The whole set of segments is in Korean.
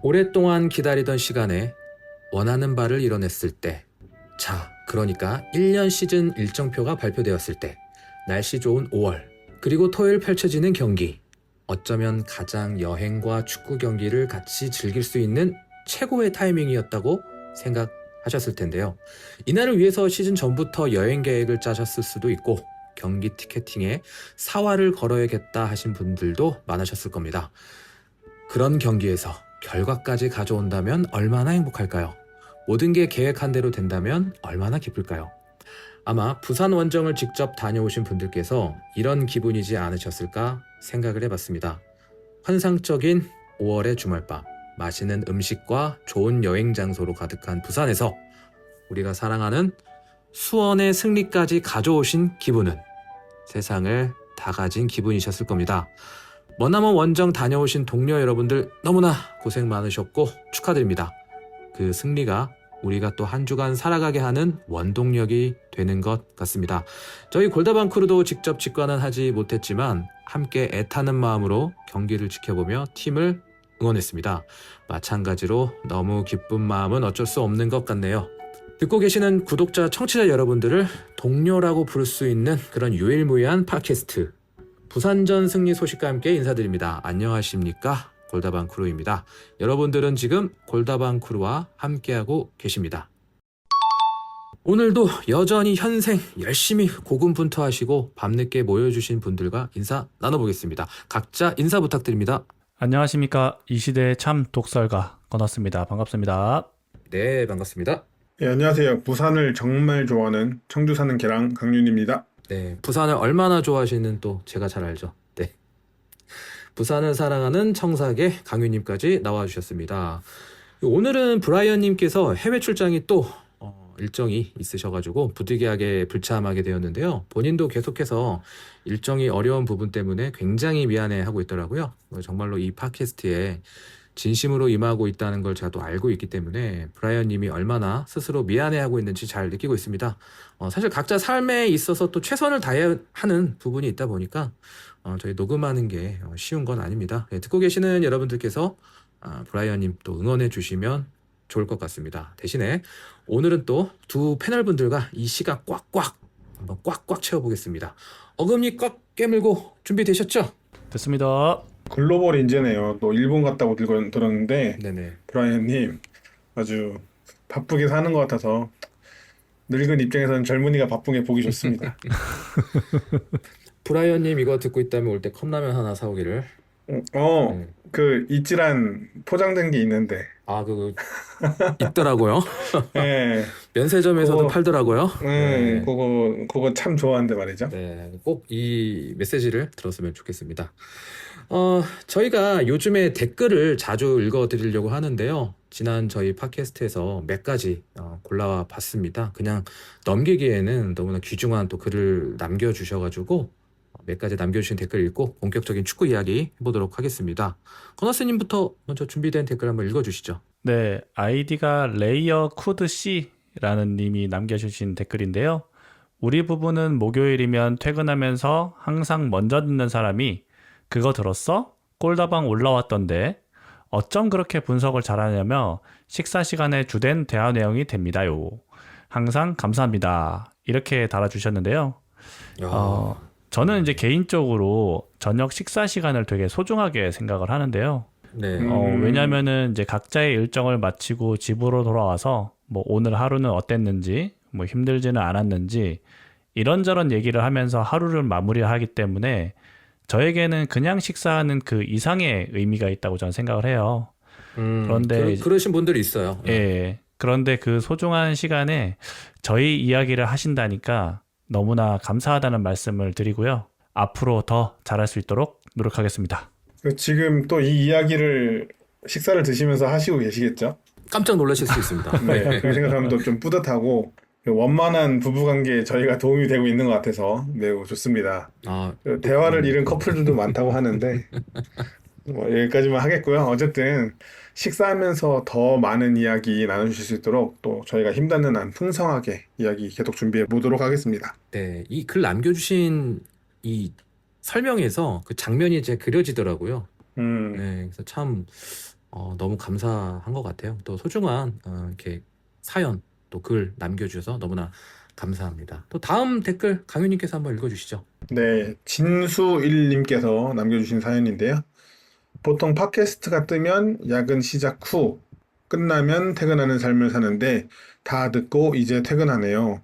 오랫동안 기다리던 시간에 원하는 바를 이뤄냈을 때, 자, 그러니까 1년 시즌 일정표가 발표되었을 때, 날씨 좋은 5월, 그리고 토요일 펼쳐지는 경기, 어쩌면 가장 여행과 축구 경기를 같이 즐길 수 있는 최고의 타이밍이었다고 생각하셨을 텐데요. 이날을 위해서 시즌 전부터 여행 계획을 짜셨을 수도 있고, 경기 티켓팅에 사활을 걸어야겠다 하신 분들도 많으셨을 겁니다. 그런 경기에서 결과까지 가져온다면 얼마나 행복할까요? 모든 게 계획한 대로 된다면 얼마나 기쁠까요? 아마 부산 원정을 직접 다녀오신 분들께서 이런 기분이지 않으셨을까 생각을 해봤습니다. 환상적인 5월의 주말밤, 맛있는 음식과 좋은 여행 장소로 가득한 부산에서 우리가 사랑하는 수원의 승리까지 가져오신 기분은 세상을 다 가진 기분이셨을 겁니다. 머나먼 원정 다녀오신 동료 여러분들 너무나 고생 많으셨고 축하드립니다. 그 승리가 우리가 또 한 주간 살아가게 하는 원동력이 되는 것 같습니다. 저희 골다방 크루도 직접 직관은 하지 못했지만 함께 애타는 마음으로 경기를 지켜보며 팀을 응원했습니다. 마찬가지로 너무 기쁜 마음은 어쩔 수 없는 것 같네요. 듣고 계시는 구독자, 청취자 여러분들을 동료라고 부를 수 있는 그런 유일무이한 팟캐스트 부산전 승리 소식과 함께 인사드립니다. 안녕하십니까? 골다방 크루입니다. 여러분들은 지금 골다방 크루와 함께하고 계십니다. 오늘도 여전히 현생 열심히 고군분투하시고 밤늦게 모여주신 분들과 인사 나눠보겠습니다. 각자 인사 부탁드립니다. 안녕하십니까. 이 시대의 참 독설가 건너스입니다. 반갑습니다. 네, 반갑습니다. 네, 안녕하세요. 부산을 정말 좋아하는 청주 사는 개랑 강윤입니다. 네, 부산을 얼마나 좋아하시는 또 제가 잘 알죠. 네, 부산을 사랑하는 청사계 강윤님까지 나와주셨습니다. 오늘은 브라이언님께서 해외 출장이 또 일정이 있으셔가지고 부득이하게 불참하게 되었는데요. 본인도 계속해서 일정이 어려운 부분 때문에 굉장히 미안해하고 있더라고요. 정말로 이 팟캐스트에 진심으로 임하고 있다는 걸 제가 또 알고 있기 때문에 브라이언님이 얼마나 스스로 미안해하고 있는지 잘 느끼고 있습니다. 사실 각자 삶에 있어서 또 최선을 다해야 하는 부분이 있다 보니까 저희 녹음하는 게 쉬운 건 아닙니다. 듣고 계시는 여러분들께서 브라이언님 또 응원해 주시면 좋을 것 같습니다. 대신에 오늘은 또 두 패널분들과 이 시간 꽉꽉 한번 꽉꽉 채워보겠습니다. 어금니 꽉 깨물고 준비되셨죠? 됐습니다. 글로벌 인재네요. 또 일본 갔다고 들었는데 네네. 브라이언님 아주 바쁘게 사는 것 같아서 늙은 입장에서는 젊은이가 바쁜 게 보기 좋습니다. 브라이언님 이거 듣고 있다면 올 때 컵라면 하나 사오기를. 그 이질한 포장된 게 있는데. 그거 있더라고요. 네, 면세점에서도 그거, 팔더라고요. 네, 네. 그거 참 좋아하는데 말이죠. 네, 꼭 이 메시지를 들었으면 좋겠습니다. 저희가 요즘에 댓글을 자주 읽어드리려고 하는데요. 지난 저희 팟캐스트에서 몇 가지 골라와 봤습니다. 그냥 넘기기에는 너무나 귀중한 또 글을 남겨주셔가지고 몇 가지 남겨주신 댓글 읽고 본격적인 축구 이야기 해보도록 하겠습니다. 커너스님부터 먼저 준비된 댓글 한번 읽어주시죠. 네, 아이디가 레이어 쿠드 C라는 님이 남겨주신 댓글인데요. 우리 부부는 목요일이면 퇴근하면서 항상 먼저 듣는 사람이 그거 들었어? 꼴다방 올라왔던데 어쩜 그렇게 분석을 잘하냐며 식사 시간에 주된 대화 내용이 됩니다요. 항상 감사합니다. 이렇게 달아주셨는데요. 야, 저는 이제 개인적으로 저녁 식사 시간을 되게 소중하게 생각을 하는데요. 네. 왜냐면은 이제 각자의 일정을 마치고 집으로 돌아와서 뭐 오늘 하루는 어땠는지, 뭐 힘들지는 않았는지 이런저런 얘기를 하면서 하루를 마무리하기 때문에 저에게는 그냥 식사하는 그 이상의 의미가 있다고 저는 생각을 해요. 그런데 그러신 분들이 있어요. 예. 그런데 그 소중한 시간에 저희 이야기를 하신다니까 너무나 감사하다는 말씀을 드리고요. 앞으로 더 잘할 수 있도록 노력하겠습니다. 지금 또 이 이야기를 식사를 드시면서 하시고 계시겠죠? 깜짝 놀라실 수 있습니다. 네, 그 생각하면 또 좀 뿌듯하고 원만한 부부관계에 저희가 도움이 되고 있는 것 같아서 매우 좋습니다. 대화를 잃은 커플들도 많다고 하는데 뭐 여기까지만 하겠고요. 어쨌든 식사하면서 더 많은 이야기 나눠주실 수 있도록 또 저희가 힘닿는 한 풍성하게 이야기 계속 준비해 보도록 하겠습니다. 네, 이 글 남겨주신 이 설명에서 그 장면이 이제 그려지더라고요. 네, 그래서 참 너무 감사한 것 같아요. 또 소중한 이렇게 사연 또 글 남겨주셔서 너무나 감사합니다. 또 다음 댓글 강윤님께서 한번 읽어주시죠. 네, 진수일님께서 남겨주신 사연인데요. 보통 팟캐스트가 뜨면 야근 시작 후 끝나면 퇴근하는 삶을 사는데 다 듣고 이제 퇴근하네요.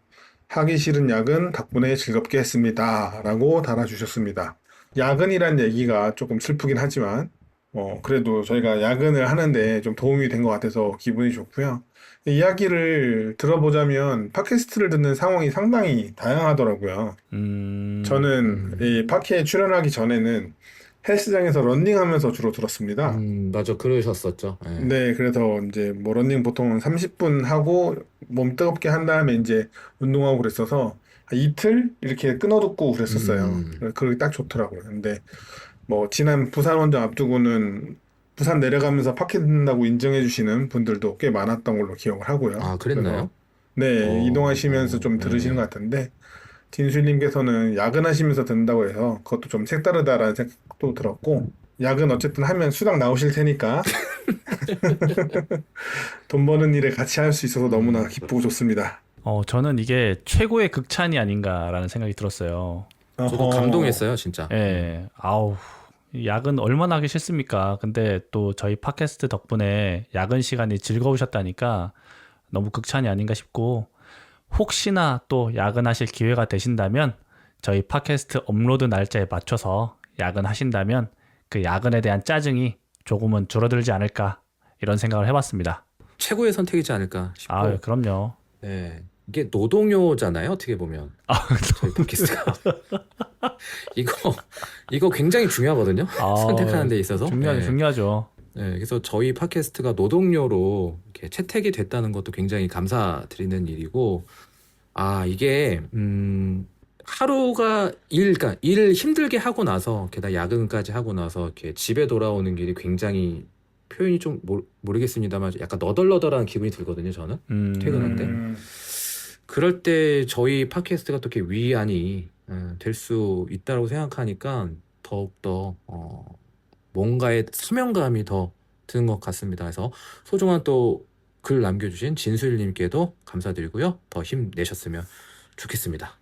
하기 싫은 야근 덕분에 즐겁게 했습니다. 라고 달아주셨습니다. 야근이란 얘기가 조금 슬프긴 하지만 그래도 저희가 야근을 하는데 좀 도움이 된 것 같아서 기분이 좋고요. 이야기를 들어보자면 팟캐스트를 듣는 상황이 상당히 다양하더라고요. 저는 이 팟캐에 출연하기 전에는 헬스장에서 런닝하면서 주로 들었습니다. 맞아, 그러셨었죠. 예. 네, 그래서 이제 뭐 런닝 보통 30분 하고 몸 뜨겁게 한 다음에 이제 운동하고 그랬어서 이틀 이렇게 끊어 듣고 그랬었어요. 그게 딱 좋더라고요. 근데 뭐 지난 부산 원정 앞두고는 부산 내려가면서 팟캐 듣는다고 인정해 주시는 분들도 꽤 많았던 걸로 기억을 하고요. 아, 그랬나요? 그래서 네, 이동하시면서 좀 네. 들으시는 것 같은데 진수님께서는 야근하시면서 듣는다고 해서 그것도 좀 색다르다라는 생각도 들었고 야근 어쨌든 하면 수당 나오실 테니까 돈 버는 일에 같이 할 수 있어서 너무나 기쁘고 좋습니다. 저는 이게 최고의 극찬이 아닌가라는 생각이 들었어요. 저도 감동했어요, 진짜. 예, 아우, 야근 얼마나 하기 싫습니까? 근데 또 저희 팟캐스트 덕분에 야근 시간이 즐거우셨다니까 너무 극찬이 아닌가 싶고, 혹시나 또 야근하실 기회가 되신다면 저희 팟캐스트 업로드 날짜에 맞춰서 야근하신다면 그 야근에 대한 짜증이 조금은 줄어들지 않을까 이런 생각을 해봤습니다. 최고의 선택이지 않을까 싶고. 아, 그럼요. 네. 이게 노동요잖아요, 어떻게 보면. 저희 팟캐스트가. 이거 굉장히 중요하거든요. 선택하는 데 있어서. 중요하죠. 네, 그래서 저희 팟캐스트가 노동요로 이렇게 채택이 됐다는 것도 굉장히 감사드리는 일이고, 이게, 하루가 그러니까 일을 힘들게 하고 나서, 게다가 야근까지 하고 나서, 이렇게 집에 돌아오는 길이 굉장히 표현이 좀 모르겠습니다만, 약간 너덜너덜한 기분이 들거든요, 저는. 퇴근할 때. 그럴 때 저희 팟캐스트가 또 이렇게 위안이 될 수 있다고 생각하니까 더욱더, 뭔가의 사명감이 더 드는 것 같습니다. 그래서 소중한 또 글 남겨주신 진수일님께도 감사드리고요. 더 힘내셨으면 좋겠습니다.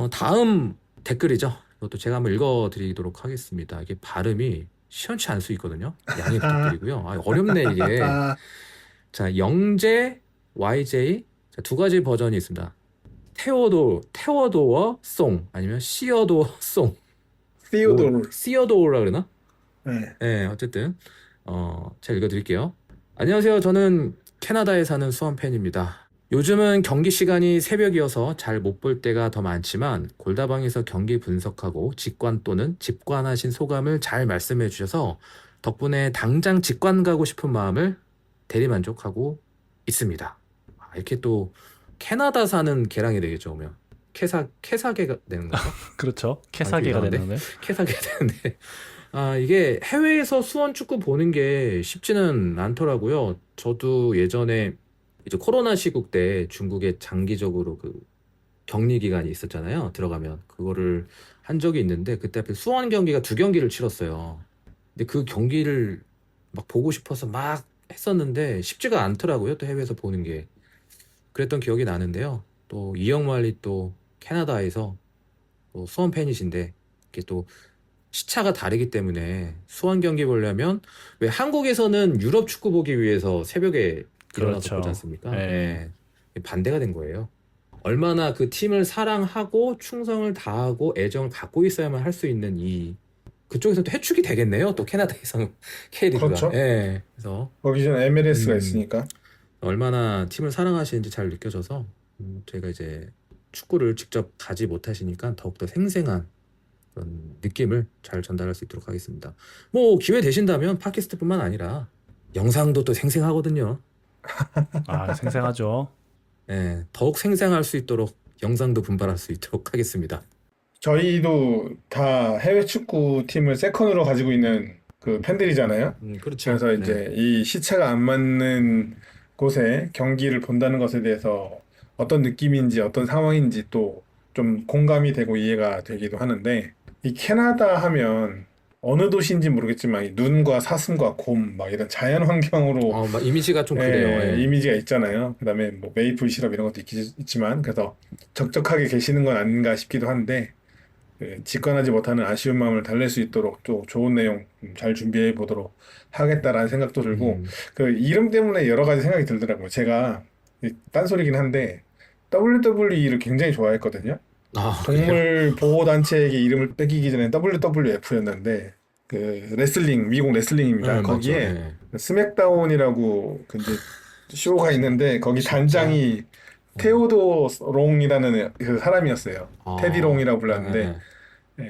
다음 댓글이죠. 이것도 제가 한번 읽어드리도록 하겠습니다. 이게 발음이 시원치 않을 수 있거든요. 양해 부탁드리고요. 어렵네 이게. 자, 영재 YJ 자, 두 가지 버전이 있습니다. 테워도어 송 아니면 시어도어 송. 시어도어라 그러나? 네, 어쨌든 제가 읽어드릴게요. 안녕하세요. 저는 캐나다에 사는 수원 팬입니다. 요즘은 경기 시간이 새벽이어서 잘 못 볼 때가 더 많지만 골다방에서 경기 분석하고 직관 또는 직관하신 소감을 잘 말씀해 주셔서 덕분에 당장 직관 가고 싶은 마음을 대리만족하고 있습니다. 이렇게 또 캐나다 사는 개랑이 되겠죠, 그러면. 캐사계가 되는 거죠? 그렇죠. 캐사계가 되는 거네요. 캐사계가 되는데. 이게 해외에서 수원 축구 보는 게 쉽지는 않더라고요. 저도 예전에 이제 코로나 시국 때 중국에 장기적으로 그 격리 기간이 있었잖아요. 들어가면. 그거를 한 적이 있는데 그때 하필 수원 경기가 두 경기를 치렀어요. 근데 그 경기를 막 보고 싶어서 막 했었는데 쉽지가 않더라고요. 또 해외에서 보는 게. 그랬던 기억이 나는데요. 또 이영말리 또 캐나다에서 또 수원 팬이신데 이렇게 또 시차가 다르기 때문에 수원 경기 보려면 왜 한국에서는 유럽 축구 보기 위해서 새벽에 일어나서 그렇죠. 보지 않습니까? 네. 반대가 된 거예요. 얼마나 그 팀을 사랑하고 충성을 다하고 애정을 갖고 있어야만 할 수 있는 그쪽에서 또 해축이 되겠네요. 또 캐나다에서는 K리그가. 그렇죠. 그래서 거기 전 MLS가 있으니까. 얼마나 팀을 사랑하시는지 잘 느껴져서 제가 이제 축구를 직접 가지 못하시니까 더욱더 생생한 그런 느낌을 잘 전달할 수 있도록 하겠습니다. 뭐 기회 되신다면 팟캐스트뿐만 아니라 영상도 또 생생하거든요. 생생하죠. 네, 더욱 생생할 수 있도록 영상도 분발할 수 있도록 하겠습니다. 저희도 다 해외 축구 팀을 세컨으로 가지고 있는 그 팬들이잖아요. 그렇죠. 그래서 이제 이 시차가 안 맞는 곳에 경기를 본다는 것에 대해서 어떤 느낌인지 어떤 상황인지 또 좀 공감이 되고 이해가 되기도 하는데 이 캐나다 하면 어느 도시인지 모르겠지만 이 눈과 사슴과 곰 막 이런 자연 환경으로 막 이미지가 좀 그래요. 예. 이미지가 있잖아요. 그다음에 뭐 메이플 시럽 이런 것도 있지만 그래서 적적하게 계시는 건 아닌가 싶기도 한데 직관하지 못하는 아쉬운 마음을 달랠 수 있도록 또 좋은 내용 잘 준비해 보도록 하겠다라는 생각도 들고 그 이름 때문에 여러 가지 생각이 들더라고요. 제가 딴소리긴 한데 WWE를 굉장히 좋아했거든요. 그래요? 동물 보호 단체에게 이름을 뺏기기 전에 WWF였는데 그 레슬링 미국 레슬링입니다. 네, 거기에 맞죠. 예. 스맥다운이라고 그 이제 쇼가 있는데 거기 단장이 테오도 롱이라는 그 사람이었어요. 테디 롱이라고 불렀는데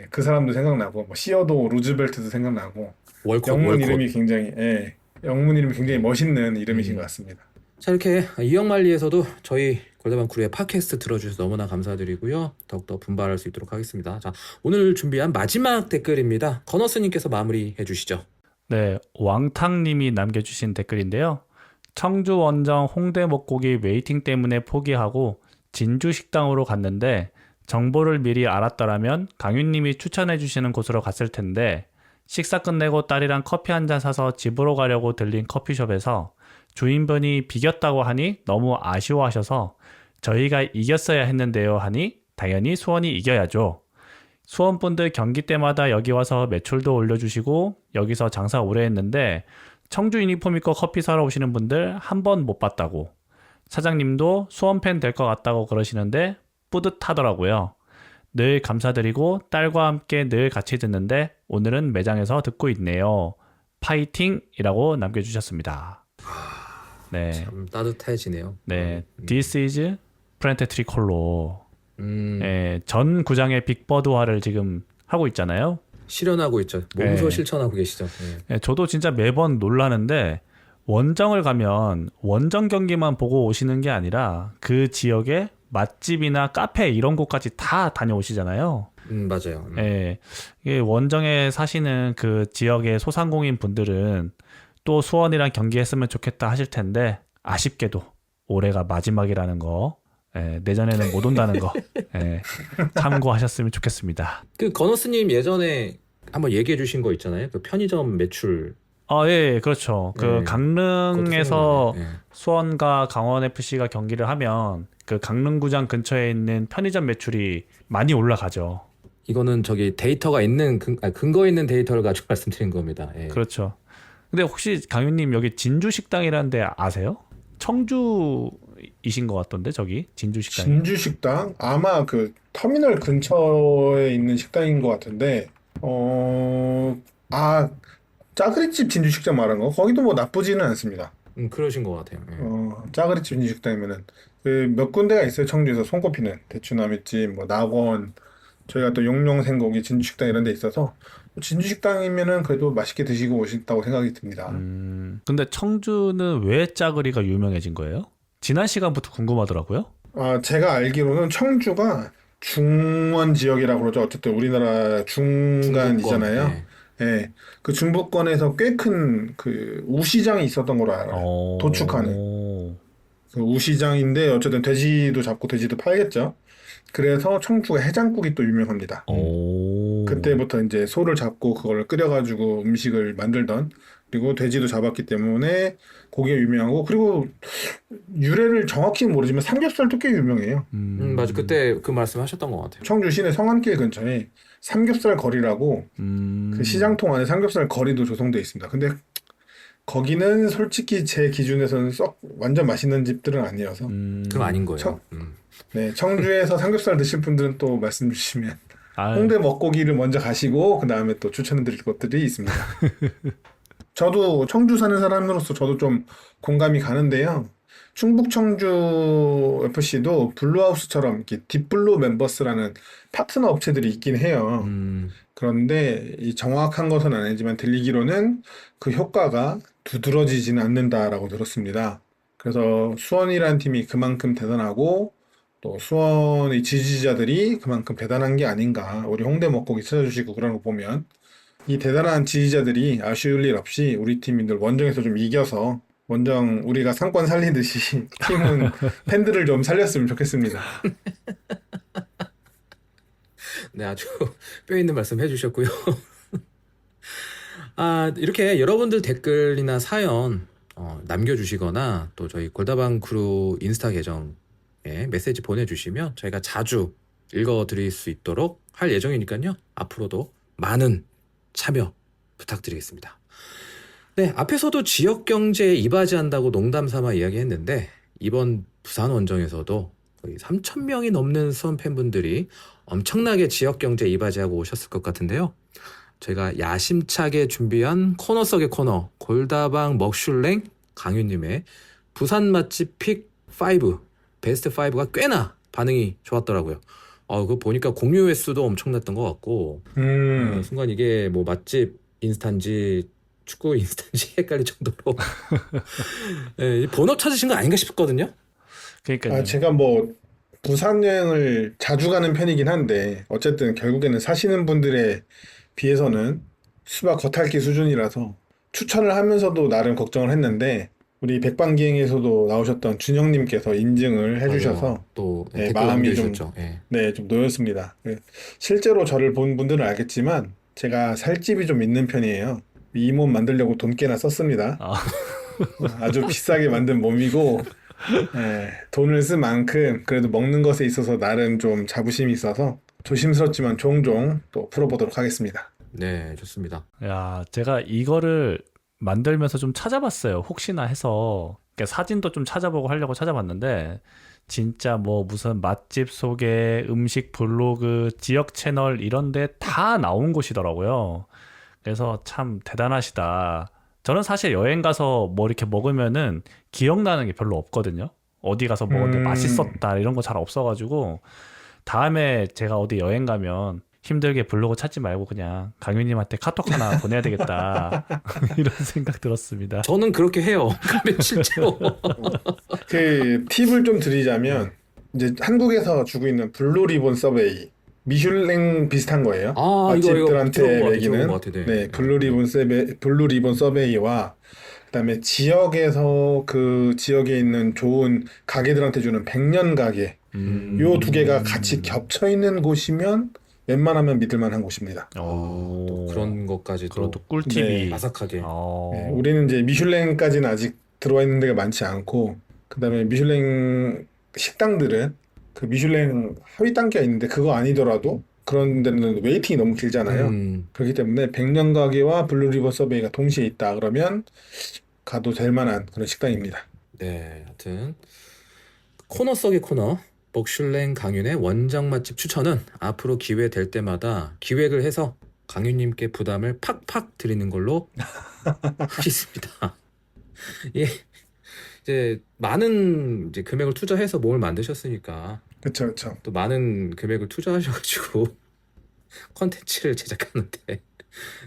그 사람도 생각나고 뭐 시어도 루즈벨트도 생각나고 월콧. 영문 이름이 굉장히 멋있는 이름이신 것 같습니다. 자, 이렇게 이영만리에서도 저희 골드만 크루의 팟캐스트 들어주셔서 너무나 감사드리고요. 더욱더 분발할 수 있도록 하겠습니다. 자, 오늘 준비한 마지막 댓글입니다. 건어스님께서 마무리해 주시죠. 네, 왕탕님이 남겨주신 댓글인데요. 청주 원정 홍대 먹고기 웨이팅 때문에 포기하고 진주 식당으로 갔는데 정보를 미리 알았더라면 강윤님이 추천해주시는 곳으로 갔을 텐데 식사 끝내고 딸이랑 커피 한 잔 사서 집으로 가려고 들린 커피숍에서 주인분이 비겼다고 하니 너무 아쉬워하셔서 저희가 이겼어야 했는데요 하니 당연히 수원이 이겨야죠. 수원분들 경기 때마다 여기 와서 매출도 올려주시고 여기서 장사 오래 했는데 청주 유니폼 입고 커피 사러 오시는 분들 한 번 못 봤다고. 사장님도 수원 팬 될 것 같다고 그러시는데 뿌듯하더라고요. 늘 감사드리고 딸과 함께 늘 같이 듣는데 오늘은 매장에서 듣고 있네요. 파이팅이라고 남겨주셨습니다. 네, 참 따뜻해지네요. 네, This is 프렌테 트리콜로. 음, 전 구장의 빅버드화를 지금 하고 있잖아요. 실현하고 있죠. 몸소 네. 실천하고 계시죠. 예. 저도 진짜 매번 놀라는데 원정을 가면 원정 경기만 보고 오시는 게 아니라 그 지역의 맛집이나 카페 이런 곳까지 다 다녀오시잖아요. 맞아요. 이게 원정에 사시는 그 지역의 소상공인 분들은 또 수원이랑 경기했으면 좋겠다 하실 텐데 아쉽게도 올해가 마지막이라는 거, 내년에는 못 온다는 거 참고하셨으면 좋겠습니다. 그 건어스님 예전에 한번 얘기해 주신 거 있잖아요. 그 편의점 매출. 예, 그렇죠. 그 네. 강릉에서 그것도 생각나네. 수원과 강원 FC가 경기를 하면 그 강릉구장 근처에 있는 편의점 매출이 많이 올라가죠. 이거는 저기 데이터가 있는 근거 있는 데이터를 가지고 말씀드린 겁니다. 예. 그렇죠. 근데 혹시 강윤님 여기 진주식당이라는 데 아세요? 청주이신 것 같던데 저기 진주식당. 진주 식당 아마 그 터미널 근처에 있는 식당인 것 같은데 짜그리집 진주 식당 말한 거 거기도 뭐 나쁘지는 않습니다. 그러신 것 같아요. 예. 짜그리집 진주 식당이면은 그 몇 군데가 있어요. 청주에서 손꼽히는 대추나무집, 뭐 낙원, 저희가 또 용룡생고기 진주식당 이런 데 있어서 진주식당이면은 그래도 맛있게 드시고 오신다고 생각이 듭니다. 근데 청주는 왜 짜그리가 유명해진 거예요? 지난 시간부터 궁금하더라고요. 제가 알기로는 청주가 중원 지역이라고 그러죠. 어쨌든 우리나라 중간이잖아요. 중부권, 예. 예. 그 중부권에서 꽤 큰 그 우시장이 있었던 걸로 알아요. 도축하는. 그 우시장인데 어쨌든 돼지도 잡고 돼지도 팔겠죠. 그래서 청주가 해장국이 또 유명합니다. 그때부터 이제 소를 잡고 그걸 끓여가지고 음식을 만들던, 그리고 돼지도 잡았기 때문에 고기가 유명하고, 그리고 유래를 정확히는 모르지만 삼겹살도 꽤 유명해요. 맞아. 그때 그 말씀 하셨던 것 같아요. 청주 시내 성안길 근처에 삼겹살 거리라고 그 시장통 안에 삼겹살 거리도 조성되어 있습니다. 근데 거기는 솔직히 제 기준에서는 썩 완전 맛있는 집들은 아니어서. 그럼 아닌 거예요. 네, 청주에서 삼겹살 드실 분들은 또 말씀 주시면 아유. 홍대 먹고기를 먼저 가시고 그 다음에 또 추천해드릴 것들이 있습니다. 저도 청주 사는 사람으로서 저도 좀 공감이 가는데요. 충북 청주 FC도 블루하우스처럼 이렇게 딥블루 멤버스라는 파트너 업체들이 있긴 해요. 그런데 이 정확한 것은 아니지만 들리기로는 그 효과가 두드러지지는 않는다라고 들었습니다. 그래서 수원이라는 팀이 그만큼 대단하고 또 수원의 지지자들이 그만큼 대단한 게 아닌가. 우리 홍대 먹고기 찾아주시고 그런 거 보면 이 대단한 지지자들이 아쉬울 일 없이 우리 팀이 늘 원정에서 좀 이겨서 원정 우리가 상권 살리듯이 팀은 팬들을 좀 살렸으면 좋겠습니다. 네, 아주 뼈 있는 말씀 해주셨고요. 이렇게 여러분들 댓글이나 사연 남겨주시거나 또 저희 골다방 크루 인스타 계정에 메시지 보내주시면 저희가 자주 읽어드릴 수 있도록 할 예정이니까요. 앞으로도 많은 참여 부탁드리겠습니다. 네, 앞에서도 지역 경제에 이바지한다고 농담 삼아 이야기했는데 이번 부산 원정에서도 거의 3,000명이 넘는 수원 팬분들이 엄청나게 지역 경제에 이바지하고 오셨을 것 같은데요. 저희가 야심차게 준비한 코너 속의 코너 골다방 먹슐랭 강유님의 부산 맛집 픽5 베스트 5가 꽤나 반응이 좋았더라고요. 그거 보니까 공유 횟수도 엄청났던 것 같고 순간 이게 뭐 맛집 인스타인지 축구 인스타인지 헷갈릴 정도로 네, 본업 찾으신 거 아닌가 싶거든요. 그러니까요. 제가 뭐 부산 여행을 자주 가는 편이긴 한데 어쨌든 결국에는 사시는 분들에 비해서는 수박 겉핥기 수준이라서 추천을 하면서도 나름 걱정을 했는데 우리 백반기행에서도 나오셨던 준영님께서 인증을 해주셔서 또 네, 댓글 마음이 좀, 남겨주셨죠. 예. 네, 좀 놓였습니다. 실제로 저를 본 분들은 알겠지만 제가 살집이 좀 있는 편이에요. 이 몸 만들려고 돈 꽤나 썼습니다. 아주 비싸게 만든 몸이고 돈을 쓴 만큼 그래도 먹는 것에 있어서 나름 좀 자부심이 있어서 조심스럽지만 종종 또 풀어보도록 하겠습니다. 네, 좋습니다. 야, 제가 이거를 만들면서 좀 찾아봤어요. 혹시나 해서 그러니까 사진도 좀 찾아보고 하려고 찾아봤는데 진짜 뭐 무슨 맛집 소개, 음식 블로그, 지역 채널 이런 데 다 나온 곳이더라고요. 그래서 참 대단하시다. 저는 사실 여행 가서 뭐 이렇게 먹으면은 기억나는 게 별로 없거든요. 어디 가서 먹었는데 맛있었다 이런 거 잘 없어가지고 다음에 제가 어디 여행 가면 힘들게 블로그 찾지 말고 그냥 강유님한테 카톡 하나 보내야 되겠다 이런 생각 들었습니다. 저는 그렇게 해요. 근데 실제로 그 팁을 좀 드리자면 이제 한국에서 주고 있는 블루 리본 서베이 미슐랭 비슷한 거예요. 맛집들한테 매기는 네, 블루 리본 서베이와 그다음에 지역에서 그 지역에 있는 좋은 가게들한테 주는 100년 가게 요 두 개가 같이 겹쳐 있는 곳이면 웬만하면 믿을만한 곳입니다. 또 그런 것까지도 그런 또 꿀팁이 바삭하게. 네, 우리는 이제 미슐랭까지는 아직 들어와 있는 데가 많지 않고 그다음에 미슐랭 식당들은 그 미슐랭 하위 단계가 있는데 그거 아니더라도 그런 데는 웨이팅이 너무 길잖아요. 그렇기 때문에 100년 가게와 블루리버 서베이가 동시에 있다 그러면 가도 될 만한 그런 식당입니다. 네, 하여튼 코너 속의 코너 먹슐랭 강윤의 원정 맛집 추천은 앞으로 기회 될 때마다 기획을 해서 강윤님께 부담을 팍팍 드리는 걸로 하겠습니다. 예, 이제 많은 이제 금액을 투자해서 몸을 만드셨으니까 그렇죠. 또 많은 금액을 투자하셔가지고 컨텐츠를 제작하는데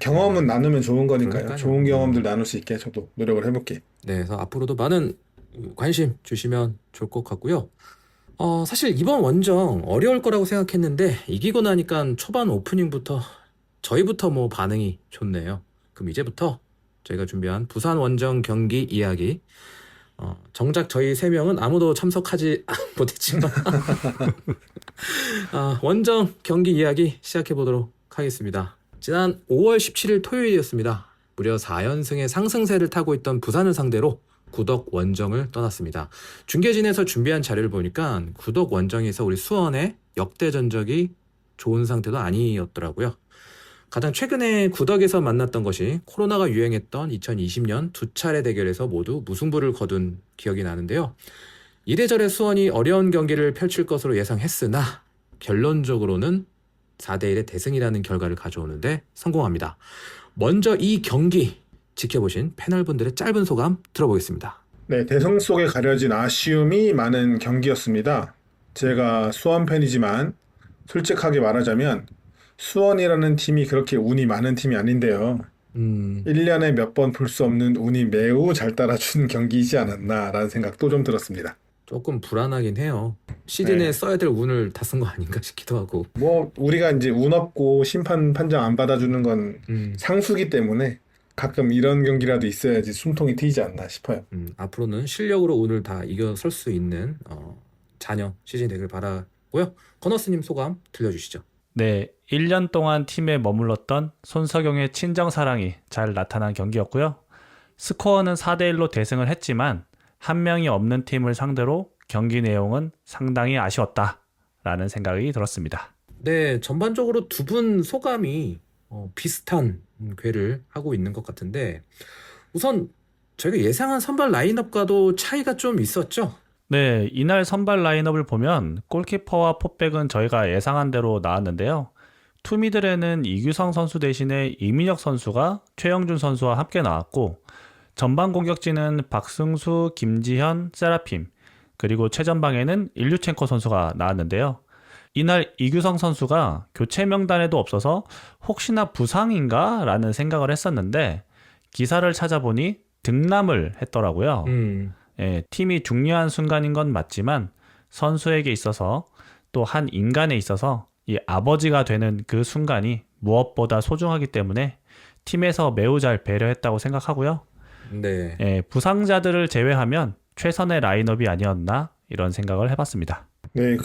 경험은 나누면 좋은 거니까요. 그러니까요. 좋은 경험들 나눌 수 있게 저도 노력을 해볼게요. 네, 그래서 앞으로도 많은 관심 주시면 좋을 것 같고요. 사실 이번 원정 어려울 거라고 생각했는데 이기고 나니까 초반 오프닝부터 저희부터 뭐 반응이 좋네요. 그럼 이제부터 저희가 준비한 부산 원정 경기 이야기 정작 저희 3명은 아무도 참석하지 못했지만 원정 경기 이야기 시작해 보도록 하겠습니다. 지난 5월 17일 토요일이었습니다. 무려 4연승의 상승세를 타고 있던 부산을 상대로 구덕 원정을 떠났습니다. 중계진에서 준비한 자료를 보니까 구덕 원정에서 우리 수원의 역대 전적이 좋은 상태도 아니었더라고요. 가장 최근에 구덕에서 만났던 것이 코로나가 유행했던 2020년 두 차례 대결에서 모두 무승부를 거둔 기억이 나는데요. 이래저래 수원이 어려운 경기를 펼칠 것으로 예상했으나 결론적으로는 4대1의 대승이라는 결과를 가져오는데 성공합니다. 먼저 이 경기 지켜보신 패널분들의 짧은 소감 들어보겠습니다. 네, 대승 속에 가려진 아쉬움이 많은 경기였습니다. 제가 수원 팬이지만 솔직하게 말하자면 수원이라는 팀이 그렇게 운이 많은 팀이 아닌데요. 1년에 몇 번 볼 수 없는 운이 매우 잘 따라준 경기이지 않았나라는 생각도 좀 들었습니다. 조금 불안하긴 해요. 시즌에 네. 써야 될 운을 다 쓴 거 아닌가 싶기도 하고. 뭐 우리가 이제 운 없고 심판 판정 안 받아주는 건 상수기 때문에 가끔 이런 경기라도 있어야지 숨통이 트이지 않나 싶어요. 앞으로는 실력으로 운을 다 이겨설 수 있는 잔여 시즌이 되길 바라고요. 커너스님 소감 들려주시죠. 네, 1년 동안 팀에 머물렀던 손석영의 친정사랑이 잘 나타난 경기였고요. 스코어는 4대1로 대승을 했지만 한 명이 없는 팀을 상대로 경기 내용은 상당히 아쉬웠다라는 생각이 들었습니다. 네, 전반적으로 두 분 소감이 비슷한 궤를 하고 있는 것 같은데 우선 저희가 예상한 선발 라인업과도 차이가 좀 있었죠? 네, 이날 선발 라인업을 보면 골키퍼와 포백은 저희가 예상한 대로 나왔는데요. 투미들에는 이규성 선수 대신에 이민혁 선수가 최영준 선수와 함께 나왔고 전방 공격진은 박승수, 김지현, 세라핌 그리고 최전방에는 일류첸코 선수가 나왔는데요. 이날 이규성 선수가 교체 명단에도 없어서 혹시나 부상인가? 라는 생각을 했었는데 기사를 찾아보니 등남을 했더라고요. 예, 팀이 중요한 순간인 건 맞지만 선수에게 있어서 또 한 인간에 있어서 이 아버지가 되는 그 순간이 무엇보다 소중하기 때문에 팀에서 매우 잘 배려했다고 생각하고요. 네. 예, 부상자들을 제외하면 최선의 라인업이 아니었나 이런 생각을 해봤습니다. 네,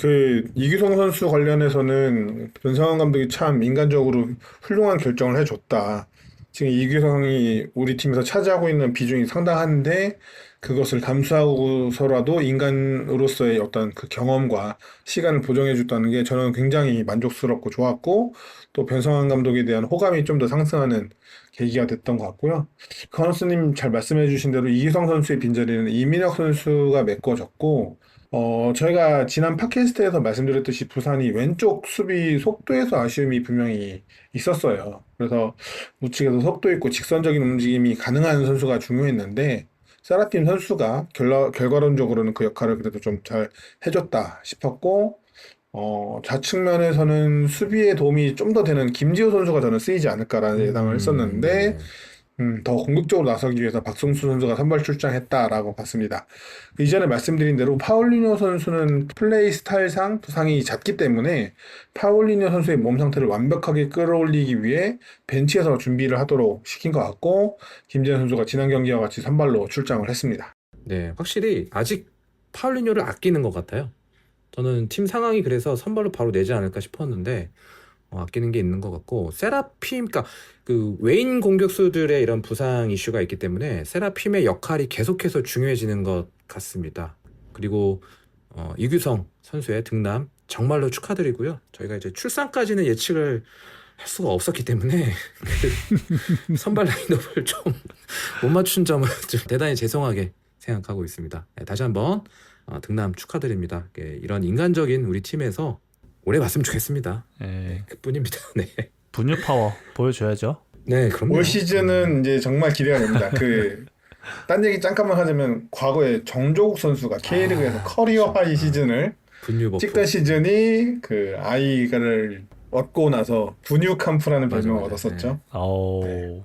이규성 선수 관련해서는 변상환 감독이 참 인간적으로 훌륭한 결정을 해줬다. 지금 이규성이 우리 팀에서 차지하고 있는 비중이 상당한데 그것을 감수하고서라도 인간으로서의 어떤 그 경험과 시간을 보정해줬다는 게 저는 굉장히 만족스럽고 좋았고 또 변성환 감독에 대한 호감이 좀 더 상승하는 계기가 됐던 것 같고요. 컨스님 잘 말씀해주신 대로 이규성 선수의 빈자리는 이민혁 선수가 메꿔졌고 저희가 지난 팟캐스트에서 말씀드렸듯이 부산이 왼쪽 수비 속도에서 아쉬움이 분명히 있었어요. 그래서 우측에서 속도 있고 직선적인 움직임이 가능한 선수가 중요했는데 세라핌 선수가 결과론적으로는 그 역할을 그래도 좀 잘 해줬다 싶었고 좌측면에서는 수비에 도움이 좀 더 되는 김지호 선수가 저는 쓰이지 않을까라는 예상을 했었는데 더 공격적으로 나서기 위해서 박성수 선수가 선발 출장했다라고 봤습니다. 이전에 말씀드린 대로 파울리뇨 선수는 플레이 스타일상 부상이 잦기 때문에 파울리뇨 선수의 몸 상태를 완벽하게 끌어올리기 위해 벤치에서 준비를 하도록 시킨 것 같고 김재현 선수가 지난 경기와 같이 선발로 출장을 했습니다. 네, 확실히 아직 파울리뇨를 아끼는 것 같아요. 저는 팀 상황이 그래서 선발로 바로 내지 않을까 싶었는데 아끼는 게 있는 것 같고 세라핌, 그러니까 그 외인 공격수들의 이런 부상 이슈가 있기 때문에 세라핌의 역할이 계속해서 중요해지는 것 같습니다. 그리고 이규성 선수의 등남 정말로 축하드리고요. 저희가 이제 출산까지는 예측을 할 수가 없었기 때문에 그 선발 라인업을 좀 못 맞춘 점을 좀 대단히 죄송하게 생각하고 있습니다. 네, 다시 한번 등남 축하드립니다. 이런 인간적인 우리 팀에서 오래 봤으면 좋겠습니다. 네, 그뿐입니다. 네. 분유 파워 보여줘야죠. 네, 그럼요. 올 시즌은 이제 정말 기대가 됩니다. 딴 얘기 잠깐만 하자면 과거에 정조국 선수가 K리그에서 커리어 하이 시즌을 찍던 시즌이 아이를 얻고 나서 분유 캄프라는 별명을 얻었었죠. 네.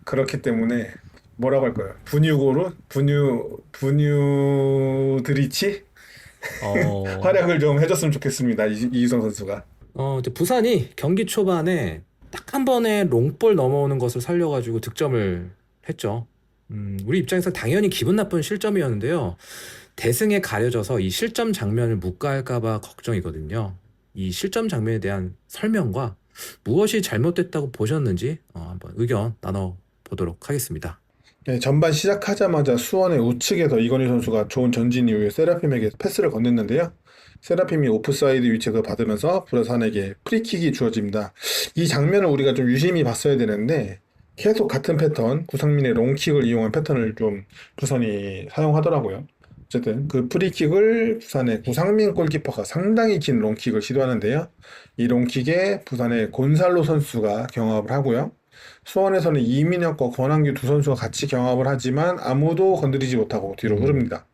그렇기 때문에 뭐라고 할까요? 분유 드리치? 활약을 좀 해줬으면 좋겠습니다. 이규성 선수가. 이제 부산이 경기 초반에 딱 한 번에 롱볼 넘어오는 것을 살려가지고 득점을 했죠. 우리 입장에서 당연히 기분 나쁜 실점이었는데요. 대승에 가려져서 이 실점 장면을 묵과할까봐 걱정이거든요. 이 실점 장면에 대한 설명과 무엇이 잘못됐다고 보셨는지 한번 의견 나눠보도록 하겠습니다. 네, 전반 시작하자마자 수원의 우측에서 이건희 선수가 좋은 전진 이후에 세라핌에게 패스를 건넸는데요. 세라핌이 오프사이드 위치에서 받으면서 부산에게 프리킥이 주어집니다. 이 장면을 우리가 좀 유심히 봤어야 되는데 계속 같은 패턴, 구상민의 롱킥을 이용한 패턴을 좀 부산이 사용하더라고요. 어쨌든 그 프리킥을 부산의 구상민 골키퍼가 상당히 긴 롱킥을 시도하는데요. 이 롱킥에 부산의 곤살로 선수가 경합을 하고요. 수원에서는 이민혁과 권한규 두 선수가 같이 경합을 하지만 아무도 건드리지 못하고 뒤로 흐릅니다.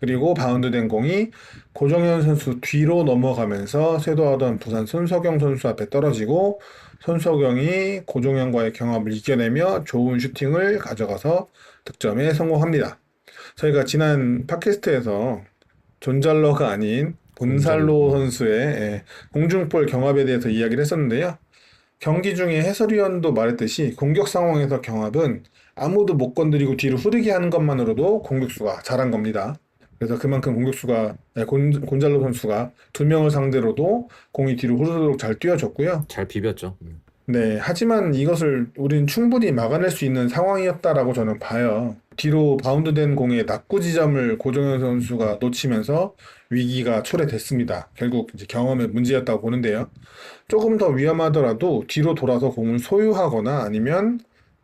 그리고 바운드된 공이 고정현 선수 뒤로 넘어가면서 쇄도하던 부산 손석영 선수 앞에 떨어지고 손석영이 고정현과의 경합을 이겨내며 좋은 슈팅을 가져가서 득점에 성공합니다. 저희가 지난 팟캐스트에서 존잘러가 아닌 곤살로 선수의 공중볼 경합에 대해서 이야기를 했었는데요. 경기 중에 해설위원도 말했듯이 공격 상황에서 경합은 아무도 못 건드리고 뒤로 흐르게 하는 것만으로도 공격수가 잘한 겁니다. 그래서 그만큼 곤잘로 선수가 두 명을 상대로도 공이 뒤로 후루룩 잘 뛰어줬고요. 잘 비볐죠. 네, 하지만 이것을 우리는 충분히 막아낼 수 있는 상황이었다라고 저는 봐요. 뒤로 바운드된 공의 낙구 지점을 고정현 선수가 놓치면서 위기가 초래됐습니다. 결국 이제 경험의 문제였다고 보는데요. 조금 더 위험하더라도 뒤로 돌아서 공을 소유하거나 아니면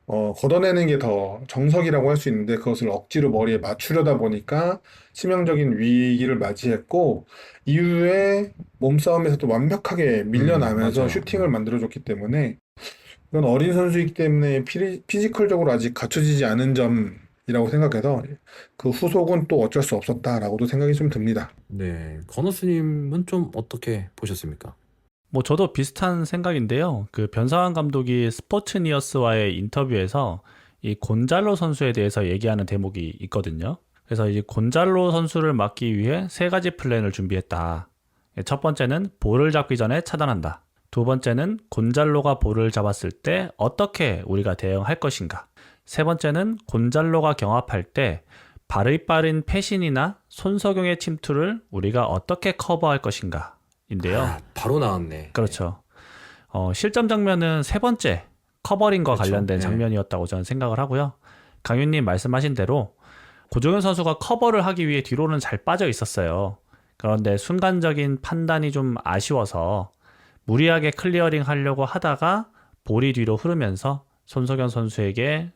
걷어내는 게 더 정석이라고 할 수 있는데 그것을 억지로 머리에 맞추려다 보니까 치명적인 위기를 맞이했고 이후에 몸싸움에서도 완벽하게 밀려나면서 맞아요. 슈팅을 만들어줬기 때문에 이건 어린 선수이기 때문에 피지컬적으로 아직 갖춰지지 않은 점이라고 생각해서 그 후속은 또 어쩔 수 없었다라고도 생각이 좀 듭니다. 네. 건호스님은 좀 어떻게 보셨습니까? 뭐 저도 비슷한 생각인데요. 그 변상환 감독이 스포츠니어스와의 인터뷰에서 이 곤잘로 선수에 대해서 얘기하는 대목이 있거든요. 그래서 이 곤잘로 선수를 막기 위해 세 가지 플랜을 준비했다. 첫 번째는 볼을 잡기 전에 차단한다. 두 번째는 곤잘로가 볼을 잡았을 때 어떻게 우리가 대응할 것인가. 세 번째는 곤잘로가 경합할 때 발의 빠른 패신이나 손석영의 침투를 우리가 어떻게 커버할 것인가. 인데요. 아, 바로 나왔네. 그렇죠. 실점 장면은 세 번째 커버링과 그렇죠. 관련된 네. 장면이었다고 저는 생각을 하고요. 강윤님 말씀하신 대로 고종현 선수가 커버를 하기 위해 뒤로는 잘 빠져 있었어요. 그런데 순간적인 판단이 좀 아쉬워서 무리하게 클리어링 하려고 하다가 볼이 뒤로 흐르면서 손석현 선수에게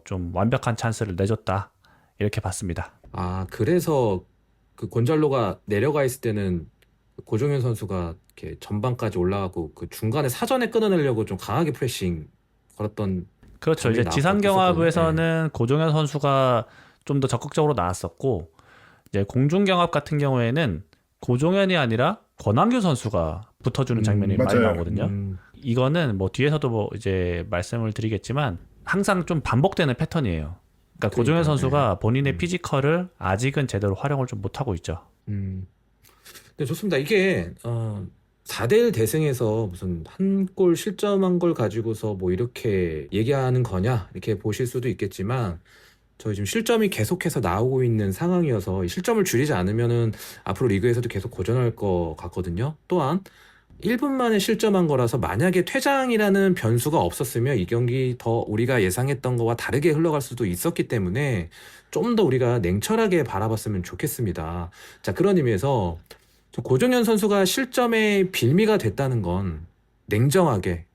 좀 완벽한 찬스를 내줬다. 이렇게 봤습니다. 아, 그래서 그 곤잘로가 내려가 있을 때는 고종현 선수가 이렇게 전방까지 올라가고 그 중간에 사전에 끊어내려고 좀 강하게 프레싱 걸었던. 그렇죠. 이제 장면이 지상경합에서는 고종현 선수가 좀 더 적극적으로 나왔었고, 이제 공중경합 같은 경우에는 고종현이 아니라 권한규 선수가 붙어주는 장면이 많이 맞아요. 나오거든요. 이거는 뭐 뒤에서도 뭐 이제 말씀을 드리겠지만 항상 좀 반복되는 패턴이에요. 그러니까 고종현 그러니까요. 선수가 본인의 피지컬을 아직은 제대로 활용을 좀 못하고 있죠. 네, 좋습니다. 이게 4대1 대승에서 무슨 한 골 실점한 걸 가지고서 뭐 이렇게 얘기하는 거냐 이렇게 보실 수도 있겠지만 저희 지금 실점이 계속해서 나오고 있는 상황이어서 이 실점을 줄이지 않으면은 앞으로 리그에서도 계속 고전할 것 같거든요. 또한 1분 만에 실점한 거라서 만약에 퇴장이라는 변수가 없었으면 이 경기 더 우리가 예상했던 거와 다르게 흘러갈 수도 있었기 때문에 좀 더 우리가 냉철하게 바라봤으면 좋겠습니다. 자, 그런 의미에서 고종현 선수가 실점의 빌미가 됐다는 건 냉정하게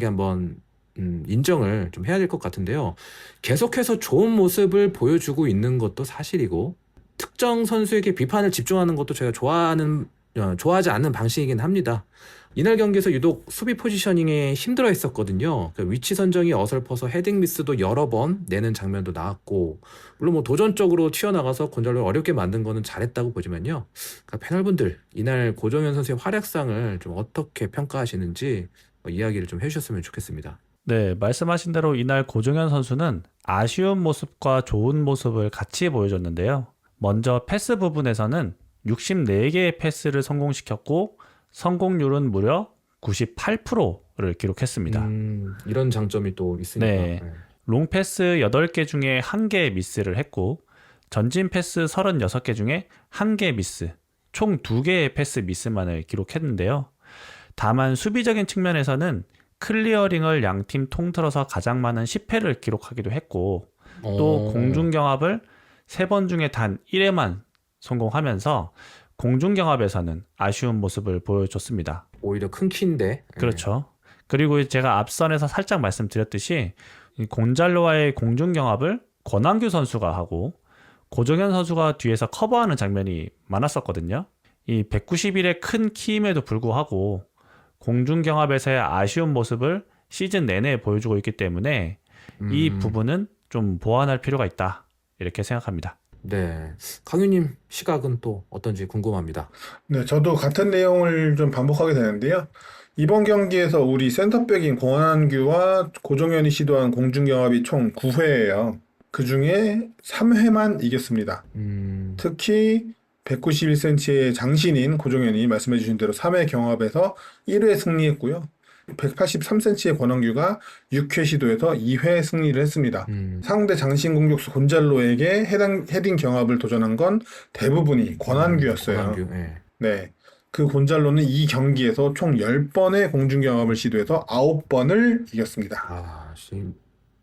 한번 인정을 좀 해야 될 것 같은데요. 계속해서 좋은 모습을 보여주고 있는 것도 사실이고 특정 선수에게 비판을 집중하는 것도 제가 좋아하지 않는 방식이긴 합니다. 이날 경기에서 유독 수비 포지셔닝에 힘들어 했었거든요. 그 위치 선정이 어설퍼서 헤딩 미스도 여러 번 내는 장면도 나왔고, 물론 뭐 도전적으로 튀어나가서 곤잘로 어렵게 만든 거는 잘했다고 보지만요. 그러니까 패널분들, 이날 고종현 선수의 활약상을 좀 어떻게 평가하시는지 이야기를 좀 해주셨으면 좋겠습니다. 네, 말씀하신 대로 이날 고종현 선수는 아쉬운 모습과 좋은 모습을 같이 보여줬는데요. 먼저 패스 부분에서는 64개의 패스를 성공시켰고 성공률은 무려 98%를 기록했습니다. 이런 장점이 또 있으니까. 네. 롱패스 8개 중에 1개 미스를 했고 전진 패스 36개 중에 1개 미스, 총 2개의 패스 미스만을 기록했는데요. 다만 수비적인 측면에서는 클리어링을 양팀 통틀어서 가장 많은 10회를 기록하기도 했고 또 공중경합을 3번 중에 단 1회만 성공하면서 공중경합에서는 아쉬운 모습을 보여줬습니다. 오히려 큰 키인데. 그렇죠. 그리고 제가 앞선에서 살짝 말씀드렸듯이 이 곤잘로와의 공중경합을 권한규 선수가 하고 고종현 선수가 뒤에서 커버하는 장면이 많았었거든요. 이 191의 큰 키임에도 불구하고 공중경합에서의 아쉬운 모습을 시즌 내내 보여주고 있기 때문에 이 부분은 좀 보완할 필요가 있다. 이렇게 생각합니다. 네. 강유님 시각은 또 어떤지 궁금합니다. 네, 저도 같은 내용을 좀 반복하게 되는데요. 이번 경기에서 우리 센터백인 권한규와 고종현이 시도한 공중경합이 총 9회예요. 그 중에 3회만 이겼습니다. 특히 191cm의 장신인 고종현이 말씀해주신 대로 3회 경합에서 1회 승리했고요. 183cm의 권원규가 6회 시도에서 2회 승리를 했습니다. 상대 장신 공격수 곤잘로에게 헤딩 경합을 도전한 건 대부분이 권한규였어요. 권한규, 예. 네. 그 곤잘로는 이 경기에서 총 10번의 공중 경합을 시도해서 9번을 이겼습니다. 아,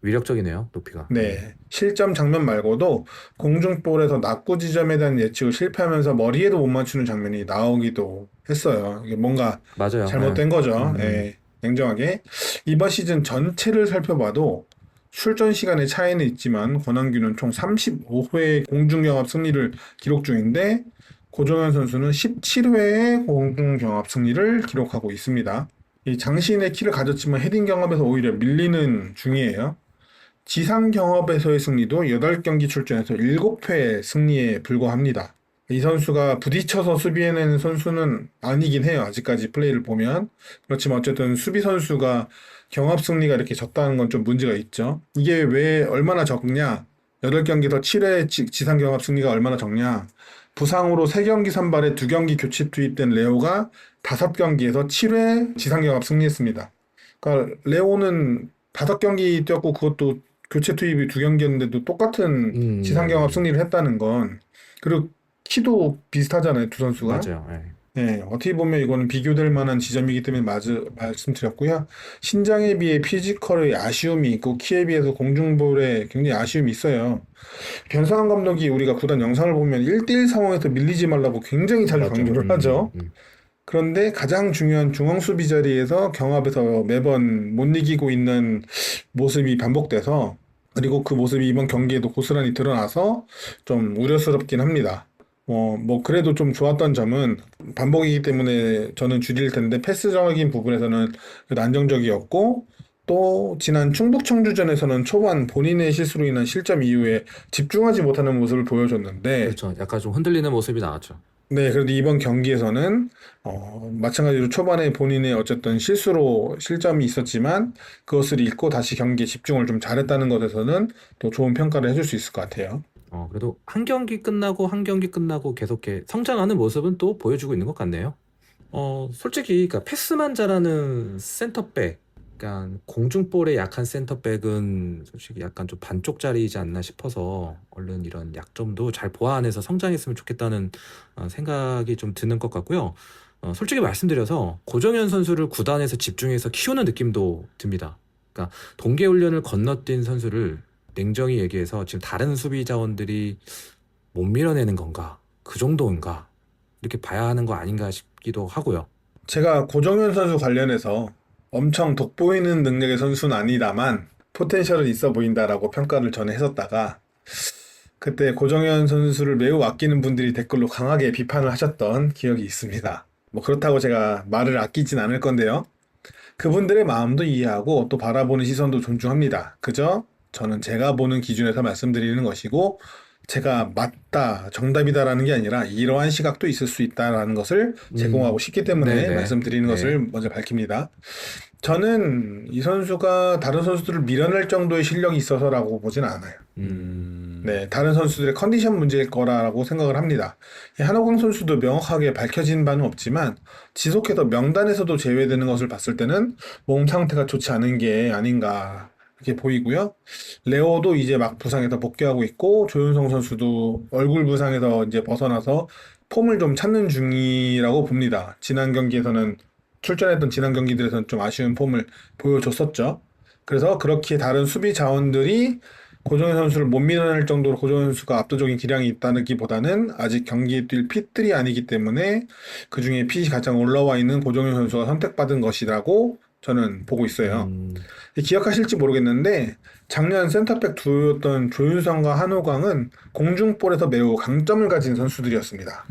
위력적이네요, 높이가. 네. 실점 장면 말고도 공중볼에서 낙구 지점에 대한 예측을 실패하면서 머리에도 못 맞추는 장면이 나오기도 했어요. 이게 뭔가 맞아요. 잘못된 예. 거죠. 예, 냉정하게. 이번 시즌 전체를 살펴봐도 출전 시간의 차이는 있지만 권한규는 총 35회의 공중경합 승리를 기록 중인데 고정현 선수는 17회의 공중경합 승리를 기록하고 있습니다. 이 장신의 키를 가졌지만 헤딩 경합에서 오히려 밀리는 중이에요. 지상 경합에서의 승리도 8경기 출전해서 7회 승리에 불과합니다. 이 선수가 부딪혀서 수비해내는 선수는 아니긴 해요. 아직까지 플레이를 보면. 그렇지만 어쨌든 수비 선수가 경합 승리가 이렇게 적다는 건 좀 문제가 있죠. 이게 왜 얼마나 적냐? 8경기에서 7회 지상 경합 승리가 얼마나 적냐? 부상으로 3경기 선발에 2경기 교체 투입된 레오가 5경기에서 7회 지상 경합 승리했습니다. 그러니까 레오는 5경기 뛰었고 그것도 교체 투입이 2경기였는데도 똑같은 지상 경합 승리를 했다는 건, 그리고 키도 비슷하잖아요, 두 선수가. 맞아요. 예. 네, 어떻게 보면 이거는 비교될 만한 지점이기 때문에 말씀드렸고요. 신장에 비해 피지컬의 아쉬움이 있고 키에 비해서 공중볼에 굉장히 아쉬움이 있어요. 변상환 감독이 우리가 구단 영상을 보면 1대1 상황에서 밀리지 말라고 굉장히 자주 맞죠. 강조를 하죠. 그런데 가장 중요한 중앙 수비 자리에서 경합에서 매번 못 이기고 있는 모습이 반복돼서, 그리고 그 모습이 이번 경기에도 고스란히 드러나서 좀 우려스럽긴 합니다. 그래도 좀 좋았던 점은 반복이기 때문에 저는 줄일 텐데 패스적인 부분에서는 그래도 안정적이었고, 또 지난 충북 청주전에서는 초반 본인의 실수로 인한 실점 이후에 집중하지 못하는 모습을 보여줬는데, 그렇죠. 약간 좀 흔들리는 모습이 나왔죠. 네, 그래도 이번 경기에서는 마찬가지로 초반에 본인의 어쨌든 실수로 실점이 있었지만 그것을 잊고 다시 경기에 집중을 좀 잘했다는 것에서는 또 좋은 평가를 해줄 수 있을 것 같아요. 그래도 한 경기 끝나고 계속 이렇게 성장하는 모습은 또 보여주고 있는 것 같네요. 솔직히 그러니까 패스만 잘하는 센터백, 그러니까 공중볼에 약한 센터백은 솔직히 약간 좀 반쪽짜리이지 않나 싶어서 얼른 이런 약점도 잘 보완해서 성장했으면 좋겠다는 생각이 좀 드는 것 같고요. 솔직히 말씀드려서 고정현 선수를 구단에서 집중해서 키우는 느낌도 듭니다. 그러니까 동계훈련을 건너뛴 선수를 냉정히 얘기해서 지금 다른 수비 자원들이 못 밀어내는 건가? 그 정도인가? 이렇게 봐야 하는 거 아닌가 싶기도 하고요. 제가 고정현 선수 관련해서 엄청 돋보이는 능력의 선수는 아니다만 포텐셜은 있어 보인다라고 평가를 전에 했었다가, 그때 고정현 선수를 매우 아끼는 분들이 댓글로 강하게 비판을 하셨던 기억이 있습니다. 그렇다고 제가 말을 아끼진 않을 건데요. 그분들의 마음도 이해하고 또 바라보는 시선도 존중합니다. 그저 저는 제가 보는 기준에서 말씀드리는 것이고, 제가 맞다, 정답이다라는 게 아니라 이러한 시각도 있을 수 있다라는 것을 제공하고 싶기 때문에 네네. 말씀드리는 것을 먼저 밝힙니다. 저는 이 선수가 다른 선수들을 밀어낼 정도의 실력이 있어서라고 보진 않아요. 네, 다른 선수들의 컨디션 문제일 거라고 생각을 합니다. 한호강 선수도 명확하게 밝혀진 바는 없지만 지속해서 명단에서도 제외되는 것을 봤을 때는 몸 상태가 좋지 않은 게 아닌가 이렇게 보이고요. 레오도 이제 막 부상에서 복귀하고 있고, 조윤성 선수도 얼굴 부상에서 이제 벗어나서 폼을 좀 찾는 중이라고 봅니다. 출전했던 지난 경기들에서는 좀 아쉬운 폼을 보여줬었죠. 그래서 그렇게 다른 수비 자원들이 고정현 선수를 못 밀어낼 정도로 고정현 선수가 압도적인 기량이 있다기보다는 아직 경기에 뛸 핏들이 아니기 때문에 그 중에 핏이 가장 올라와 있는 고정현 선수가 선택받은 것이라고 저는 보고 있어요. 기억하실지 모르겠는데 작년 센터백 두였던 조윤성과 한호강은 공중볼에서 매우 강점을 가진 선수들이었습니다.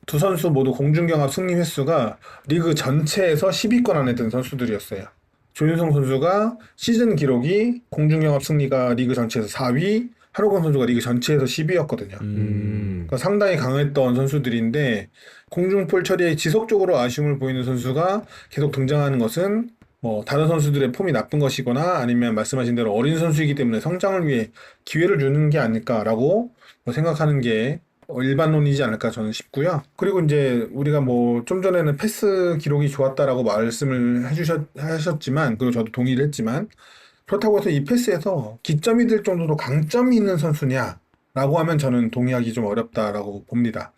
두 선수 모두 공중경합 승리 횟수가 리그 전체에서 10위권 안에 든 선수들이었어요. 조윤성 선수가 시즌 기록이 공중경합 승리가 리그 전체에서 4위, 한호강 선수가 리그 전체에서 10위였거든요. 그러니까 상당히 강했던 선수들인데 공중볼 처리에 지속적으로 아쉬움을 보이는 선수가 계속 등장하는 것은 다른 선수들의 폼이 나쁜 것이거나 아니면 말씀하신 대로 어린 선수이기 때문에 성장을 위해 기회를 주는 게 아닐까라고 생각하는 게 일반론이지 않을까 저는 싶고요. 그리고 이제 우리가 뭐 좀 전에는 패스 기록이 좋았다라고 말씀을 하셨지만, 그리고 저도 동의를 했지만, 그렇다고 해서 이 패스에서 기점이 될 정도로 강점이 있는 선수냐? 라고 하면 저는 동의하기 좀 어렵다라고 봅니다.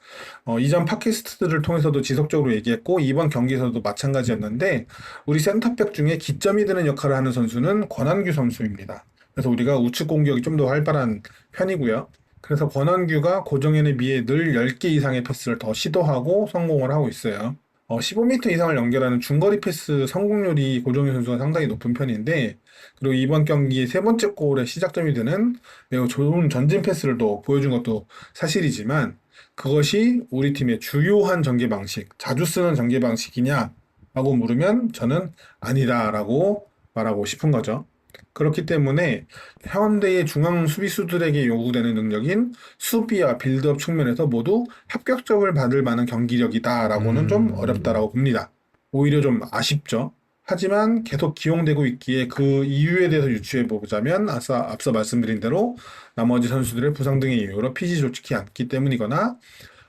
이전 팟캐스트들을 통해서도 지속적으로 얘기했고, 이번 경기에서도 마찬가지였는데, 우리 센터백 중에 기점이 되는 역할을 하는 선수는 권한규 선수입니다. 그래서 우리가 우측 공격이 좀 더 활발한 편이고요. 그래서 권한규가 고정현에 비해 늘 10개 이상의 패스를 더 시도하고 성공을 하고 있어요. 15m 이상을 연결하는 중거리 패스 성공률이 고정현 선수가 상당히 높은 편인데, 그리고 이번 경기의 세 번째 골의 시작점이 되는 매우 좋은 전진 패스를 또 보여준 것도 사실이지만, 그것이 우리 팀의 주요한 전개 방식, 자주 쓰는 전개 방식이냐? 라고 물으면 저는 아니다라고 말하고 싶은 거죠. 그렇기 때문에 현대의 중앙 수비수들에게 요구되는 능력인 수비와 빌드업 측면에서 모두 합격점을 받을 만한 경기력이다라고는 좀 어렵다라고 봅니다. 오히려 좀 아쉽죠. 하지만 계속 기용되고 있기에 그 이유에 대해서 유추해 보자면 앞서 말씀드린 대로 나머지 선수들의 부상 등의 이유로 피지 좋지 않기 때문이거나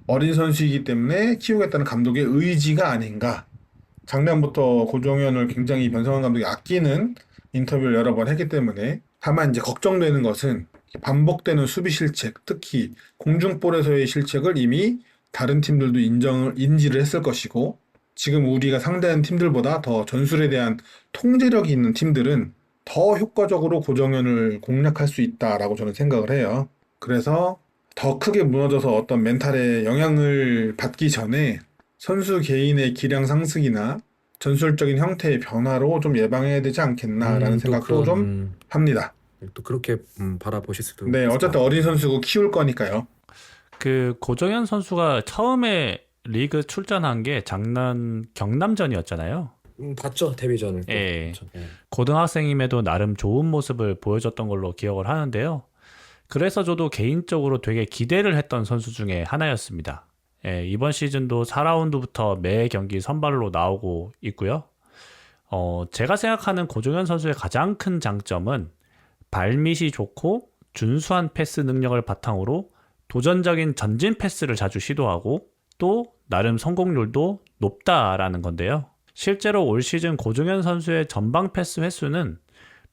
어린 선수이기 때문에 키우겠다는 감독의 의지가 아닌가. 작년부터 고정현을 굉장히 변성환 감독이 아끼는 인터뷰를 여러 번 했기 때문에, 다만 이제 걱정되는 것은 반복되는 수비 실책, 특히 공중볼에서의 실책을 이미 다른 팀들도 인지를 했을 것이고, 지금 우리가 상대하는 팀들보다 더 전술에 대한 통제력이 있는 팀들은 더 효과적으로 고정현을 공략할 수 있다라고 저는 생각을 해요. 그래서 더 크게 무너져서 어떤 멘탈에 영향을 받기 전에 선수 개인의 기량 상승이나 전술적인 형태의 변화로 좀 예방해야 되지 않겠나라는 생각도 좀 합니다. 또 그렇게 바라보실 수도 네, 있을 어쨌든 것 어린 선수고 키울 거니까요. 그 고정현 선수가 처음에 리그 출전한 게 작년 경남전이었잖아요. 봤죠, 데뷔전을. 예. 예. 고등학생임에도 나름 좋은 모습을 보여줬던 걸로 기억을 하는데요. 그래서 저도 개인적으로 되게 기대를 했던 선수 중에 하나였습니다. 예, 이번 시즌도 4라운드부터 매 경기 선발로 나오고 있고요. 제가 생각하는 고정현 선수의 가장 큰 장점은 발밑이 좋고 준수한 패스 능력을 바탕으로 도전적인 전진 패스를 자주 시도하고 또 나름 성공률도 높다라는 건데요. 실제로 올 시즌 고정현 선수의 전방 패스 횟수는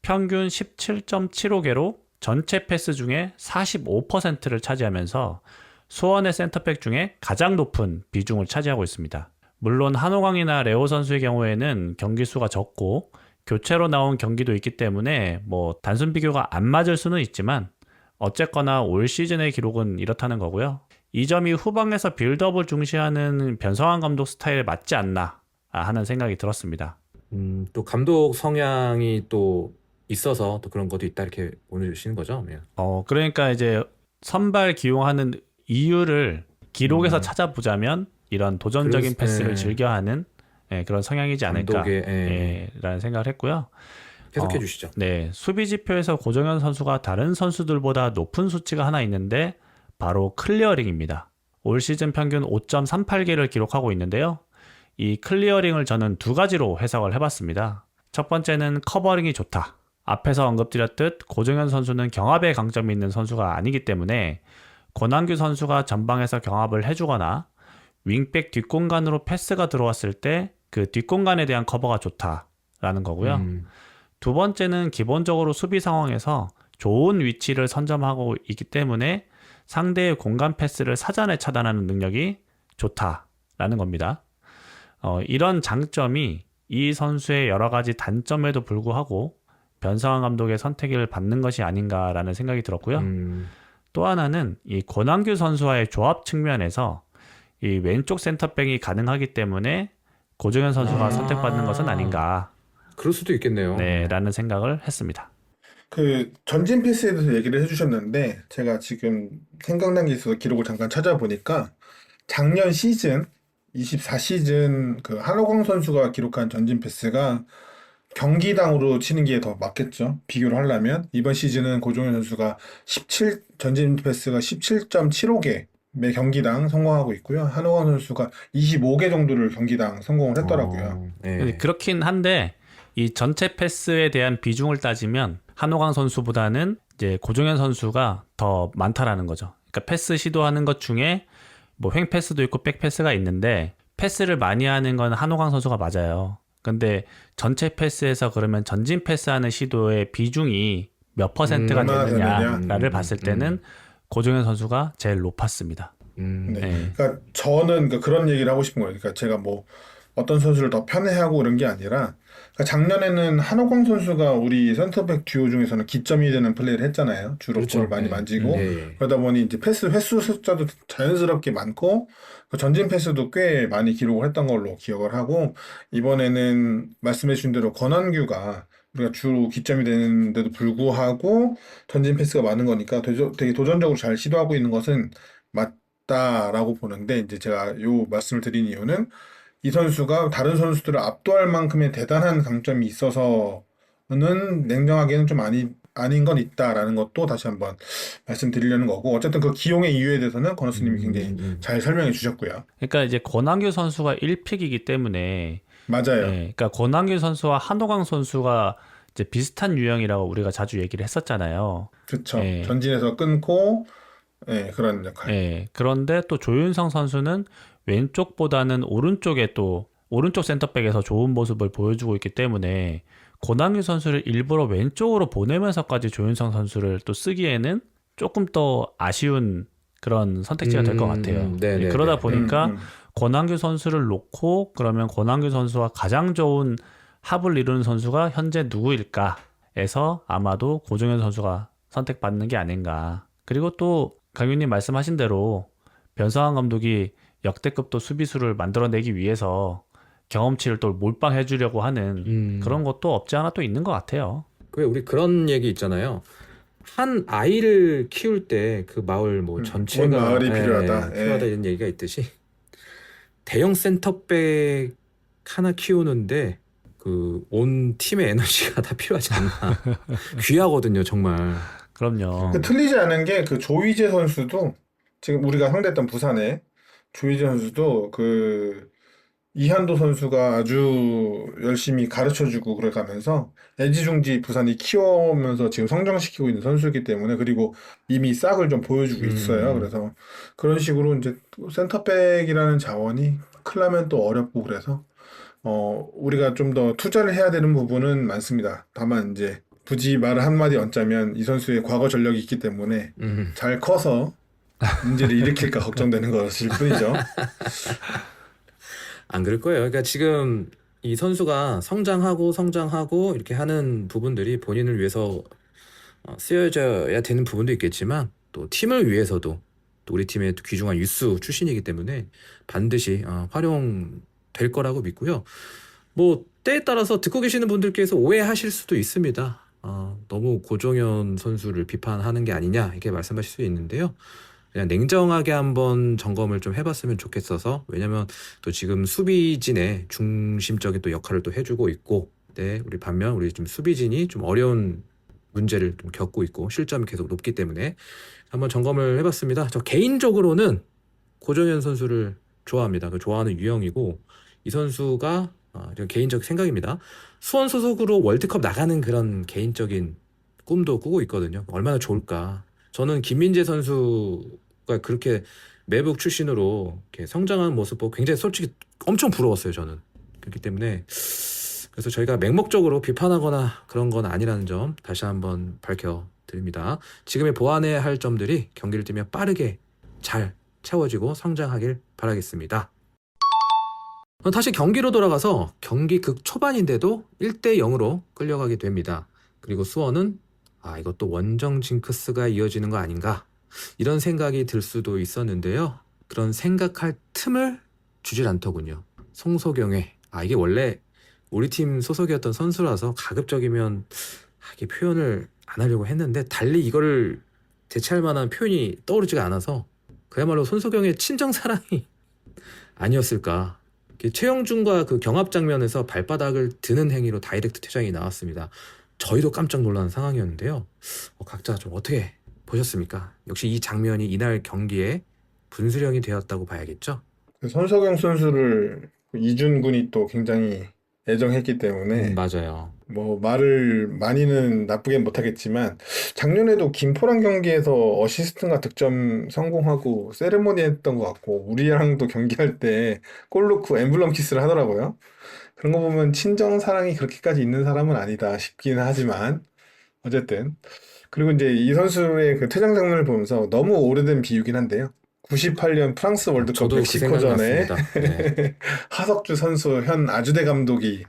평균 17.75개로 전체 패스 중에 45%를 차지하면서 수원의 센터백 중에 가장 높은 비중을 차지하고 있습니다. 물론 한호강이나 레오 선수의 경우에는 경기 수가 적고 교체로 나온 경기도 있기 때문에 뭐 단순 비교가 안 맞을 수는 있지만 어쨌거나 올 시즌의 기록은 이렇다는 거고요. 이 점이 후방에서 빌드업을 중시하는 변성환 감독 스타일에 맞지 않나 하는 생각이 들었습니다. 또 감독 성향이 또 있어서 또 그런 것도 있다 이렇게 보내주시는 거죠? 예. 그러니까 이제 선발 기용하는 이유를 기록에서 찾아보자면 이런 도전적인 패스를 즐겨하는 그런 성향이지 않을까라는 생각을 했고요. 계속해 주시죠. 네, 수비 지표에서 고정현 선수가 다른 선수들보다 높은 수치가 하나 있는데 바로 클리어링입니다. 올 시즌 평균 5.38개를 기록하고 있는데요. 이 클리어링을 저는 두 가지로 해석을 해봤습니다. 첫 번째는 커버링이 좋다. 앞에서 언급드렸듯 고정현 선수는 경합에 강점이 있는 선수가 아니기 때문에 권한규 선수가 전방에서 경합을 해주거나 윙백 뒷공간으로 패스가 들어왔을 때 그 뒷공간에 대한 커버가 좋다라는 거고요. 두 번째는 기본적으로 수비 상황에서 좋은 위치를 선점하고 있기 때문에 상대의 공간 패스를 사전에 차단하는 능력이 좋다라는 겁니다. 이런 장점이 이 선수의 여러 가지 단점에도 불구하고 변성환 감독의 선택을 받는 것이 아닌가라는 생각이 들었고요. 또 하나는 이 권한규 선수와의 조합 측면에서 이 왼쪽 센터백이 가능하기 때문에 고정현 선수가 선택받는 것은 아닌가. 그럴 수도 있겠네요. 네, 라는 생각을 했습니다. 그 전진 패스에 대해서 얘기를 해주셨는데 제가 지금 생각난 게 있어서 기록을 잠깐 찾아보니까 작년 시즌 24시즌 그 한호광 선수가 기록한 전진 패스가 경기당으로 치는 게 더 맞겠죠. 비교를 하려면 이번 시즌은 고정현 선수가 전진 패스가 17.75개 매 경기당 성공하고 있고요. 한호광 선수가 25개 정도를 경기당 성공을 했더라고요. 네. 그렇긴 한데 이 전체 패스에 대한 비중을 따지면 한호광 선수보다는 이제 고정현 선수가 더 많다라는 거죠. 그러니까 패스 시도하는 것 중에 뭐 횡패스도 있고 백패스가 있는데 패스를 많이 하는 건 한호강 선수가 맞아요. 근데 전체 패스에서 그러면 전진 패스하는 시도의 비중이 몇 퍼센트가 얼마나 되느냐를 되느냐. 봤을 때는 고종현 선수가 제일 높았습니다. 네. 네. 그러니까 저는 그런 얘기를 하고 싶은 거예요. 그러니까 제가 뭐 어떤 선수를 더 편애하고 그런 게 아니라 그러니까 작년에는 한호광 선수가 우리 센터백 듀오 중에서는 기점이 되는 플레이를 했잖아요. 주로 그렇죠. 볼을 많이 네. 만지고 네. 그러다 보니 이제 패스 횟수 숫자도 자연스럽게 많고 그 전진 패스도 꽤 많이 기록을 했던 걸로 기억을 하고 이번에는 말씀해 주신 대로 권한규가 우리가 주 기점이 되는데도 불구하고 전진 패스가 많은 거니까 되게 도전적으로 잘 시도하고 있는 것은 맞다라고 보는데 이제 제가 요 말씀을 드린 이유는 이 선수가 다른 선수들을 압도할 만큼의 대단한 강점이 있어서는 냉정하게는 좀 아닌 건 있다라는 것도 다시 한번 말씀드리려는 거고 어쨌든 그 기용의 이유에 대해서는 권호수님이 굉장히 잘 설명해 주셨고요. 그러니까 이제 권한규 선수가 1픽이기 때문에 맞아요. 그러니까 권한규 선수와 한호강 선수가 이제 비슷한 유형이라고 우리가 자주 얘기를 했었잖아요. 그렇죠. 네. 전진해서 끊고 그런 역할. 그런데 또 조윤성 선수는 왼쪽보다는 오른쪽에 또 오른쪽 센터백에서 좋은 모습을 보여주고 있기 때문에 권한규 선수를 일부러 왼쪽으로 보내면서까지 조윤성 선수를 또 쓰기에는 조금 더 아쉬운 그런 선택지가 될 것 같아요. 네네네. 그러다 보니까 권한규 선수를 놓고 그러면 권한규 선수와 가장 좋은 합을 이루는 선수가 현재 누구일까에서 아마도 고종현 선수가 선택받는 게 아닌가. 그리고 또 강윤님 말씀하신 대로 변성환 감독이 역대급 또 수비수를 만들어내기 위해서 경험치를 또 몰빵해 주려고 하는 그런 것도 없지 않아 또 있는 것 같아요. 왜 우리 그런 얘기 있잖아요. 한 아이를 키울 때 그 마을 뭐 전체가 온 마을이 필요하다. 필요하다 이런 얘기가 있듯이 대형 센터백 하나 키우는데 그 온 팀의 에너지가 다 필요하지 않나. 귀하거든요, 정말. 그럼요. 틀리지 않은 게 그 조희재 선수도 지금 우리가 상대했던 부산에 조희재 선수도 그 이한도 선수가 아주 열심히 가르쳐주고 그래가면서 애지중지 부산이 키워오면서 지금 성장시키고 있는 선수이기 때문에 그리고 이미 싹을 좀 보여주고 있어요. 그래서 그런 식으로 이제 센터백이라는 자원이 크려면 또 어렵고 그래서 우리가 좀 더 투자를 해야 되는 부분은 많습니다. 다만 이제 굳이 말을 한마디 얹자면 이 선수의 과거 전력이 있기 때문에 잘 커서 문제를 일으킬까 걱정되는 것일 뿐이죠. 안 그럴 거예요. 그러니까 지금 이 선수가 성장하고 이렇게 하는 부분들이 본인을 위해서 쓰여져야 되는 부분도 있겠지만 또 팀을 위해서도 또 우리 팀의 귀중한 유스 출신이기 때문에 반드시 활용될 거라고 믿고요. 뭐 때에 따라서 듣고 계시는 분들께서 오해하실 수도 있습니다. 너무 고종현 선수를 비판하는 게 아니냐 이렇게 말씀하실 수 있는데요. 그냥 냉정하게 한번 점검을 좀 해봤으면 좋겠어서 왜냐면 또 지금 수비진의 중심적인 또 역할을 또 해주고 있고 우리 반면 우리 좀 수비진이 좀 어려운 문제를 좀 겪고 있고 실점이 계속 높기 때문에 한번 점검을 해봤습니다. 저 개인적으로는 고종현 선수를 좋아합니다. 좋아하는 유형이고 이 선수가 개인적 생각입니다. 수원 소속으로 월드컵 나가는 그런 개인적인 꿈도 꾸고 있거든요. 얼마나 좋을까. 저는 김민재 선수가 그렇게 매북 출신으로 이렇게 성장한 모습 보고 굉장히 솔직히 엄청 부러웠어요, 저는. 그렇기 때문에 그래서 저희가 맹목적으로 비판하거나 그런 건 아니라는 점 다시 한번 밝혀드립니다. 지금의 보완해야 할 점들이 경기를 뛰면 빠르게 잘 채워지고 성장하길 바라겠습니다. 다시 경기로 돌아가서 경기 극 초반인데도 1대0으로 끌려가게 됩니다. 그리고 수원은 이것도 원정 징크스가 이어지는 거 아닌가 이런 생각이 들 수도 있었는데요. 그런 생각할 틈을 주질 않더군요. 송소경의 이게 원래 우리 팀 소속이었던 선수라서 가급적이면 이게 표현을 안 하려고 했는데 달리 이거를 대체할 만한 표현이 떠오르지가 않아서 그야말로 손소경의 친정사랑이 아니었을까. 최영준과 그 경합 장면에서 발바닥을 드는 행위로 다이렉트 퇴장이 나왔습니다. 저희도 깜짝 놀란 상황이었는데요. 각자 좀 어떻게 보셨습니까? 역시 이 장면이 이날 경기에 분수령이 되었다고 봐야겠죠? 손석영 선수를 이준 군이 또 굉장히 애정했기 때문에 맞아요. 뭐 말을 많이는 나쁘게 못하겠지만 작년에도 김포랑 경기에서 어시스트인가 득점 성공하고 세레모니 했던 것 같고 우리랑도 경기할 때 골 넣고 엠블럼 키스를 하더라고요. 그런 거 보면 친정 사랑이 그렇게까지 있는 사람은 아니다 싶기는 하지만 어쨌든 그리고 이제 이 선수의 그 퇴장 장면을 보면서 너무 오래된 비유긴 한데요. 98년 프랑스 월드컵 저도 그 멕시코전에 생각났습니다. 네. 하석주 선수 현 아주대 감독이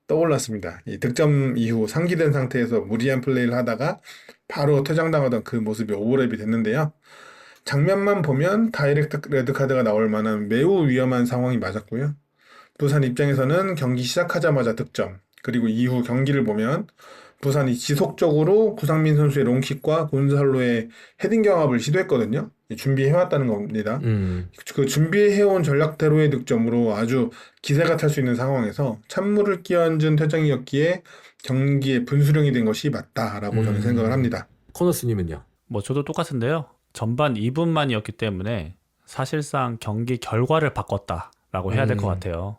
떠올랐습니다. 이 득점 이후 상기된 상태에서 무리한 플레이를 하다가 바로 퇴장당하던 그 모습이 오버랩이 됐는데요. 장면만 보면 다이렉트 레드카드가 나올 만한 매우 위험한 상황이 맞았고요. 부산 입장에서는 경기 시작하자마자 득점, 그리고 이후 경기를 보면 부산이 지속적으로 구상민 선수의 롱킥과 곤살로의 헤딩 경합을 시도했거든요. 준비해왔다는 겁니다. 그 준비해온 전략대로의 득점으로 아주 기세가 탈 수 있는 상황에서 찬물을 끼얹은 퇴장이었기에 경기의 분수령이 된 것이 맞다라고 저는 생각을 합니다. 코너스님은요? 뭐 저도 똑같은데요. 전반 2분만이었기 때문에 사실상 경기 결과를 바꿨다라고 해야 될 것 같아요.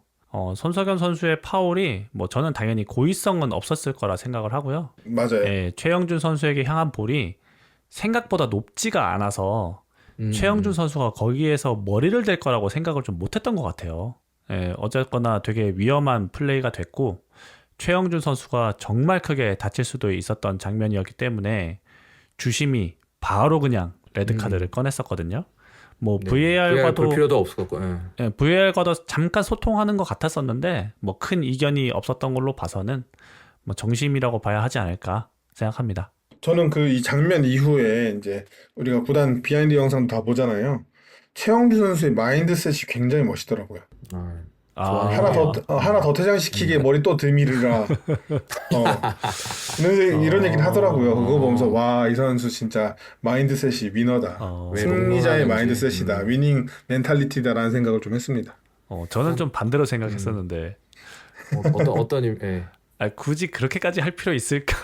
손석현 선수의 파울이 뭐 저는 당연히 고의성은 없었을 거라 생각을 하고요. 맞아요. 예, 최영준 선수에게 향한 볼이 생각보다 높지가 않아서 최영준 선수가 거기에서 머리를 댈 거라고 생각을 좀 못했던 것 같아요. 예, 어쨌거나 되게 위험한 플레이가 됐고 최영준 선수가 정말 크게 다칠 수도 있었던 장면이었기 때문에 주심이 바로 그냥 레드카드를 꺼냈었거든요. 뭐 네. VAR VAR과도 볼 필요도 없었고. 예. 예, VAR과도 잠깐 소통하는 것 같았었는데 뭐 큰 이견이 없었던 걸로 봐서는 뭐 정심이라고 봐야 하지 않을까 생각합니다. 저는 그 이 장면 이후에 이제 우리가 구단 비하인드 영상 다 보잖아요. 최영준 선수의 마인드셋이 굉장히 멋있더라고요. 하나 더 퇴장시키게 머리 또 들미르라. 이런 얘기를 하더라고요. 그거 보면서 와, 이 선수 진짜 마인드셋이 위너다. 승리자의 마인드셋이다. 위닝 멘탈리티다라는 생각을 좀 했습니다. 저는 좀 반대로 생각했었는데 어떤 예. 굳이 그렇게까지 할 필요 있을까?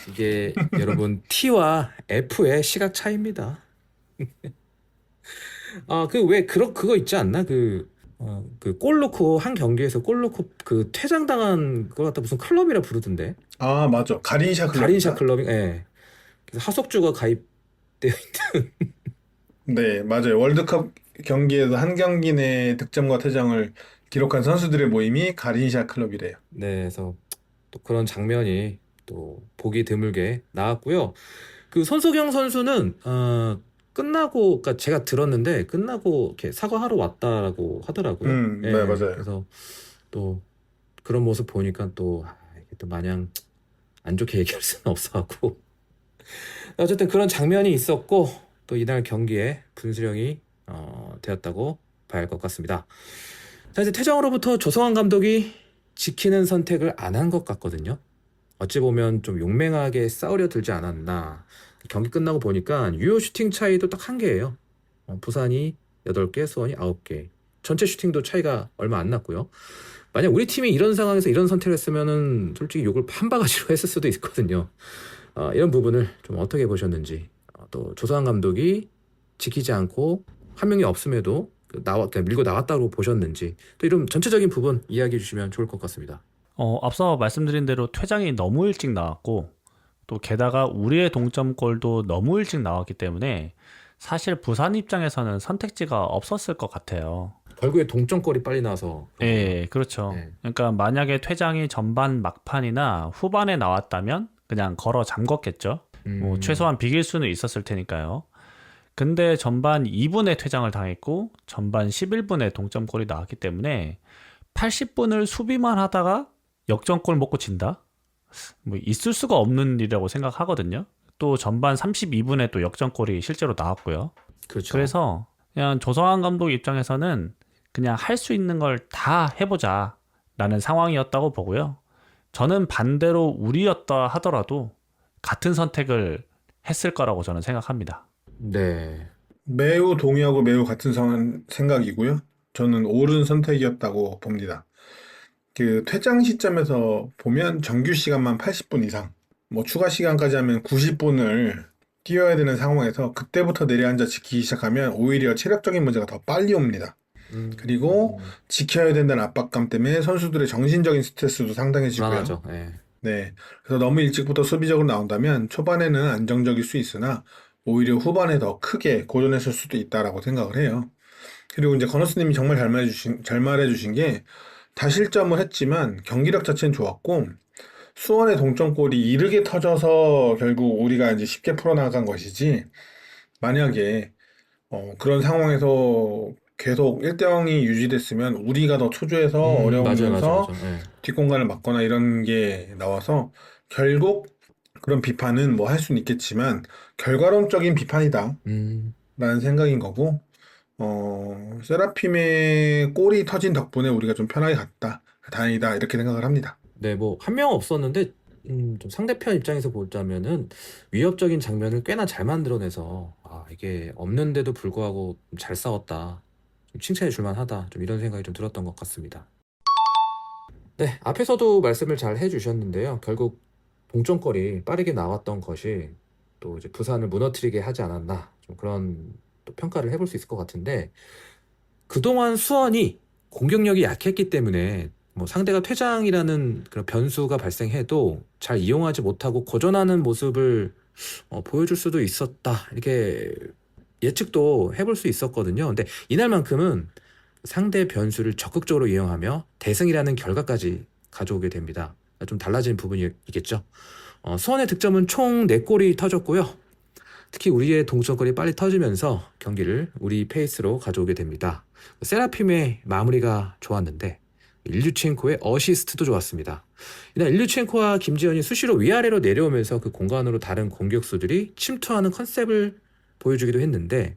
이게 여러분 T와 F의 시각 차이입니다. 그 왜 그거 있지 않나? 그 골 넣고 한 경기에서 골 넣고 그 퇴장당한 걸 갖다 무슨 클럽이라 부르던데. 아, 맞아. 가린샤 클럽. 가린샤 클럽이 예. 그래서 하석주가 가입되어 있는. 네, 맞아요. 월드컵 경기에서 한 경기 내 득점과 퇴장을 기록한 선수들의 모임이 가린샤 클럽이래요. 네, 그래서 또 그런 장면이 또 보기 드물게 나왔고요. 그 손석영 선수는 끝나고, 그러니까 제가 들었는데 끝나고 이렇게 사과하러 왔다라고 하더라고요. 네, 맞아요. 그래서 또 그런 모습 보니까 또 이게 또 마냥 안 좋게 얘기할 수는 없어갖고 어쨌든 그런 장면이 있었고 또 이날 경기에 분수령이 되었다고 봐야 할 것 같습니다. 자, 이제 퇴장으로부터 조성환 감독이 지키는 선택을 안 한 것 같거든요. 어찌 보면 좀 용맹하게 싸우려 들지 않았나. 경기 끝나고 보니까 유효 슈팅 차이도 딱 한 개예요. 부산이 8개, 수원이 9개. 전체 슈팅도 차이가 얼마 안 났고요. 만약 우리 팀이 이런 상황에서 이런 선택을 했으면은 솔직히 욕을 한 바가지로 했을 수도 있거든요. 이런 부분을 좀 어떻게 보셨는지. 또 조성환 감독이 지키지 않고 한 명이 없음에도 그냥 밀고 나왔다고 보셨는지. 또 이런 전체적인 부분 이야기해 주시면 좋을 것 같습니다. 앞서 말씀드린 대로 퇴장이 너무 일찍 나왔고 또 게다가 우리의 동점골도 너무 일찍 나왔기 때문에 사실 부산 입장에서는 선택지가 없었을 것 같아요. 결국에 동점골이 빨리 나와서. 네, 그렇죠. 네. 그러니까 만약에 퇴장이 전반 막판이나 후반에 나왔다면 그냥 걸어 잠궜겠죠. 뭐 최소한 비길 수는 있었을 테니까요. 근데 전반 2분에 퇴장을 당했고 전반 11분에 동점골이 나왔기 때문에 80분을 수비만 하다가 역전골 먹고 진다? 뭐 있을 수가 없는 일이라고 생각하거든요. 또 전반 32분에 또 역전골이 실제로 나왔고요. 그렇죠. 그래서 그냥 조성환 감독 입장에서는 그냥 할 수 있는 걸 다 해보자 라는 상황이었다고 보고요. 저는 반대로 우리였다 하더라도 같은 선택을 했을 거라고 저는 생각합니다. 네. 매우 동의하고 매우 같은 생각이고요. 저는 옳은 선택이었다고 봅니다. 그 퇴장 시점에서 보면 정규 시간만 80분 이상, 뭐 추가 시간까지 하면 90분을 뛰어야 되는 상황에서 그때부터 내려앉아 지키기 시작하면 오히려 체력적인 문제가 더 빨리 옵니다. 그리고 지켜야 된다는 압박감 때문에 선수들의 정신적인 스트레스도 상당해지고요. 불안하죠. 예. 네. 그래서 너무 일찍부터 수비적으로 나온다면 초반에는 안정적일 수 있으나 오히려 후반에 더 크게 고전했을 수도 있다라고 생각을 해요. 그리고 이제 건너스님이 정말 잘 말해주신 게 다실점을 했지만 경기력 자체는 좋았고 수원의 동점골이 이르게 터져서 결국 우리가 이제 쉽게 풀어나간 것이지 만약에 그런 상황에서 계속 1대0이 유지됐으면 우리가 더 초조해서 맞아요, 어려우면서 맞아요. 예. 뒷공간을 막거나 이런 게 나와서 결국 그런 비판은 뭐 할 수는 있겠지만 결과론적인 비판이다 라는 생각인 거고 세라핌의 골이 터진 덕분에 우리가 좀 편하게 갔다. 다행이다. 이렇게 생각을 합니다. 네, 뭐 한 명 없었는데 좀 상대편 입장에서 보자면은 위협적인 장면을 꽤나 잘 만들어내서 이게 없는데도 불구하고 잘 싸웠다. 좀 칭찬해 줄 만하다. 좀 이런 생각이 좀 들었던 것 같습니다. 네, 앞에서도 말씀을 잘 해주셨는데요. 결국 동점골이 빠르게 나왔던 것이 또 이제 부산을 무너뜨리게 하지 않았나. 좀 그런 또 평가를 해볼 수 있을 것 같은데 그동안 수원이 공격력이 약했기 때문에 뭐 상대가 퇴장이라는 그런 변수가 발생해도 잘 이용하지 못하고 고전하는 모습을 보여줄 수도 있었다. 이렇게 예측도 해볼 수 있었거든요. 근데 이날만큼은 상대 변수를 적극적으로 이용하며 대승이라는 결과까지 가져오게 됩니다. 좀 달라진 부분이겠죠. 수원의 득점은 총 4골이 터졌고요. 특히 우리의 동점골이 빨리 터지면서 경기를 우리 페이스로 가져오게 됩니다. 세라핌의 마무리가 좋았는데 일류첸코의 어시스트도 좋았습니다. 이날 일류첸코와 김지현이 수시로 위아래로 내려오면서 그 공간으로 다른 공격수들이 침투하는 컨셉을 보여주기도 했는데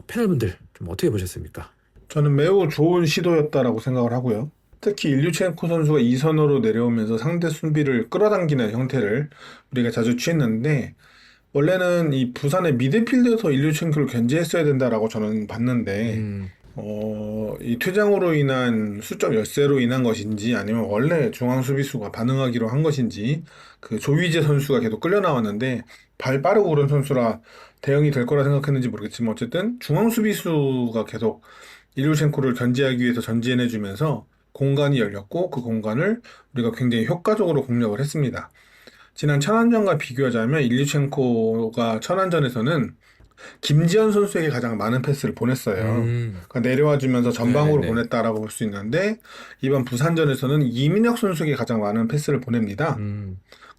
패널분들 좀 어떻게 보셨습니까? 저는 매우 좋은 시도였다라고 생각을 하고요. 특히 일류첸코 선수가 2선으로 내려오면서 상대 수비를 끌어당기는 형태를 우리가 자주 취했는데 원래는 이 부산의 미드필드에서 일류첸코를 견제했어야 된다라고 저는 봤는데 이 퇴장으로 인한 수적 열세로 인한 것인지 아니면 원래 중앙 수비수가 반응하기로 한 것인지 그 조위재 선수가 계속 끌려 나왔는데 발 빠르고 그런 선수라 대응이 될 거라 생각했는지 모르겠지만 어쨌든 중앙 수비수가 계속 일류첸코를 견제하기 위해서 전진해주면서 공간이 열렸고 그 공간을 우리가 굉장히 효과적으로 공략을 했습니다. 지난 천안전과 비교하자면 일류첸코가 천안전에서는 김지현 선수에게 가장 많은 패스를 보냈어요. 그러니까 내려와주면서 전방으로 네네네. 보냈다라고 볼 수 있는데 이번 부산전에서는 이민혁 선수에게 가장 많은 패스를 보냅니다.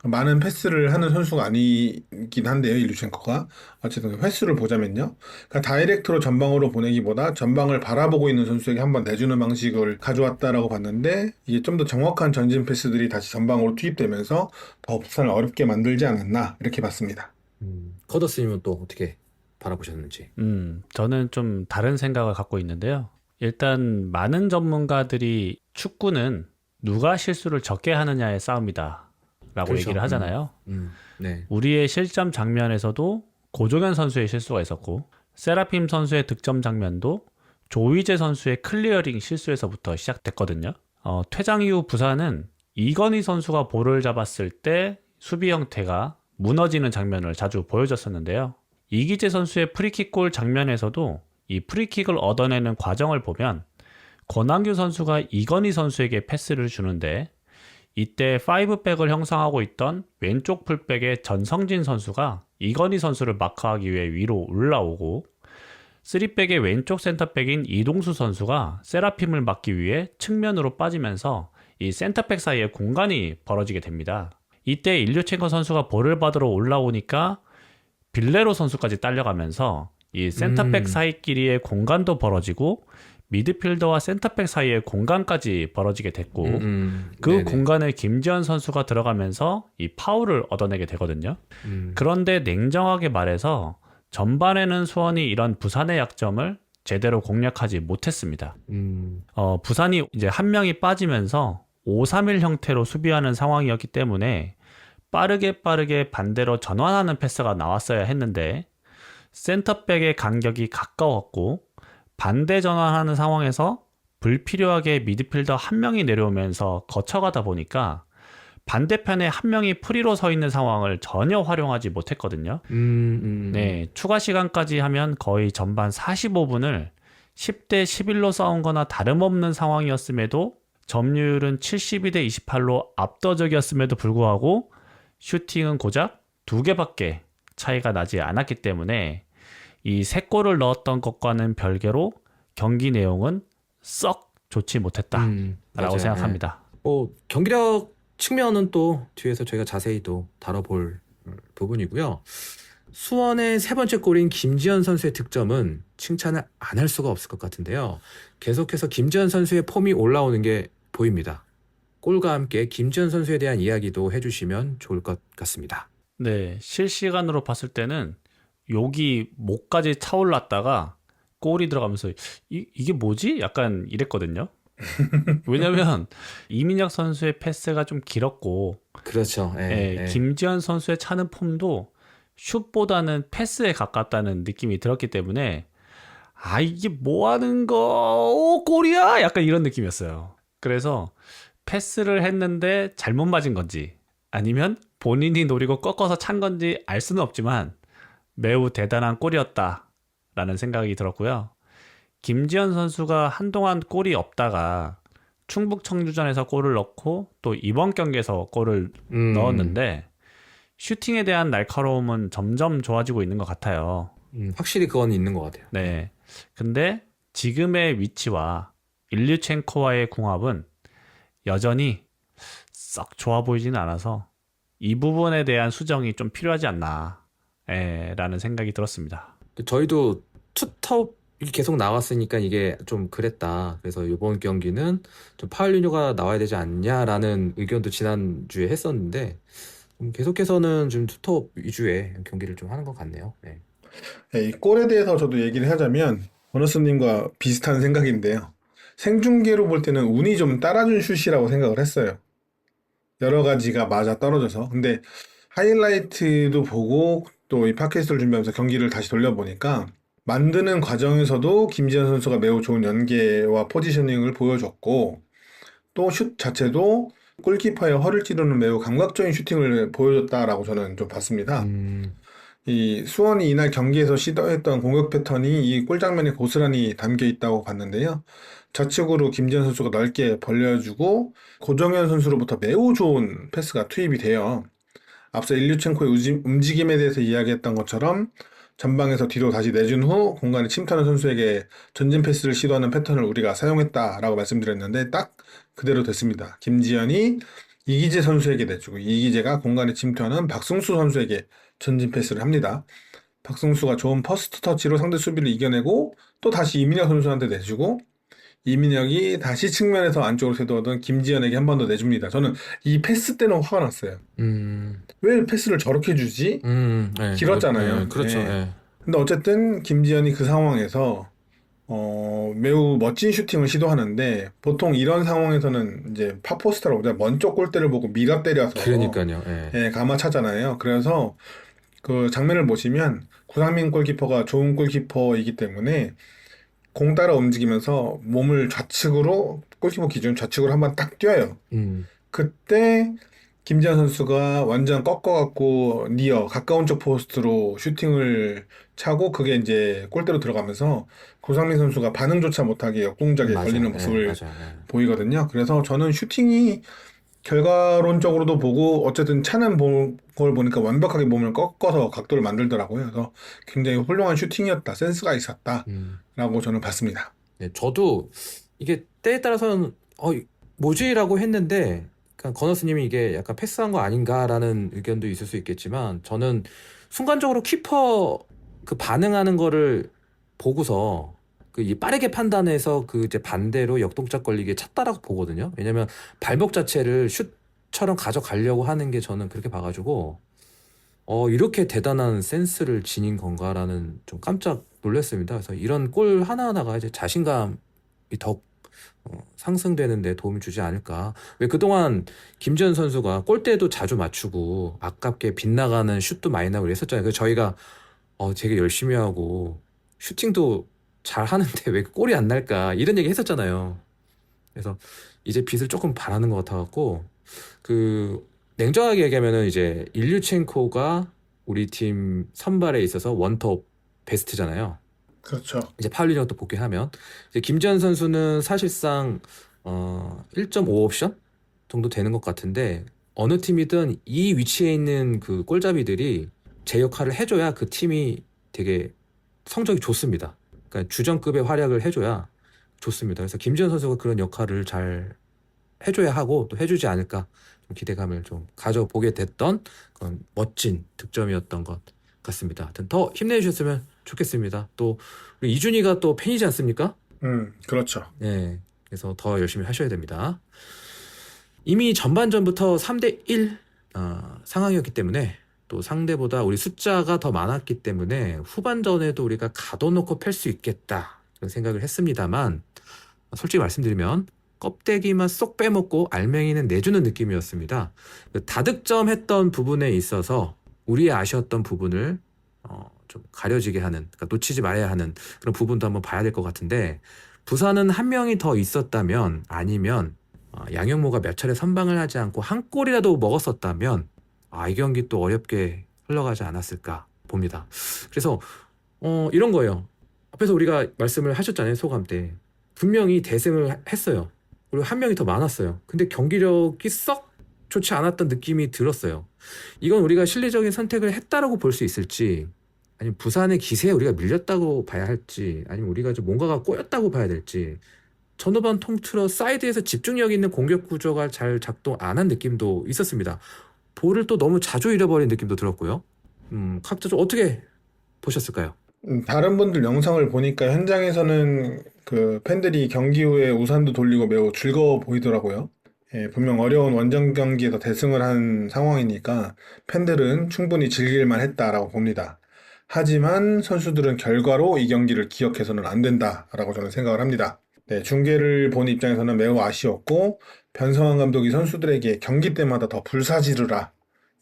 많은 패스를 하는 선수가 아니긴 한데요, 일류첸코가. 어쨌든 횟수를 보자면요. 그러니까 다이렉트로 전방으로 보내기보다 전방을 바라보고 있는 선수에게 한번 내주는 방식을 가져왔다라고 봤는데 이게 좀 더 정확한 전진 패스들이 다시 전방으로 투입되면서 더 부산을 어렵게 만들지 않았나 이렇게 봤습니다. 커더스님은 또 어떻게 바라보셨는지. 저는 좀 다른 생각을 갖고 있는데요. 일단 많은 전문가들이 축구는 누가 실수를 적게 하느냐의 싸움이다 라고 그렇죠. 얘기를 하잖아요. 네. 우리의 실점 장면에서도 고종현 선수의 실수가 있었고 세라핌 선수의 득점 장면도 조이제 선수의 클리어링 실수에서부터 시작됐거든요. 퇴장 이후 부산은 이건희 선수가 볼을 잡았을 때 수비 형태가 무너지는 장면을 자주 보여줬었는데요. 이기재 선수의 프리킥 골 장면에서도 이 프리킥을 얻어내는 과정을 보면 권한규 선수가 이건희 선수에게 패스를 주는데 이때 5백을 형성하고 있던 왼쪽 풀백의 전성진 선수가 이건희 선수를 마크하기 위해 위로 올라오고 3백의 왼쪽 센터백인 이동수 선수가 세라핌을 막기 위해 측면으로 빠지면서 이 센터백 사이에 공간이 벌어지게 됩니다. 이때 일류첸코 선수가 볼을 받으러 올라오니까 빌레로 선수까지 딸려가면서 이 센터백 사이끼리의 공간도 벌어지고 미드필더와 센터백 사이의 공간까지 벌어지게 됐고 그 네네. 공간에 김지현 선수가 들어가면서 이 파울을 얻어내게 되거든요. 그런데 냉정하게 말해서 전반에는 수원이 이런 부산의 약점을 제대로 공략하지 못했습니다. 부산이 이제 한 명이 빠지면서 5-3-1 형태로 수비하는 상황이었기 때문에 빠르게 반대로 전환하는 패스가 나왔어야 했는데 센터백의 간격이 가까웠고 반대 전환하는 상황에서 불필요하게 미드필더 한 명이 내려오면서 거쳐가다 보니까 반대편에 한 명이 프리로 서 있는 상황을 전혀 활용하지 못했거든요. 네, 추가 시간까지 하면 거의 전반 45분을 10대 11로 싸운 거나 다름없는 상황이었음에도 점유율은 72대 28로 압도적이었음에도 불구하고 슈팅은 고작 2개밖에 차이가 나지 않았기 때문에 이 3골을 넣었던 것과는 별개로 경기 내용은 썩 좋지 못했다라고 맞아요. 생각합니다. 경기력 측면은 또 뒤에서 저희가 자세히 또 다뤄볼 부분이고요. 수원의 3번째 골인 김지현 선수의 득점은 칭찬을 안 할 수가 없을 것 같은데요. 계속해서 김지현 선수의 폼이 올라오는 게 보입니다. 골과 함께 김지현 선수에 대한 이야기도 해주시면 좋을 것 같습니다. 네, 실시간으로 봤을 때는 욕이 목까지 차올랐다가 골이 들어가면서 이게 뭐지? 약간 이랬거든요. 왜냐면 이민혁 선수의 패스가 좀 길었고 그렇죠. 김지현 선수의 차는 폼도 슛보다는 패스에 가깝다는 느낌이 들었기 때문에 이게 뭐 하는 거 골이야? 약간 이런 느낌이었어요. 그래서 패스를 했는데 잘못 맞은 건지 아니면 본인이 노리고 꺾어서 찬 건지 알 수는 없지만 매우 대단한 골이었다라는 생각이 들었고요. 김지현 선수가 한동안 골이 없다가 충북 청주전에서 골을 넣고 또 이번 경기에서 골을 넣었는데 슈팅에 대한 날카로움은 점점 좋아지고 있는 것 같아요. 확실히 그건 있는 것 같아요. 네. 근데 지금의 위치와 일류첸코와의 궁합은 여전히 썩 좋아 보이지는 않아서 이 부분에 대한 수정이 좀 필요하지 않나 라는 생각이 들었습니다. 저희도 투톱이 계속 나왔으니까 이게 좀 그랬다. 그래서 이번 경기는 좀 파울리뉴가 나와야 되지 않냐라는 의견도 지난주에 했었는데 계속해서는 좀 투톱 위주의 경기를 좀 하는 것 같네요. 네. 이 골에 대해서 저도 얘기를 하자면 버너스님과 비슷한 생각인데요. 생중계로 볼 때는 운이 좀 따라준 슛이라고 생각을 했어요. 여러 가지가 맞아 떨어져서. 근데 하이라이트도 보고 또 이 팟캐스트를 준비하면서 경기를 다시 돌려보니까 만드는 과정에서도 김지현 선수가 매우 좋은 연계와 포지셔닝을 보여줬고 또 슛 자체도 골키퍼의 허를 찌르는 매우 감각적인 슈팅을 보여줬다라고 저는 좀 봤습니다. 이 수원이 이날 경기에서 시도했던 공격 패턴이 이 골 장면에 고스란히 담겨 있다고 봤는데요. 좌측으로 김지현 선수가 넓게 벌려주고 고정현 선수로부터 매우 좋은 패스가 투입이 돼요. 앞서 일류첸코의 움직임에 대해서 이야기했던 것처럼 전방에서 뒤로 다시 내준 후 공간에 침투하는 선수에게 전진 패스를 시도하는 패턴을 우리가 사용했다라고 말씀드렸는데 딱 그대로 됐습니다. 김지현이 이기재 선수에게 내주고 이기재가 공간에 침투하는 박승수 선수에게 전진 패스를 합니다. 박승수가 좋은 퍼스트 터치로 상대 수비를 이겨내고 또 다시 이민혁 선수한테 내주고 이민혁이 다시 측면에서 안쪽으로 세도하던 김지현에게 한 번 더 내줍니다. 저는 이 패스 때는 화가 났어요. 왜 패스를 저렇게 주지? 네, 길었잖아요. 네, 그렇죠. 네. 네. 근데 어쨌든 김지현이 그 상황에서 매우 멋진 슈팅을 시도하는데 보통 이런 상황에서는 이제 파포스타로 먼 쪽 골대를 보고 밀어 때려서 그러니까요. 가마차잖아요. 그래서 그 장면을 보시면 구상민 골키퍼가 좋은 골키퍼이기 때문에 공 따라 움직이면서 몸을 좌측으로 골키퍼 기준 좌측으로 한번 딱 뛰어요. 그때 김지현 선수가 완전 꺾어갖고 니어 가까운 쪽 포스트로 슈팅을 차고 그게 이제 골대로 들어가면서 고상민 선수가 반응조차 못하게 역동작에 걸리는 모습을 보이거든요. 그래서 저는 슈팅이 결과론적으로도 보고 어쨌든 차는 걸 보니까 완벽하게 몸을 꺾어서 각도를 만들더라고요. 그래서 굉장히 훌륭한 슈팅이었다. 센스가 있었다라고 저는 봤습니다. 네, 저도 이게 때에 따라서는 뭐지라고 했는데 그러니까 건너스님이 이게 약간 패스한 거 아닌가라는 의견도 있을 수 있겠지만 저는 순간적으로 키퍼 그 반응하는 거를 보고서 이 빠르게 판단해서 그 이제 반대로 역동작 걸리게 찼다라고 보거든요. 왜냐면 발목 자체를 슛처럼 가져가려고 하는 게 저는 그렇게 봐가지고 이렇게 대단한 센스를 지닌 건가라는 좀 깜짝 놀랐습니다. 그래서 이런 골 하나하나가 이제 자신감이 더 상승되는 데 도움이 주지 않을까. 왜 그동안 김지현 선수가 골대도 자주 맞추고 아깝게 빗나가는 슛도 많이 나고 그랬었잖아요. 그래서 저희가 되게 열심히 하고 슈팅도 잘 하는데 왜 골이 안 날까 이런 얘기 했었잖아요. 그래서 이제 빛을 조금 바라는 것 같아갖고 냉정하게 얘기하면은 이제 일류첸코가 우리 팀 선발에 있어서 원톱 베스트잖아요. 그렇죠. 이제 파울리랑 또 복귀하면 이제 김지현 선수는 사실상 1.5 옵션 정도 되는 것 같은데 어느 팀이든 이 위치에 있는 그 골잡이들이 제 역할을 해줘야 그 팀이 되게 성적이 좋습니다. 그러니까 주전급의 활약을 해줘야 좋습니다. 그래서 김지현 선수가 그런 역할을 잘 해줘야 하고 또 해주지 않을까 좀 기대감을 좀 가져보게 됐던 그런 멋진 득점이었던 것 같습니다. 하여튼 더 힘내주셨으면 좋겠습니다. 또 우리 이준이가 또 팬이지 않습니까? 그렇죠. 네, 그래서 더 열심히 하셔야 됩니다. 이미 전반전부터 3대1 상황이었기 때문에 또 상대보다 우리 숫자가 더 많았기 때문에 후반전에도 우리가 가둬놓고 팰 수 있겠다 그런 생각을 했습니다만 솔직히 말씀드리면 껍데기만 쏙 빼먹고 알맹이는 내주는 느낌이었습니다. 그 다득점했던 부분에 있어서 우리의 아쉬웠던 부분을 좀 가려지게 하는, 그러니까 놓치지 말아야 하는 그런 부분도 한번 봐야 될 것 같은데 부산은 한 명이 더 있었다면 아니면 양영모가 몇 차례 선방을 하지 않고 한 골이라도 먹었었다면 이 경기 또 어렵게 흘러가지 않았을까 봅니다. 그래서 이런 거예요. 앞에서 우리가 말씀을 하셨잖아요. 소감 때. 분명히 대승을 했어요. 그리고 한 명이 더 많았어요. 근데 경기력이 썩 좋지 않았던 느낌이 들었어요. 이건 우리가 실리적인 선택을 했다라고 볼 수 있을지 아니면 부산의 기세에 우리가 밀렸다고 봐야 할지 아니면 우리가 좀 뭔가가 꼬였다고 봐야 될지 전후반 통틀어 사이드에서 집중력 있는 공격 구조가 잘 작동 안 한 느낌도 있었습니다. 볼을 또 너무 자주 잃어버린 느낌도 들었고요. 각자 좀 어떻게 보셨을까요? 다른 분들 영상을 보니까 현장에서는 그 팬들이 경기 후에 우산도 돌리고 매우 즐거워 보이더라고요. 예, 분명 어려운 원정 경기에서 대승을 한 상황이니까 팬들은 충분히 즐길만 했다라고 봅니다. 하지만 선수들은 결과로 이 경기를 기억해서는 안 된다라고 저는 생각을 합니다. 네, 중계를 본 입장에서는 매우 아쉬웠고 변성환 감독이 선수들에게 경기 때마다 더 불사지르라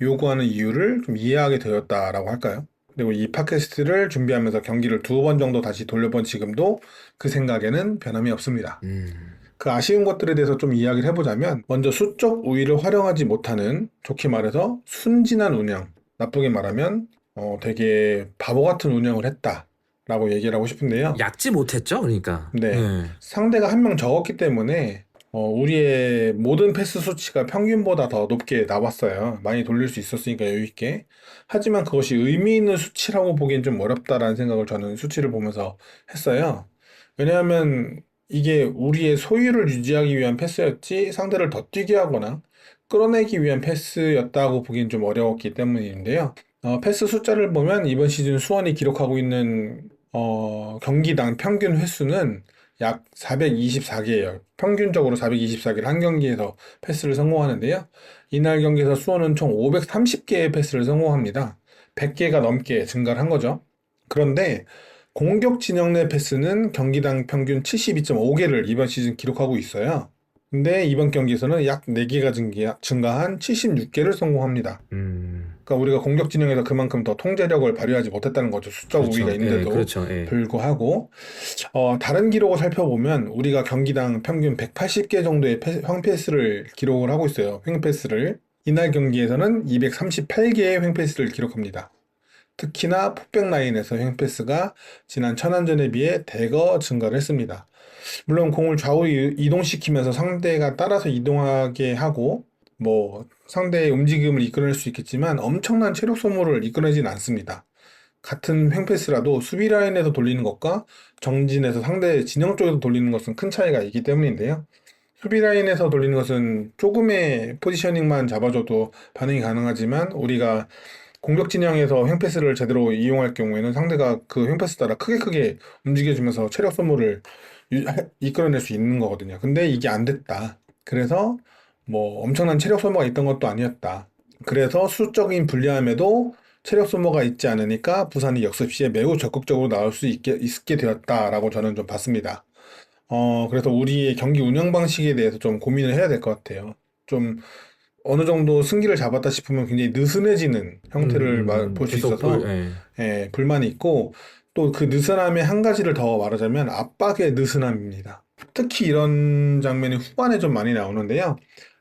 요구하는 이유를 좀 이해하게 되었다라고 할까요? 그리고 이 팟캐스트를 준비하면서 경기를 2번 정도 다시 돌려본 지금도 그 생각에는 변함이 없습니다. 그 아쉬운 것들에 대해서 좀 이야기를 해보자면 먼저 수적 우위를 활용하지 못하는 좋게 말해서 순진한 운영, 나쁘게 말하면 되게 바보 같은 운영을 했다라고 얘기를 하고 싶은데요. 약지 못했죠, 그러니까. 네. 상대가 한 명 적었기 때문에 우리의 모든 패스 수치가 평균보다 더 높게 나왔어요. 많이 돌릴 수 있었으니까 여유 있게. 하지만 그것이 의미 있는 수치라고 보기엔 좀 어렵다라는 생각을 저는 수치를 보면서 했어요. 왜냐하면 이게 우리의 소유를 유지하기 위한 패스였지 상대를 더 뛰게 하거나 끌어내기 위한 패스였다고 보기엔 좀 어려웠기 때문인데요. 패스 숫자를 보면 이번 시즌 수원이 기록하고 있는 경기당 평균 횟수는 약 424개예요. 평균적으로 424개를 한 경기에서 패스를 성공하는데요. 이날 경기에서 수원은 총 530개의 패스를 성공합니다. 100개가 넘게 증가를 한 거죠. 그런데 공격 진영 내 패스는 경기당 평균 72.5개를 이번 시즌 기록하고 있어요. 근데 이번 경기에서는 약 4개가 증가한 76개를 성공합니다. 그러니까 우리가 공격 진영에서 그만큼 더 통제력을 발휘하지 못했다는 거죠. 숫자 그렇죠. 우위가 있는데도 그렇죠. 불구하고 다른 기록을 살펴보면 우리가 경기당 평균 180개 정도의 횡패스를 기록을 하고 있어요. 횡패스를. 이날 경기에서는 238개의 횡패스를 기록합니다. 특히나 폭백 라인에서 횡패스가 지난 천안전에 비해 대거 증가를 했습니다. 물론 공을 좌우로 이동시키면서 상대가 따라서 이동하게 하고 상대의 움직임을 이끌어낼 수 있겠지만 엄청난 체력 소모를 이끌어내진 않습니다. 같은 횡패스라도 수비 라인에서 돌리는 것과 정진에서 상대 진영 쪽에서 돌리는 것은 큰 차이가 있기 때문인데요. 수비 라인에서 돌리는 것은 조금의 포지셔닝만 잡아줘도 반응이 가능하지만 우리가 공격 진영에서 횡패스를 제대로 이용할 경우에는 상대가 그 횡패스 따라 크게 움직여주면서 체력 소모를 이끌어낼 수 있는 거거든요. 근데 이게 안 됐다. 그래서 엄청난 체력 소모가 있던 것도 아니었다. 그래서 수적인 불리함에도 체력 소모가 있지 않으니까 부산이 역습 시에 매우 적극적으로 나올 수 있게 되었다라고 저는 좀 봤습니다. 그래서 우리의 경기 운영 방식에 대해서 좀 고민을 해야 될 것 같아요. 좀 어느 정도 승기를 잡았다 싶으면 굉장히 느슨해지는 형태를 볼 수 있어서 불만이 있고 또 그 느슨함의 한 가지를 더 말하자면 압박의 느슨함입니다. 특히 이런 장면이 후반에 좀 많이 나오는데요.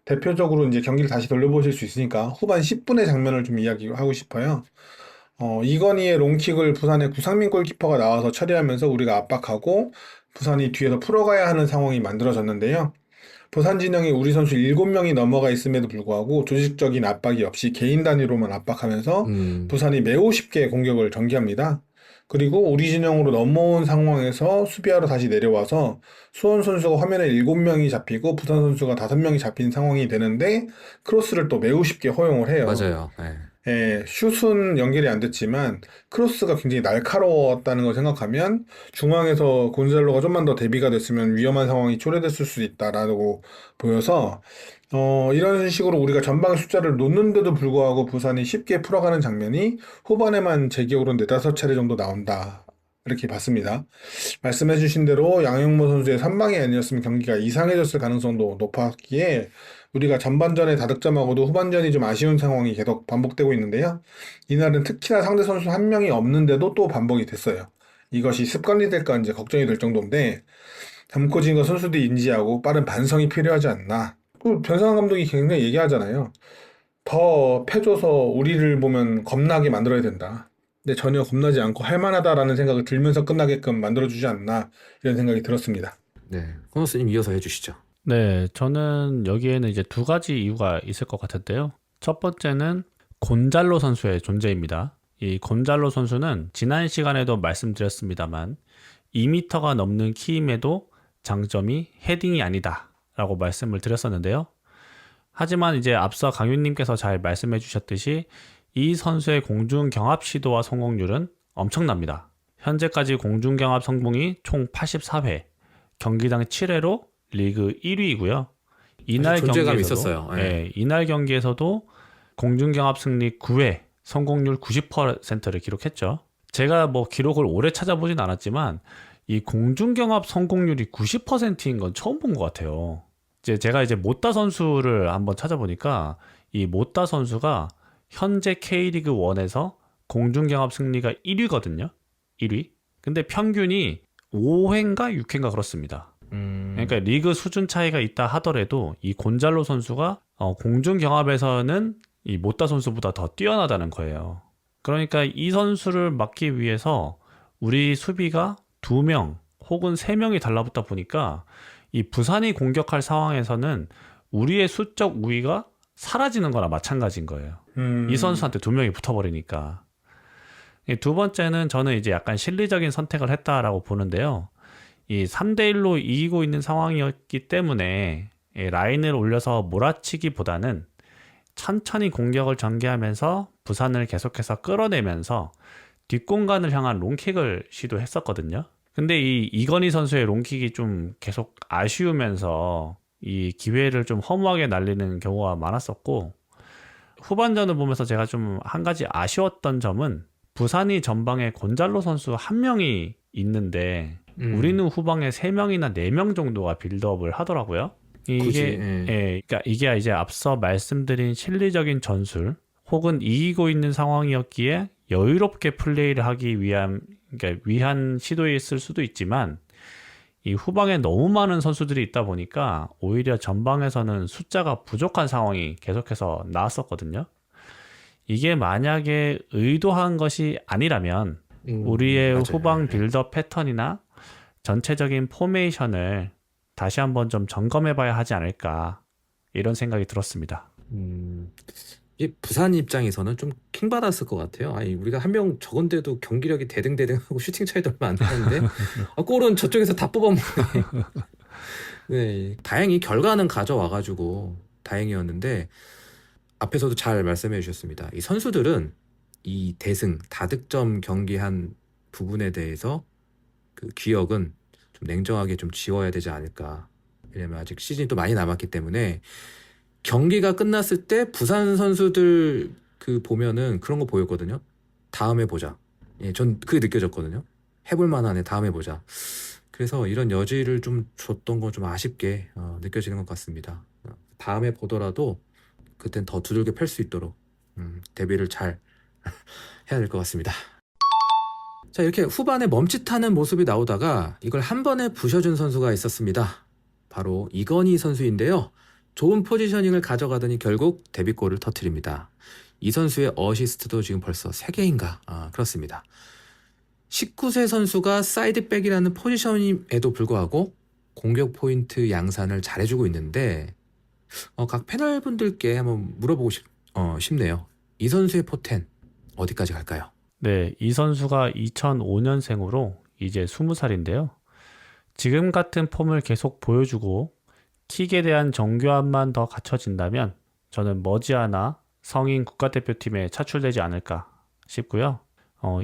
대표적으로 이제 경기를 다시 돌려보실 수 있으니까 후반 10분의 장면을 좀 이야기하고 싶어요. 이건희의 롱킥을 부산의 구상민 골키퍼가 나와서 처리하면서 우리가 압박하고 부산이 뒤에서 풀어가야 하는 상황이 만들어졌는데요. 부산 진영에 우리 선수 7명이 넘어가 있음에도 불구하고 조직적인 압박이 없이 개인 단위로만 압박하면서 부산이 매우 쉽게 공격을 전개합니다. 그리고 우리 진영으로 넘어온 상황에서 수비하러 다시 내려와서 수원 선수가 화면에 7명이 잡히고 부산 선수가 5명이 잡힌 상황이 되는데 크로스를 또 매우 쉽게 허용을 해요. 맞아요. 네. 예, 슛은 연결이 안 됐지만 크로스가 굉장히 날카로웠다는 걸 생각하면 중앙에서 곤잘로가 좀만 더 대비가 됐으면 위험한 상황이 초래됐을 수 있다라고 보여서 이런 식으로 우리가 전방 숫자를 놓는데도 불구하고 부산이 쉽게 풀어가는 장면이 후반에만 제 기억으로는 4-5차례 정도 나온다. 이렇게 봤습니다. 말씀해주신 대로 양영모 선수의 선방이 아니었으면 경기가 이상해졌을 가능성도 높았기에 우리가 전반전에 다득점하고도 후반전이 좀 아쉬운 상황이 계속 반복되고 있는데요. 이날은 특히나 상대 선수 한 명이 없는데도 또 반복이 됐어요. 이것이 습관이 될까 이제 걱정이 될 정도인데 젊고 진거 선수들이 인지하고 빠른 반성이 필요하지 않나. 그 변상환 감독이 굉장히 얘기하잖아요. 더 패줘서 우리를 보면 겁나게 만들어야 된다. 근데 전혀 겁나지 않고 할만하다라는 생각을 들면서 끝나게끔 만들어주지 않나 이런 생각이 들었습니다. 네, 코너스님 이어서 해주시죠. 네, 저는 여기에는 이제 두 가지 이유가 있을 것 같은데요. 첫 번째는 곤잘로 선수의 존재입니다. 이 곤잘로 선수는 지난 시간에도 말씀드렸습니다만 2m가 넘는 키임에도 장점이 헤딩이 아니다 라고 말씀을 드렸었는데요. 하지만 이제 앞서 강윤님께서 잘 말씀해 주셨듯이 이 선수의 공중 경합 시도와 성공률은 엄청납니다. 현재까지 공중 경합 성공이 총 84회, 경기당 7회로 리그 1위이고요. 이날 존재감이 경기에서도 있었어요. 네, 이날 경기에서도 공중 경합 승리 9회, 성공률 90%를 기록했죠. 제가 뭐 기록을 오래 찾아보진 않았지만 이 공중 경합 성공률이 90%인 건 처음 본 것 같아요. 제가 이제 모따 선수를 한번 찾아보니까 이 모따 선수가 현재 K리그 1에서 공중 경합 승리가 1위거든요. 1위. 근데 평균이 5회인가 6회인가 그렇습니다. 그러니까 리그 수준 차이가 있다 하더라도 이 곤잘로 선수가 공중 경합에서는 이 모따 선수보다 더 뛰어나다는 거예요. 그러니까 이 선수를 막기 위해서 우리 수비가 2명 혹은 3명이 달라붙다 보니까 이 부산이 공격할 상황에서는 우리의 수적 우위가 사라지는 거나 마찬가지인 거예요. 이 선수한테 2명이 붙어버리니까. 두 번째는 저는 이제 약간 실리적인 선택을 했다라고 보는데요. 이 3대1로 이기고 있는 상황이었기 때문에 라인을 올려서 몰아치기보다는 천천히 공격을 전개하면서 부산을 계속해서 끌어내면서 뒷공간을 향한 롱킥을 시도했었거든요. 근데 이 이건희 선수의 롱킥이 좀 계속 아쉬우면서 이 기회를 좀 허무하게 날리는 경우가 많았었고, 후반전을 보면서 제가 좀 한 가지 아쉬웠던 점은 부산이 전방에 곤잘로 선수 1명이 있는데 우리는 후방에 3명이나 4명 정도가 빌드업을 하더라고요. 그러니까 이게 이제 앞서 말씀드린 실리적인 전술 혹은 이기고 있는 상황이었기에 여유롭게 플레이를 하기 위한 시도였을 수도 있지만 이 후방에 너무 많은 선수들이 있다 보니까 오히려 전방에서는 숫자가 부족한 상황이 계속해서 나왔었거든요. 이게 만약에 의도한 것이 아니라면 우리의 맞아요. 후방 빌더 패턴이나 전체적인 포메이션을 다시 한번 좀 점검해 봐야 하지 않을까 이런 생각이 들었습니다. 이 부산 입장에서는 좀 킹받았을 것 같아요. 아니, 우리가 1명 적은데도 경기력이 대등대등하고 슈팅 차이도 얼마 안 나는데 골은 저쪽에서 다 뽑아먹네. 네, 다행히 결과는 가져와가지고 다행이었는데 앞에서도 잘 말씀해 주셨습니다. 이 선수들은 이 대승, 다득점 경기한 부분에 대해서 그 기억은 좀 냉정하게 좀 지워야 되지 않을까. 왜냐면 아직 시즌이 또 많이 남았기 때문에 경기가 끝났을 때 부산 선수들 그 보면은 그런 거 보였거든요. 다음에 보자. 예, 전 그게 느껴졌거든요. 해볼 만하네. 다음에 보자. 그래서 이런 여지를 좀 줬던 건 좀 아쉽게 느껴지는 것 같습니다. 다음에 보더라도 그땐 더 두들겨 펼 수 있도록 대비를 잘 해야 될 것 같습니다. 자, 이렇게 후반에 멈칫하는 모습이 나오다가 이걸 한 번에 부셔준 선수가 있었습니다. 바로 이건희 선수인데요. 좋은 포지셔닝을 가져가더니 결국 데뷔골을 터뜨립니다. 이 선수의 어시스트도 지금 벌써 3개인가? 그렇습니다. 19세 선수가 사이드백이라는 포지션임에도 불구하고 공격 포인트 양산을 잘해주고 있는데 각 패널분들께 한번 물어보고 싶네요. 이 선수의 포텐 어디까지 갈까요? 네, 이 선수가 2005년생으로 이제 20살인데요. 지금 같은 폼을 계속 보여주고 킥에 대한 정교함만 더 갖춰진다면 저는 머지않아 성인 국가대표팀에 차출되지 않을까 싶고요.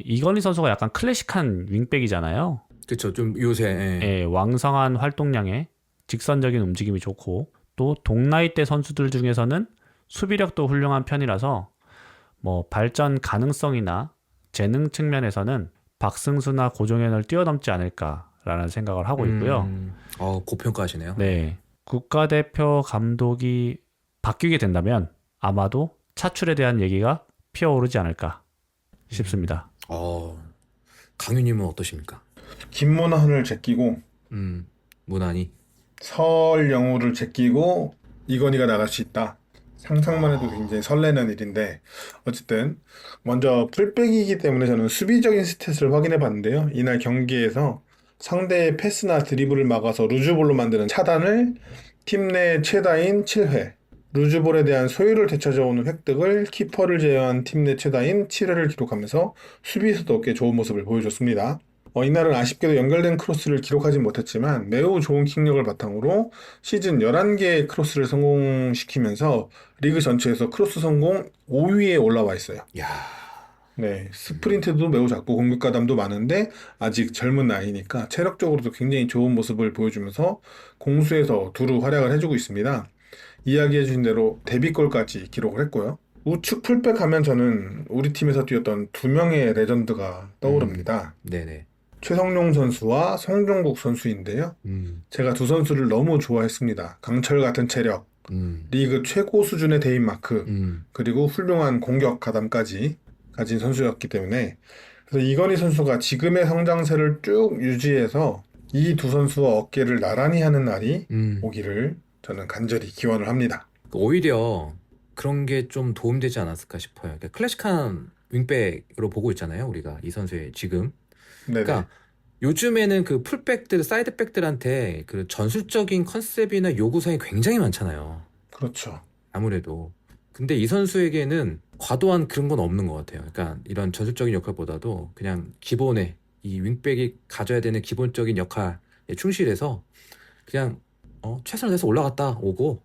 이건희 선수가 약간 클래식한 윙백이잖아요. 그렇죠. 좀 요새 예, 왕성한 활동량에 직선적인 움직임이 좋고 또 동나이대 선수들 중에서는 수비력도 훌륭한 편이라서 뭐 발전 가능성이나 재능 측면에서는 박승수나 고종현을 뛰어넘지 않을까라는 생각을 하고 있고요. 고평가하시네요. 네, 국가대표 감독이 바뀌게 된다면 아마도 차출에 대한 얘기가 피어오르지 않을까 싶습니다. 강유님은 어떠십니까? 김문환을 제끼고 문환이 설영우를 제끼고 이건희가 나갈 수 있다. 상상만 해도 굉장히 설레는 일인데 어쨌든 먼저 풀백이기 때문에 저는 수비적인 스탯을 확인해 봤는데요. 이날 경기에서 상대의 패스나 드리블을 막아서 루즈볼로 만드는 차단을 팀 내 최다인 7회, 루즈볼에 대한 소유를 되찾아오는 획득을 키퍼를 제외한 팀 내 최다인 7회를 기록하면서 수비에서도 꽤 좋은 모습을 보여줬습니다. 이날은 아쉽게도 연결된 크로스를 기록하진 못했지만 매우 좋은 킥력을 바탕으로 시즌 11개의 크로스를 성공시키면서 리그 전체에서 크로스 성공 5위에 올라와 있어요. 야. 네, 스프린트도 매우 작고 공격 가담도 많은데 아직 젊은 나이니까 체력적으로도 굉장히 좋은 모습을 보여주면서 공수에서 두루 활약을 해주고 있습니다. 이야기해주신 대로 데뷔골까지 기록을 했고요. 우측 풀백 하면 저는 우리 팀에서 뛰었던 2명의 레전드가 떠오릅니다. 네네. 최성용 선수와 송종국 선수인데요. 제가 두 선수를 너무 좋아했습니다. 강철 같은 체력, 리그 최고 수준의 대인마크, 그리고 훌륭한 공격 가담까지 가진 선수였기 때문에 그래서 이건희 선수가 지금의 성장세를 쭉 유지해서 이 두 선수와 어깨를 나란히 하는 날이 오기를 저는 간절히 기원을 합니다. 오히려 그런 게 좀 도움되지 않았을까 싶어요. 그러니까 클래식한 윙백으로 보고 있잖아요. 우리가 이 선수의 지금. 네네. 그러니까 요즘에는 그 풀백들, 사이드백들한테 그 전술적인 컨셉이나 요구사항이 굉장히 많잖아요. 그렇죠. 아무래도. 근데 이 선수에게는 과도한 그런 건 없는 것 같아요. 그러니까 이런 전술적인 역할보다도 그냥 기본에 이 윙백이 가져야 되는 기본적인 역할에 충실해서 그냥 최선을 다해서 올라갔다 오고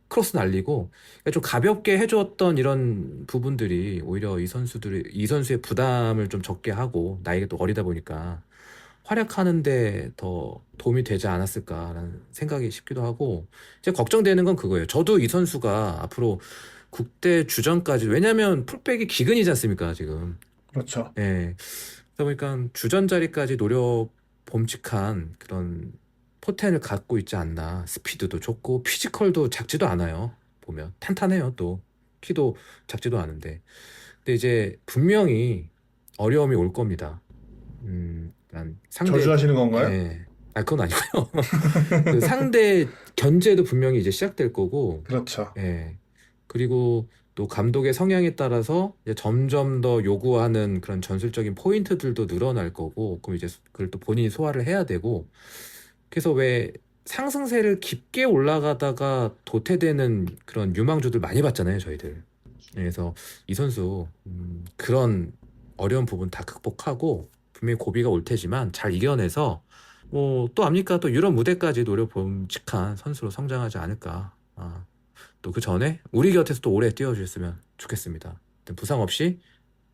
크로스 날리고 그러니까 좀 가볍게 해줬던 이런 부분들이 오히려 이 선수의 부담을 좀 적게 하고 나이가 또 어리다 보니까 활약하는데 더 도움이 되지 않았을까라는 생각이 싶기도 하고 이제 걱정되는 건 그거예요. 저도 이 선수가 앞으로 국대 주전까지 왜냐면 풀백이 기근이지 않습니까 지금. 그렇죠. 예. 그러다 보니까 주전 자리까지 범칙한 그런 포텐을 갖고 있지 않나. 스피드도 좋고 피지컬도 작지도 않아요. 보면 탄탄해요. 또 키도 작지도 않은데 근데 이제 분명히 어려움이 올 겁니다. 저주하시는 건가요? 네. 그건 아니고요. 그 상대 견제도 분명히 이제 시작될 거고. 그렇죠. 예. 그리고 또 감독의 성향에 따라서 이제 점점 더 요구하는 그런 전술적인 포인트들도 늘어날 거고, 그럼 이제 그걸 또 본인이 소화를 해야 되고, 그래서 왜 상승세를 깊게 올라가다가 도태되는 그런 유망주들 많이 봤잖아요, 저희들. 그래서 이 선수 그런 어려운 부분 다 극복하고 분명히 고비가 올 테지만 잘 이겨내서 뭐 또 압니까? 또 유럽 무대까지 노려봄직한 선수로 성장하지 않을까. 또 그 전에 우리 곁에서 또 오래 뛰어주셨으면 좋겠습니다. 부상 없이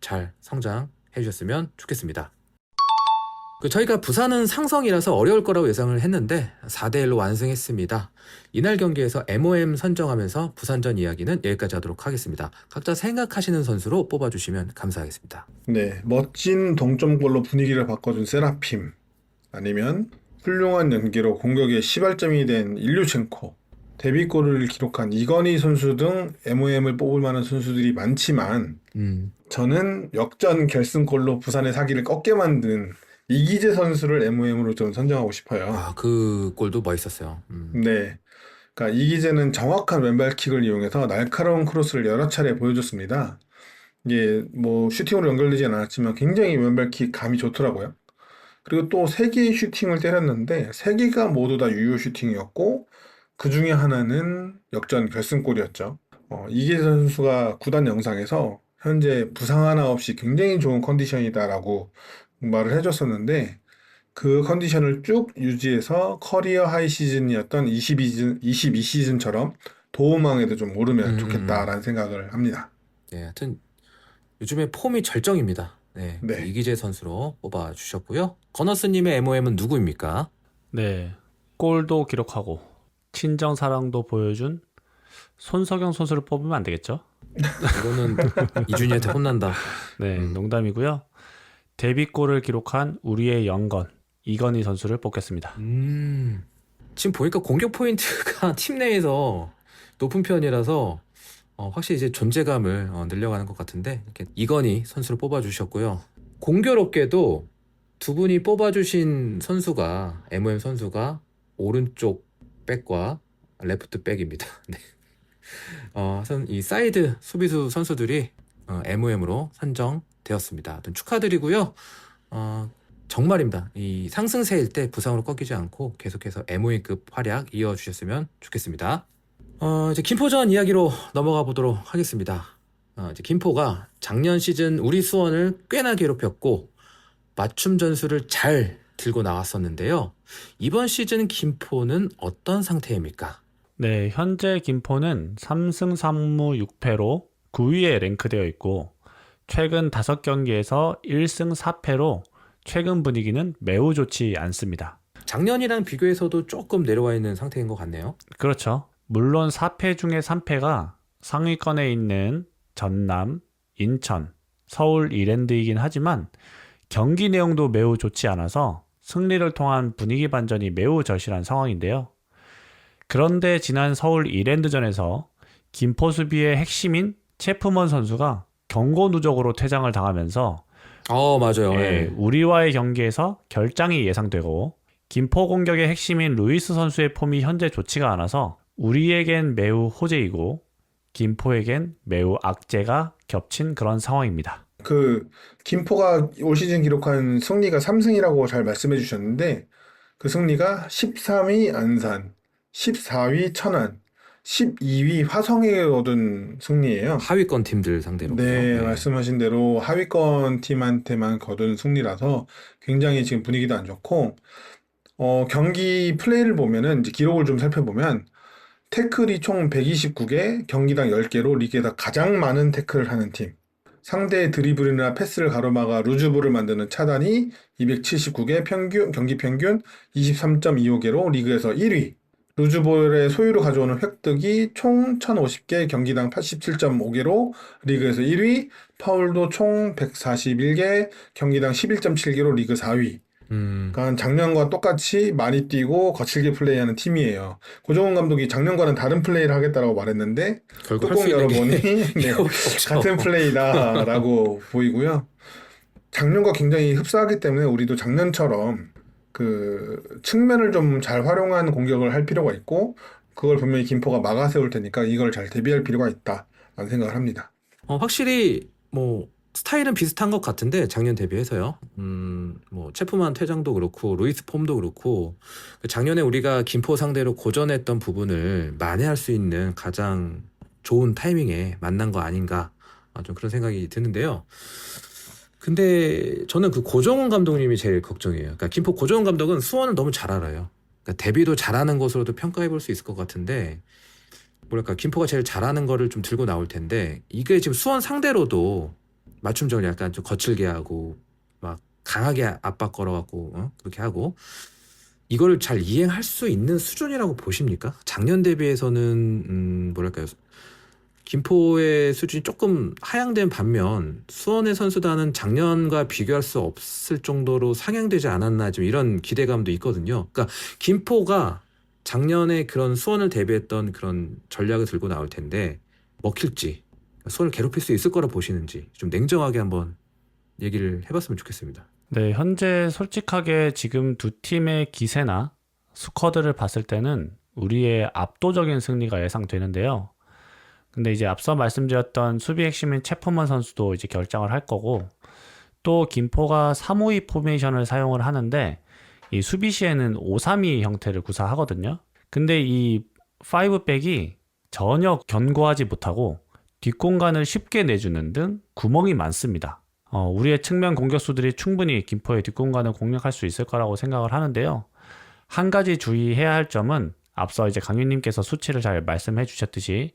잘 성장해 주셨으면 좋겠습니다. 저희가 부산은 상성이라서 어려울 거라고 예상을 했는데 4대1로 완승했습니다. 이날 경기에서 MOM 선정하면서 부산전 이야기는 여기까지 하도록 하겠습니다. 각자 생각하시는 선수로 뽑아주시면 감사하겠습니다. 네, 멋진 동점골로 분위기를 바꿔준 세라핌, 아니면 훌륭한 연기로 공격의 시발점이 된 일류첸코, 데뷔골을 기록한 이건희 선수 등 MOM을 뽑을 만한 선수들이 많지만 저는 역전 결승골로 부산의 사기를 꺾게 만든 이기재 선수를 MOM으로 좀 선정하고 싶어요. 그 골도 멋있었어요. 네, 그러니까 이기재는 정확한 왼발킥을 이용해서 날카로운 크로스를 여러 차례 보여줬습니다. 이게 뭐 슈팅으로 연결되진 않았지만 굉장히 왼발킥 감이 좋더라고요. 그리고 또 3개의 슈팅을 때렸는데 3개가 모두 다 유효 슈팅이었고 그 중에 하나는 역전 결승골이었죠. 이기재 선수가 구단 영상에서 현재 부상 하나 없이 굉장히 좋은 컨디션이다라고 말을 해줬었는데 그 컨디션을 쭉 유지해서 커리어 하이 시즌이었던 22시즌처럼 도움왕에도 좀 오르면 좋겠다라는 생각을 합니다. 네, 하여튼 요즘에 폼이 절정입니다. 네, 네. 이기재 선수로 뽑아주셨고요. 건너스님의 MOM은 누구입니까? 네, 골도 기록하고 친정 사랑도 보여준 손석영 선수를 뽑으면 안 되겠죠? 이거는 이준희한테 혼난다. 네, 농담이고요. 데뷔골을 기록한 우리의 영건 이건희 선수를 뽑겠습니다. 지금 보니까 공격 포인트가 팀 내에서 높은 편이라서 확실히 이제 존재감을 늘려가는 것 같은데 이렇게 이건희 선수를 뽑아주셨고요. 공교롭게도 두 분이 뽑아주신 선수가 MOM 선수가 오른쪽 백과 레프트 백입니다. 네. 이 사이드 수비수 선수들이 MOM으로 선정되었습니다. 하여튼 축하드리고요. 정말입니다. 이 상승세일 때 부상으로 꺾이지 않고 계속해서 MOM급 활약 이어주셨으면 좋겠습니다. 이제 김포전 이야기로 넘어가 보도록 하겠습니다. 이제 김포가 작년 시즌 우리 수원을 꽤나 괴롭혔고 맞춤 전술을 잘 들고 나왔었는데요. 이번 시즌 김포는 어떤 상태입니까? 네, 현재 김포는 3승 3무 6패로 9위에 랭크되어 있고 최근 5경기에서 1승 4패로 최근 분위기는 매우 좋지 않습니다. 작년이랑 비교해서도 조금 내려와 있는 상태인 것 같네요. 그렇죠. 물론 4패 중에 3패가 상위권에 있는 전남, 인천, 서울 이랜드이긴 하지만 경기 내용도 매우 좋지 않아서 승리를 통한 분위기 반전이 매우 절실한 상황인데요. 그런데 지난 서울 이랜드전에서 김포 수비의 핵심인 체프먼 선수가 경고 누적으로 퇴장을 당하면서 맞아요. 우리와의 경기에서 결장이 예상되고 김포 공격의 핵심인 루이스 선수의 폼이 현재 좋지가 않아서 우리에겐 매우 호재이고 김포에겐 매우 악재가 겹친 그런 상황입니다. 김포가 올 시즌 기록한 승리가 3승이라고 잘 말씀해 주셨는데 그 승리가 13위 안산, 14위 천안, 12위 화성에 얻은 승리예요. 하위권 팀들 상대로. 네, 말씀하신 대로 하위권 팀한테만 거둔 승리라서 굉장히 지금 분위기도 안 좋고 경기 플레이를 보면은 이제 기록을 좀 살펴보면 태클이 총 129개, 경기당 10개로 리그에서 가장 많은 태클을 하는 팀. 상대의 드리블이나 패스를 가로막아 루즈볼을 만드는 차단이 279개, 경기 평균 23.25개로 리그에서 1위. 루즈볼의 소유를 가져오는 획득이 총 1050개, 경기당 87.5개로 리그에서 1위. 파울도 총 141개, 경기당 11.7개로 리그 4위. 그러니까 작년과 똑같이 많이 뛰고 거칠게 플레이하는 팀이에요. 고정훈 감독이 작년과는 다른 플레이를 하겠다라고 말했는데 뚜껑 열어보니 네, 같은 플레이다라고 보이고요. 작년과 굉장히 흡사하기 때문에 우리도 작년처럼 그 측면을 좀 잘 활용한 공격을 할 필요가 있고 그걸 분명히 김포가 막아세울 테니까 이걸 잘 대비할 필요가 있다라는 생각을 합니다. 확실히 스타일은 비슷한 것 같은데 작년 대비해서요. 체프만 퇴장도 그렇고 루이스 폼도 그렇고 작년에 우리가 김포 상대로 고전했던 부분을 만회할 수 있는 가장 좋은 타이밍에 만난 거 아닌가 좀 그런 생각이 드는데요. 근데 저는 그 고정훈 감독님이 제일 걱정이에요. 그러니까 김포 고정훈 감독은 수원을 너무 잘 알아요. 그러니까 데뷔도 잘하는 것으로도 평가해 볼 수 있을 것 같은데 김포가 제일 잘하는 거를 좀 들고 나올 텐데 이게 지금 수원 상대로도 맞춤적으로 약간 좀 거칠게 하고 막 강하게 압박 걸어갖고 그렇게 하고 이걸 잘 이행할 수 있는 수준이라고 보십니까? 작년 대비해서는 김포의 수준이 조금 하향된 반면 수원의 선수단은 작년과 비교할 수 없을 정도로 상향되지 않았나 좀 이런 기대감도 있거든요. 그러니까 김포가 작년에 그런 수원을 대비했던 그런 전략을 들고 나올 텐데 먹힐지 수원을 괴롭힐 수 있을 거라 보시는지 좀 냉정하게 한번 얘기를 해봤으면 좋겠습니다. 네, 현재 솔직하게 지금 두 팀의 기세나 스쿼드를 봤을 때는 우리의 압도적인 승리가 예상되는데요. 근데 이제 앞서 말씀드렸던 수비 핵심인 체프먼 선수도 이제 결장을 할 거고, 또 김포가 3-5-2 포메이션을 사용을 하는데 이 수비 시에는 5-3-2 형태를 구사하거든요. 근데 이 5백이 전혀 견고하지 못하고 뒷공간을 쉽게 내주는 등 구멍이 많습니다. 우리의 측면 공격수들이 충분히 김포의 뒷공간을 공략할 수 있을 거라고 생각을 하는데요. 한 가지 주의해야 할 점은 앞서 이제 강윤님께서 수치를 잘 말씀해 주셨듯이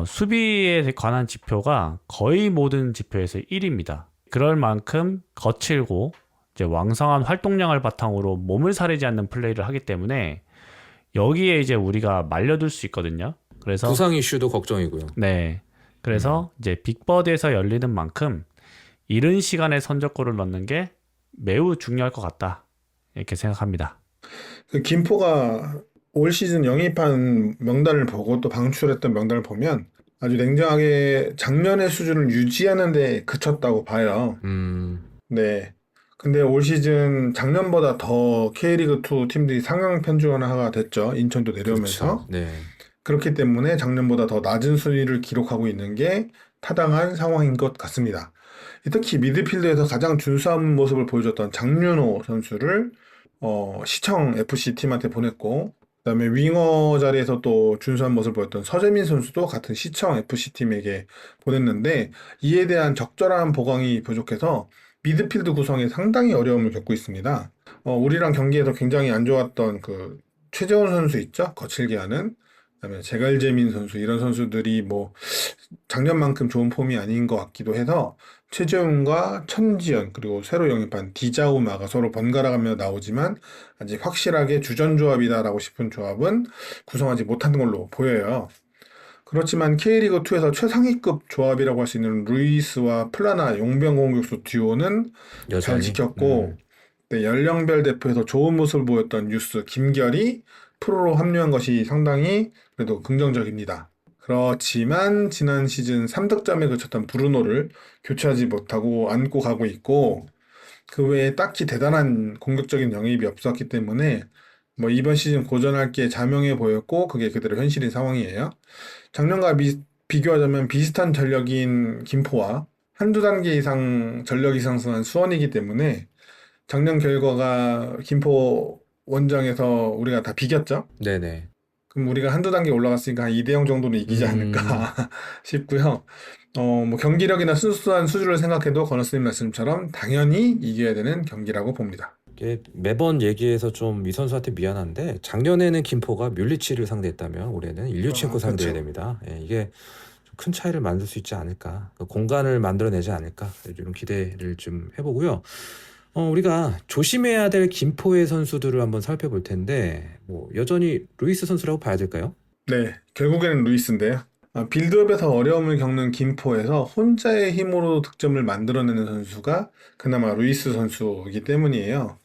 수비에 관한 지표가 거의 모든 지표에서 1위입니다. 그럴 만큼 거칠고 이제 왕성한 활동량을 바탕으로 몸을 사리지 않는 플레이를 하기 때문에 여기에 이제 우리가 말려들 수 있거든요. 그래서 부상 이슈도 걱정이고요. 네. 그래서 이제 빅버드에서 열리는 만큼 이른 시간에 선제골을 넣는 게 매우 중요할 것 같다. 이렇게 생각합니다. 그 김포가 올 시즌 영입한 명단을 보고 또 방출했던 명단을 보면 아주 냉정하게 작년의 수준을 유지하는 데 그쳤다고 봐요. 네. 근데 올 시즌 작년보다 더 K리그2 팀들이 상향 편중화가 됐죠. 인천도 내려오면서. 그렇죠. 네. 그렇기 때문에 작년보다 더 낮은 순위를 기록하고 있는 게 타당한 상황인 것 같습니다. 특히 미드필드에서 가장 준수한 모습을 보여줬던 장윤호 선수를 시청 FC 팀한테 보냈고, 그다음에 윙어 자리에서 또 준수한 모습을 보였던 서재민 선수도 같은 시청 FC 팀에게 보냈는데, 이에 대한 적절한 보강이 부족해서 미드필드 구성에 상당히 어려움을 겪고 있습니다. 우리랑 경기에서 굉장히 안 좋았던 그 최재원 선수 있죠? 거칠게 하는. 그다음에 제갈재민 선수, 이런 선수들이 뭐 작년만큼 좋은 폼이 아닌 것 같기도 해서 최재훈과 천지연, 그리고 새로 영입한 디자우마가 서로 번갈아가며 나오지만 아직 확실하게 주전 조합이다라고 싶은 조합은 구성하지 못한 걸로 보여요. 그렇지만 K리그2에서 최상위급 조합이라고 할 수 있는 루이스와 플라나 용병 공격수 듀오는 잘 여전히. 지켰고, 네, 연령별 대표에서 좋은 모습을 보였던 유스 김결이 프로로 합류한 것이 상당히 그래도 긍정적입니다. 그렇지만 지난 시즌 3득점에 그쳤던 브루노를 교체하지 못하고 안고 가고 있고, 그 외에 딱히 대단한 공격적인 영입이 없었기 때문에 뭐 이번 시즌 고전할 게 자명해 보였고, 그게 그대로 현실인 상황이에요. 작년과 비교하자면 비슷한 전력인 김포와 한두 단계 이상 전력이 상승한 수원이기 때문에 작년 결과가 김포 원정에서 우리가 다 비겼죠? 네네. 그럼 우리가 한두 단계 올라갔으니까 한 2대0 정도는 이기지 않을까 싶고요. 뭐 경기력이나 순수한 수준을 생각해도 건너스님 말씀처럼 당연히 이겨야 되는 경기라고 봅니다. 이게 매번 얘기해서 좀 이 선수한테 미안한데, 작년에는 김포가 뮬리치를 상대했다면 올해는 일류첸코 상대해야 그렇죠. 됩니다. 예, 이게 좀 큰 차이를 만들 수 있지 않을까, 그 공간을 만들어내지 않을까, 이런 기대를 좀 해보고요. 우리가 조심해야 될 김포의 선수들을 한번 살펴볼 텐데, 뭐 여전히 루이스 선수라고 봐야 될까요? 네, 결국에는 루이스인데요. 빌드업에서 어려움을 겪는 김포에서 혼자의 힘으로 득점을 만들어내는 선수가 그나마 루이스 선수이기 때문이에요.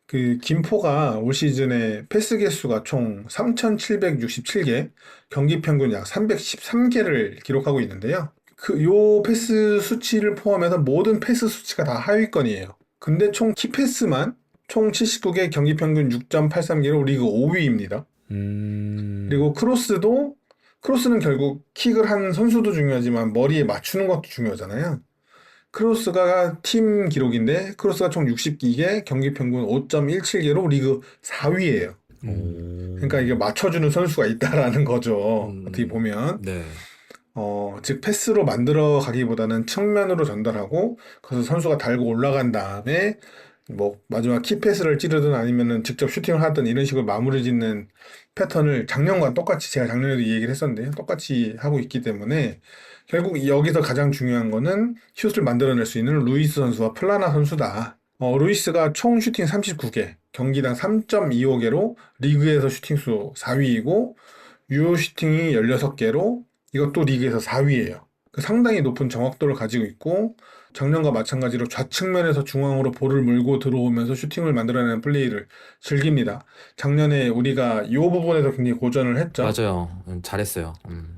그 김포가 올 시즌에 패스 개수가 총 3,767개, 경기 평균 약 313개를 기록하고 있는데요. 요 패스 수치를 포함해서 모든 패스 수치가 다 하위권이에요. 근데 총 키패스만 총 79개, 경기 평균 6.83개로 리그 5위입니다. 그리고 크로스는 결국 킥을 한 선수도 중요하지만 머리에 맞추는 것도 중요하잖아요. 크로스가 팀 기록인데 크로스가 총 62개, 경기 평균 5.17개로 리그 4위예요. 그러니까 이게 맞춰주는 선수가 있다라는 거죠. 어떻게 보면. 네. 즉 패스로 만들어 가기보다는 측면으로 전달하고 그래서 선수가 달고 올라간 다음에 뭐 마지막 키패스를 찌르든 아니면은 직접 슈팅을 하든 이런 식으로 마무리 짓는 패턴을 작년과 똑같이, 제가 작년에도 이 얘기를 했었는데요. 똑같이 하고 있기 때문에 결국 여기서 가장 중요한 거는 슛을 만들어낼 수 있는 루이스 선수와 플라나 선수다. 루이스가 총 슈팅 39개, 경기당 3.25개로 리그에서 슈팅수 4위이고 유효 슈팅이 16개로 이것도 리그에서 4위예요. 상당히 높은 정확도를 가지고 있고 작년과 마찬가지로 좌측면에서 중앙으로 볼을 물고 들어오면서 슈팅을 만들어내는 플레이를 즐깁니다. 작년에 우리가 이 부분에서 굉장히 고전을 했죠. 맞아요. 잘했어요.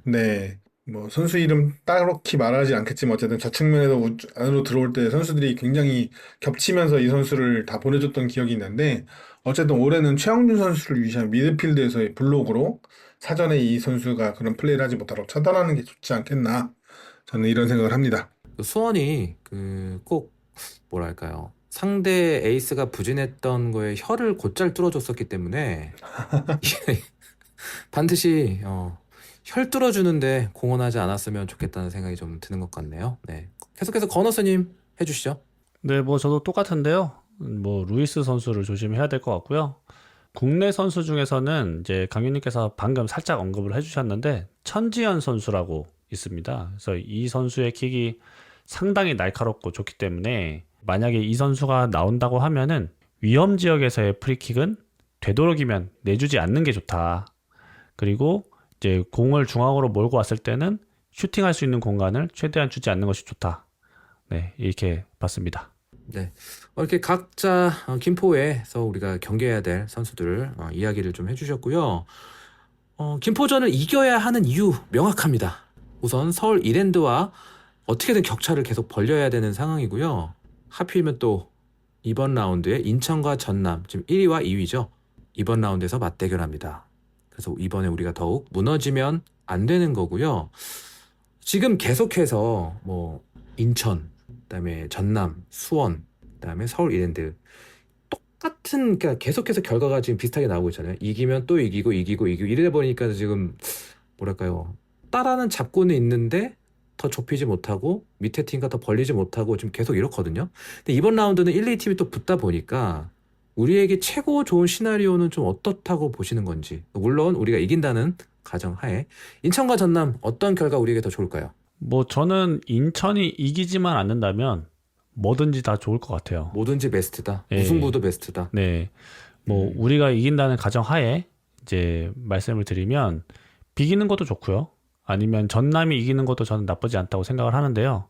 네. 뭐 선수 이름 딱히 말하지 않겠지만 어쨌든 좌측면에서 안으로 들어올 때 선수들이 굉장히 겹치면서 이 선수를 다 보내줬던 기억이 있는데, 어쨌든 올해는 최영준 선수를 위시한 미드필드에서의 블록으로 사전에 이 선수가 그런 플레이를 하지 못하도록 차단하는 게 좋지 않겠나. 저는 이런 생각을 합니다. 수원이 꼭 뭐랄까요. 상대 에이스가 부진했던 거에 혀를 곧잘 뚫어줬었기 때문에 반드시 혈 뚫어주는데 공헌하지 않았으면 좋겠다는 생각이 좀 드는 것 같네요. 네. 계속해서 건너스님 해주시죠. 네, 뭐 저도 똑같은데요. 뭐 루이스 선수를 조심해야 될 것 같고요. 국내 선수 중에서는 이제 강윤님께서 방금 살짝 언급을 해주셨는데 천지현 선수라고 있습니다. 그래서 이 선수의 킥이 상당히 날카롭고 좋기 때문에 만약에 이 선수가 나온다고 하면은 위험 지역에서의 프리킥은 되도록이면 내주지 않는 게 좋다. 그리고 이제 공을 중앙으로 몰고 왔을 때는 슈팅할 수 있는 공간을 최대한 주지 않는 것이 좋다. 네, 이렇게 봤습니다. 네. 이렇게 각자 김포에서 우리가 경계해야 될 선수들 이야기를 좀 해주셨고요. 김포전을 이겨야 하는 이유 명확합니다. 우선 서울 이랜드와 어떻게든 격차를 계속 벌려야 되는 상황이고요. 하필이면 또 이번 라운드에 인천과 전남, 지금 1위와 2위죠. 이번 라운드에서 맞대결합니다. 그래서 이번에 우리가 더욱 무너지면 안 되는 거고요. 지금 계속해서 뭐 인천, 그다음에 전남, 수원, 그다음에 서울 이랜드 똑같은, 그러니까 계속해서 결과가 지금 비슷하게 나오고 있잖아요. 이기면 또 이기고 이러다 보니까 지금 뭐랄까요, 따라는 잡고는 있는데 더 좁히지 못하고 밑에 팀과 더 벌리지 못하고 지금 계속 이렇거든요. 근데 이번 라운드는 1, 2팀이 또 붙다 보니까 우리에게 최고 좋은 시나리오는 좀 어떻다고 보시는 건지, 물론 우리가 이긴다는 가정하에 인천과 전남 어떤 결과 우리에게 더 좋을까요? 뭐 저는 인천이 이기지만 않는다면 뭐든지 다 좋을 것 같아요. 뭐든지 베스트다. 예. 무승부도 베스트다. 네. 뭐 우리가 이긴다는 가정하에 이제 말씀을 드리면 비기는 것도 좋고요. 아니면 전남이 이기는 것도 저는 나쁘지 않다고 생각을 하는데요.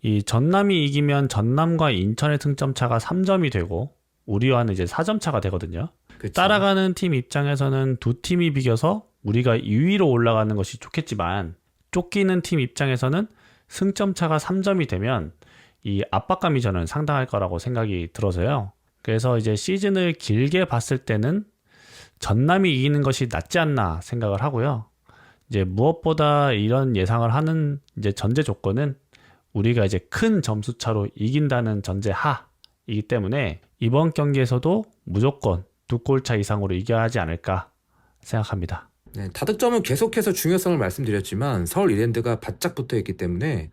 이 전남이 이기면 전남과 인천의 승점 차가 3점이 되고 우리와는 이제 4점 차가 되거든요. 그쵸? 따라가는 팀 입장에서는 두 팀이 비겨서 우리가 2위로 올라가는 것이 좋겠지만 쫓기는 팀 입장에서는 승점 차가 3점이 되면 이 압박감이 저는 상당할 거라고 생각이 들어서요. 그래서 이제 시즌을 길게 봤을 때는 전남이 이기는 것이 낫지 않나 생각을 하고요. 이제 무엇보다 이런 예상을 하는 이제 전제 조건은 우리가 이제 큰 점수 차로 이긴다는 전제하이기 때문에 이번 경기에서도 무조건 2골 차 이상으로 이겨야 하지 않을까 생각합니다. 네, 다득점은 계속해서 중요성을 말씀드렸지만 서울 이랜드가 바짝 붙어 있기 때문에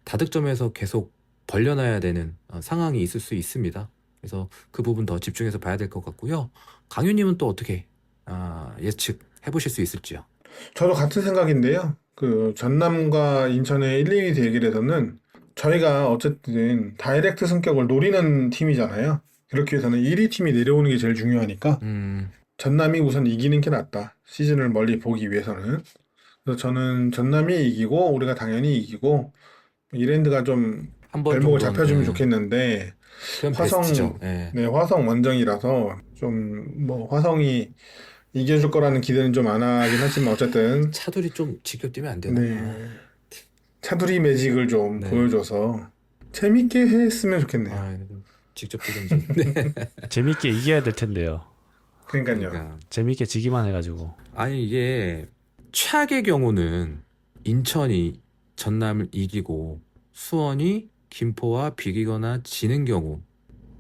다득점에서 계속 벌려놔야 되는 상황이 있을 수 있습니다. 그래서 그 부분 더 집중해서 봐야 될 것 같고요. 강윤님은 또 어떻게 예측해 보실 수 있을지요? 저도 같은 생각인데요. 그 전남과 인천의 1, 2위 대결에서는 저희가 어쨌든 다이렉트 승격을 노리는 팀이잖아요. 그렇기 위해서는 1위 팀이 내려오는 게 제일 중요하니까 전남이 우선 이기는 게 낫다. 시즌을 멀리 보기 위해서는. 그래서 저는 전남이 이기고 우리가 당연히 이기고 이랜드가 좀 발목을 잡혀주면 좋겠는데 화성, 네. 네, 화성 원정이라서 좀 뭐 화성이 이겨줄 거라는 기대는 좀 안 하긴 하지만 어쨌든 차두리 좀 직접 뛰면 안 되나? 네, 차두리 매직을 좀 네. 보여줘서 재밌게 했으면 좋겠네요. 직접 뛰든지. 네. 재밌게 이겨야 될 텐데요. 그러니까요. 그러니까. 재밌게 지기만 해가지고. 아니 이게 최악의 경우는 인천이 전남을 이기고 수원이 김포와 비기거나 지는 경우,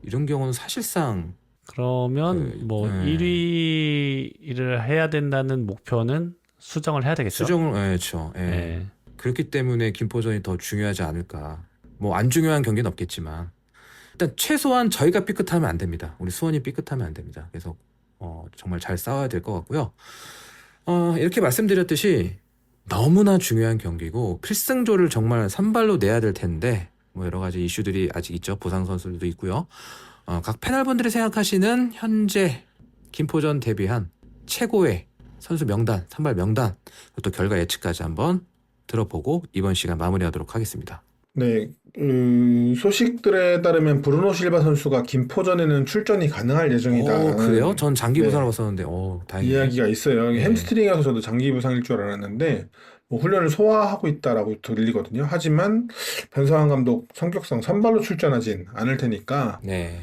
이런 경우는 사실상 그러면 뭐 1위를 해야 된다는 목표는 수정을 해야 되겠죠. 수정을 그렇죠. 네. 그렇기 때문에 김포전이 더 중요하지 않을까. 뭐 안 중요한 경기는 없겠지만 일단 최소한 저희가 삐끗하면 안 됩니다. 우리 수원이 삐끗하면 안 됩니다. 그래서 정말 잘 싸워야 될 것 같고요. 이렇게 말씀드렸듯이 너무나 중요한 경기고 필승조를 정말 선발로 내야 될 텐데 뭐 여러 가지 이슈들이 아직 있죠. 부상 선수들도 있고요. 각 패널분들이 생각하시는 현재 김포전 대비한 최고의 선수 명단, 선발 명단, 또 결과 예측까지 한번 들어보고 이번 시간 마무리하도록 하겠습니다. 네, 소식들에 따르면 브루노 실바 선수가 김포전에는 출전이 가능할 예정이다. 그래요? 전 장기 부상을 봤었는데, 다행이네요. 이야기가 있어요. 네. 햄스트링이라서 저도 장기 부상일 줄 알았는데 뭐 훈련을 소화하고 있다라고 들리거든요. 하지만 변성환 감독 성격상 선발로 출전하진 않을 테니까 네.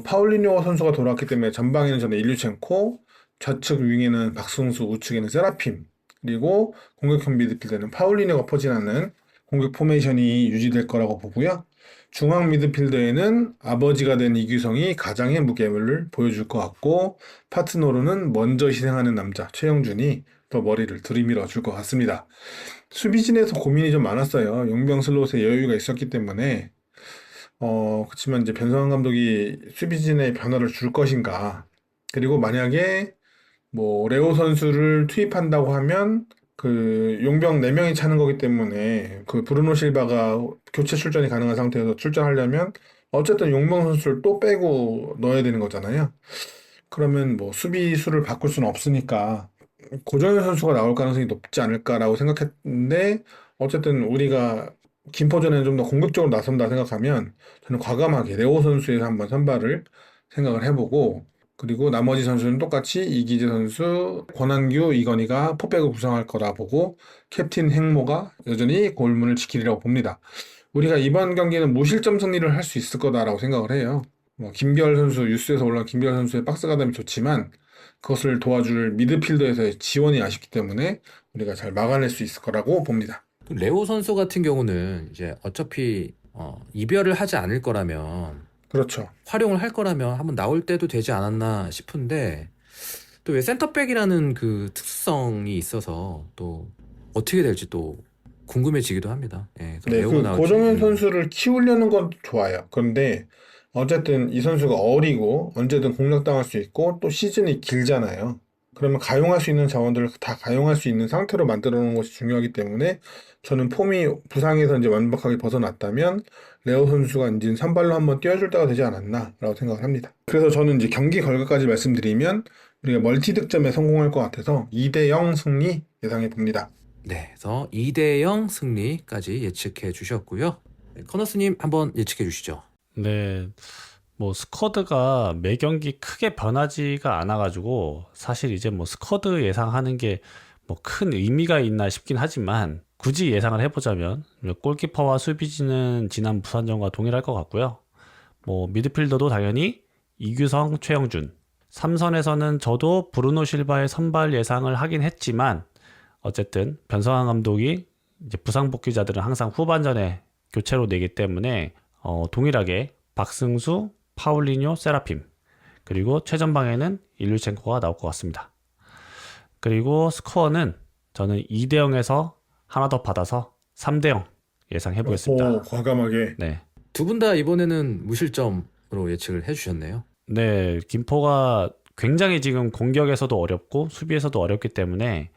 파울리뇨 선수가 돌아왔기 때문에 전방에는 저는 일류첸코, 좌측 윙에는 박승수, 우측에는 세라핌, 그리고 공격형 미드필더는 파울리뉴가 포진하는 공격 포메이션이 유지될 거라고 보고요. 중앙 미드필더에는 아버지가 된 이규성이 가장의 무게를 보여줄 것 같고, 파트너로는 먼저 희생하는 남자 최영준이 더 머리를 들이밀어 줄 것 같습니다. 수비진에서 고민이 좀 많았어요. 용병 슬롯에 여유가 있었기 때문에. 그렇지만 이제 변성환 감독이 수비진에 변화를 줄 것인가. 그리고 만약에 뭐 레오 선수를 투입한다고 하면 그 용병 4명이 차는 거기 때문에 그 브루노 실바가 교체 출전이 가능한 상태에서 출전하려면 어쨌든 용병 선수를 또 빼고 넣어야 되는 거잖아요. 그러면 뭐 수비수를 바꿀 수는 없으니까 고정현 선수가 나올 가능성이 높지 않을까라고 생각했는데, 어쨌든 우리가 김포전에는 좀 더 공격적으로 나선다 생각하면 저는 과감하게 레오 선수에서 한번 선발을 생각을 해보고, 그리고 나머지 선수는 똑같이 이기재 선수, 권한규, 이건희가 포백을 구성할 거라 보고 캡틴 행모가 여전히 골문을 지키리라고 봅니다. 우리가 이번 경기는 무실점 승리를 할 수 있을 거다라고 생각을 해요. 김별 선수, 뉴스에서 올라온 김별 선수의 박스가담이 좋지만 그것을 도와줄 미드필더에서의 지원이 아쉽기 때문에 우리가 잘 막아낼 수 있을 거라고 봅니다. 레오 선수 같은 경우는 이제 어차피 이별을 하지 않을 거라면, 그렇죠. 활용을 할 거라면 한번 나올 때도 되지 않았나 싶은데, 또 왜 센터백이라는 그 특수성이 있어서 또 어떻게 될지 또 궁금해지기도 합니다. 예, 그래서 네, 레오가 그 나올지. 고정현 선수를 키우려는 건 좋아요. 그런데 어쨌든 이 선수가 어리고 언제든 공략당할 수 있고 또 시즌이 길잖아요. 그러면 가용할 수 있는 자원들을 다 가용할 수 있는 상태로 만들어 놓는 것이 중요하기 때문에 저는 폼이 부상에서 이제 완벽하게 벗어났다면 레오 선수가 이제 선발로 한번 뛰어줄 때가 되지 않았나라고 생각을 합니다. 그래서 저는 이제 경기 결과까지 말씀드리면 우리가 멀티 득점에 성공할 것 같아서 2대0 승리 예상해 봅니다. 네, 그래서 2대0 승리까지 예측해 주셨고요. 네, 커너스님 한번 예측해 주시죠. 네, 뭐 스쿼드가 매 경기 크게 변하지가 않아가지고 사실 이제 뭐 스쿼드 예상하는 게 뭐 큰 의미가 있나 싶긴 하지만, 굳이 예상을 해보자면 골키퍼와 수비진은 지난 부산전과 동일할 것 같고요. 뭐 미드필더도 당연히 이규성, 최영준. 3선에서는 저도 브루노 실바의 선발 예상을 하긴 했지만, 어쨌든 변성환 감독이 이제 부상 복귀자들은 항상 후반전에 교체로 내기 때문에 동일하게 박승수, 파울리뇨, 세라핌, 그리고 최전방에는 일류첸코가 나올 것 같습니다. 그리고 스코어는 저는 2대0에서 하나 더 받아서 3대0 예상해 보겠습니다. 오, 과감하게. 네. 두 분 다 이번에는 무실점으로 예측을 해주셨네요. 네, 김포가 굉장히 지금 공격에서도 어렵고 수비에서도 어렵기 때문에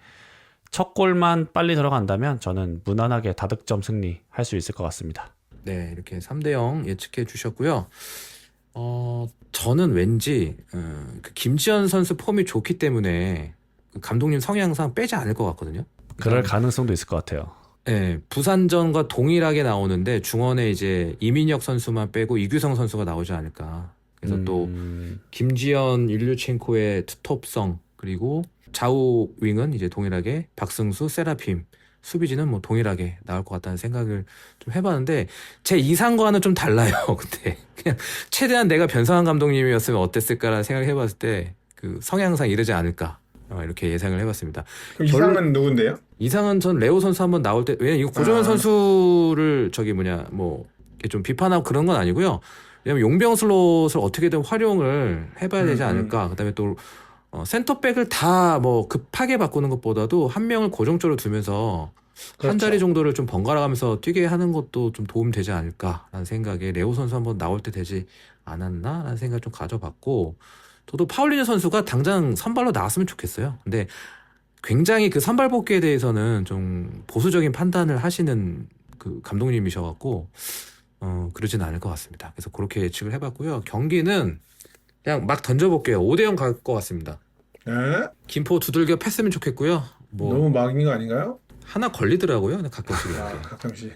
첫 골만 빨리 들어간다면 저는 무난하게 다득점 승리할 수 있을 것 같습니다. 네, 이렇게 3대0 예측해 주셨고요. 저는 왠지 그 김지현 선수 폼이 좋기 때문에 그 감독님 성향상 빼지 않을 것 같거든요. 그럴 가능성도 있을 것 같아요. 네, 부산전과 동일하게 나오는데 중원에 이제 이민혁 선수만 빼고 이규성 선수가 나오지 않을까. 그래서 또 김지현, 일류첸코의 투톱성, 그리고 좌우 윙은 이제 동일하게 박승수, 세라핌, 수비진은 뭐 동일하게 나올 것 같다는 생각을 좀 해봤는데, 제 이상과는 좀 달라요. 근데 그냥 최대한 내가 변성환 감독님이었으면 어땠을까라는 생각을 해봤을 때 그 성향상 이러지 않을까, 이렇게 예상을 해봤습니다. 그럼 이상은 누군데요? 이상은 전 레오 선수 한번 나올 때, 왜냐면 이거 고정현 선수를 뭐 이렇게 좀 비판하고 그런 건 아니고요. 왜냐면 용병 슬롯을 어떻게든 활용을 해봐야 되지 않을까. 그다음에 또 센터백을 다 뭐 급하게 바꾸는 것보다도 한 명을 고정적으로 두면서 그렇죠. 한 자리 정도를 좀 번갈아 가면서 뛰게 하는 것도 좀 도움 되지 않을까라는 생각에 레오 선수 한번 나올 때 되지 않았나라는 생각을 좀 가져봤고, 저도 파울리뉴 선수가 당장 선발로 나왔으면 좋겠어요. 근데 굉장히 그 선발 복귀에 대해서는 좀 보수적인 판단을 하시는 그 감독님이셔갖고 그러진 않을 것 같습니다. 그래서 그렇게 예측을 해봤고요. 경기는 그냥 막 던져볼게요. 5대0 갈 것 같습니다. 네? 김포 두들겨 팼으면 좋겠고요. 뭐 너무 막인 거 아닌가요? 하나 걸리더라고요. 가끔씩 아, 이렇게. 가끔씩.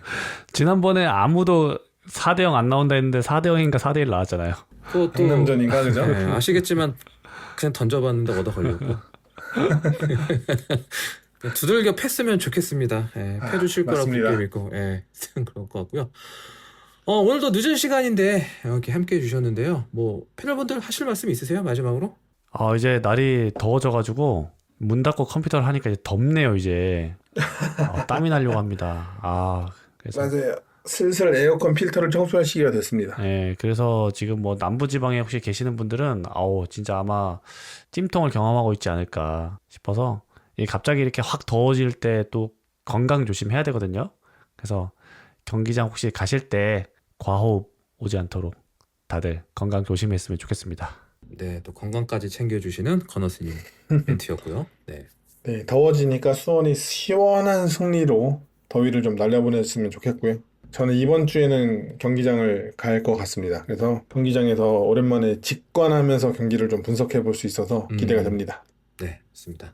지난번에 아무도 4대0 안 나온다 했는데 4대0인가 4대1 나왔잖아요. 그것도 강남전인가 그죠? 네, 아시겠지만 그냥 던져봤는데 얻어 걸렸고. 두들겨 팼으면 좋겠습니다. 예, 패주실 거라고 맞습니다. 믿고, 예, 그럴 것 같고요. 오늘도 늦은 시간인데 이렇게 함께 해주셨는데요. 뭐 패널분들 하실 말씀 있으세요? 마지막으로? 이제 날이 더워져가지고 문 닫고 컴퓨터를 하니까 이제 덥네요, 이제. 땀이 나려고 합니다. 그래서. 맞아요. 슬슬 에어컨 필터를 청소할 시기가 됐습니다. 네, 그래서 지금 뭐 남부지방에 혹시 계시는 분들은, 진짜 아마 찜통을 경험하고 있지 않을까 싶어서, 갑자기 이렇게 확 더워질 때 또 건강 조심해야 되거든요. 그래서 경기장 혹시 가실 때 과호흡 오지 않도록 다들 건강 조심했으면 좋겠습니다. 네, 또 건강까지 챙겨주시는 건너스님 멘트였고요. 네. 네, 더워지니까 수원이 시원한 승리로 더위를 좀 날려보냈으면 좋겠고요. 저는 이번 주에는 경기장을 갈 것 같습니다. 그래서 경기장에서 오랜만에 직관하면서 경기를 좀 분석해 볼 수 있어서 기대가 됩니다. 네, 좋습니다.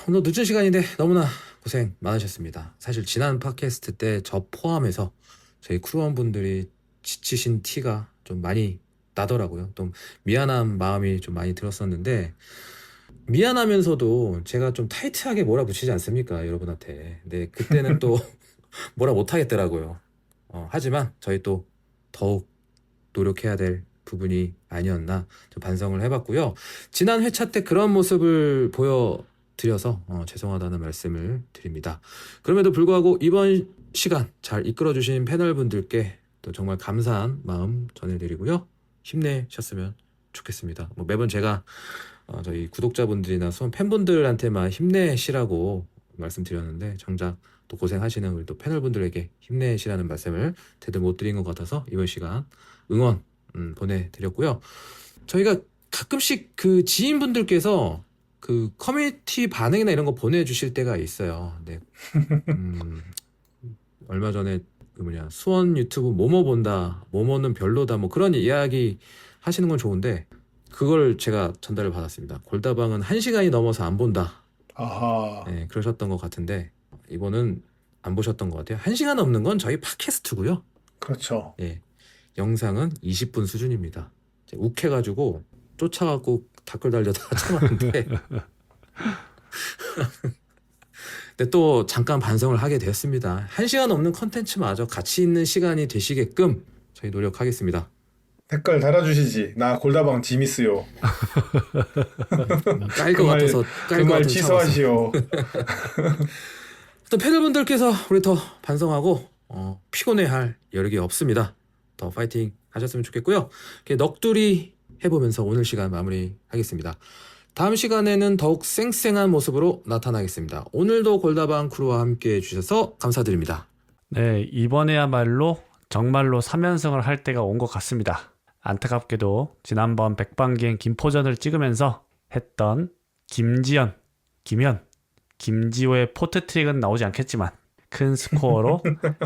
오늘 늦은 시간인데 너무나 고생 많으셨습니다. 사실 지난 팟캐스트 때 저 포함해서 저희 크루원분들이 지치신 티가 좀 많이 나더라고요. 또 미안한 마음이 좀 많이 들었었는데, 미안하면서도 제가 좀 타이트하게 몰아붙이지 않습니까, 여러분한테. 근데 그때는 또 뭐라 못하겠더라고요. 하지만 저희 또 더욱 노력해야 될 부분이 아니었나 좀 반성을 해봤고요. 지난 회차 때 그런 모습을 보여드려서 죄송하다는 말씀을 드립니다. 그럼에도 불구하고 이번 시간 잘 이끌어주신 패널분들께 또 정말 감사한 마음 전해드리고요. 힘내셨으면 좋겠습니다. 매번 제가 저희 구독자분들이나 수원 팬분들한테만 힘내시라고 말씀드렸는데, 정작 또 고생하시는 우리 또 패널분들에게 힘내시라는 말씀을 제대로 못 드린 것 같아서 이번 시간 응원 보내드렸고요. 저희가 가끔씩 그 지인분들께서 그 커뮤니티 반응이나 이런 거 보내주실 때가 있어요. 네. 얼마 전에 수원 유튜브 뭐뭐 본다, 뭐뭐는 별로다, 뭐 그런 이야기 하시는 건 좋은데, 그걸 제가 전달을 받았습니다. 골다방은 1시간이 넘어서 안 본다. 아하. 네, 그러셨던 것 같은데, 이번은 안 보셨던 것 같아요. 1시간 넘는 건 저희 팟캐스트고요. 그렇죠. 예, 영상은 20분 수준입니다. 욱해가지고 쫓아가고 댓글 달려다 참았는데 근데 또 잠깐 반성을 하게 되었습니다. 1시간 넘는 컨텐츠마저 가치 있는 시간이 되시게끔 저희 노력하겠습니다. 댓글 달아주시지. 나 골다방 지미스요. 깔 것 같아서 그 말 취소하시오. 또 패널분들께서 우리 더 반성하고 피곤해할 여력이 없습니다. 더 파이팅 하셨으면 좋겠고요. 이렇게 넋두리 해보면서 오늘 시간 마무리하겠습니다. 다음 시간에는 더욱 쌩쌩한 모습으로 나타나겠습니다. 오늘도 골다방 크루와 함께 해주셔서 감사드립니다. 네, 이번에야말로 정말로 3연승을 할 때가 온 것 같습니다. 안타깝게도 지난번 백방기행 김포전을 찍으면서 했던 김지현, 김현, 김지호의 포트트릭은 나오지 않겠지만 큰 스코어로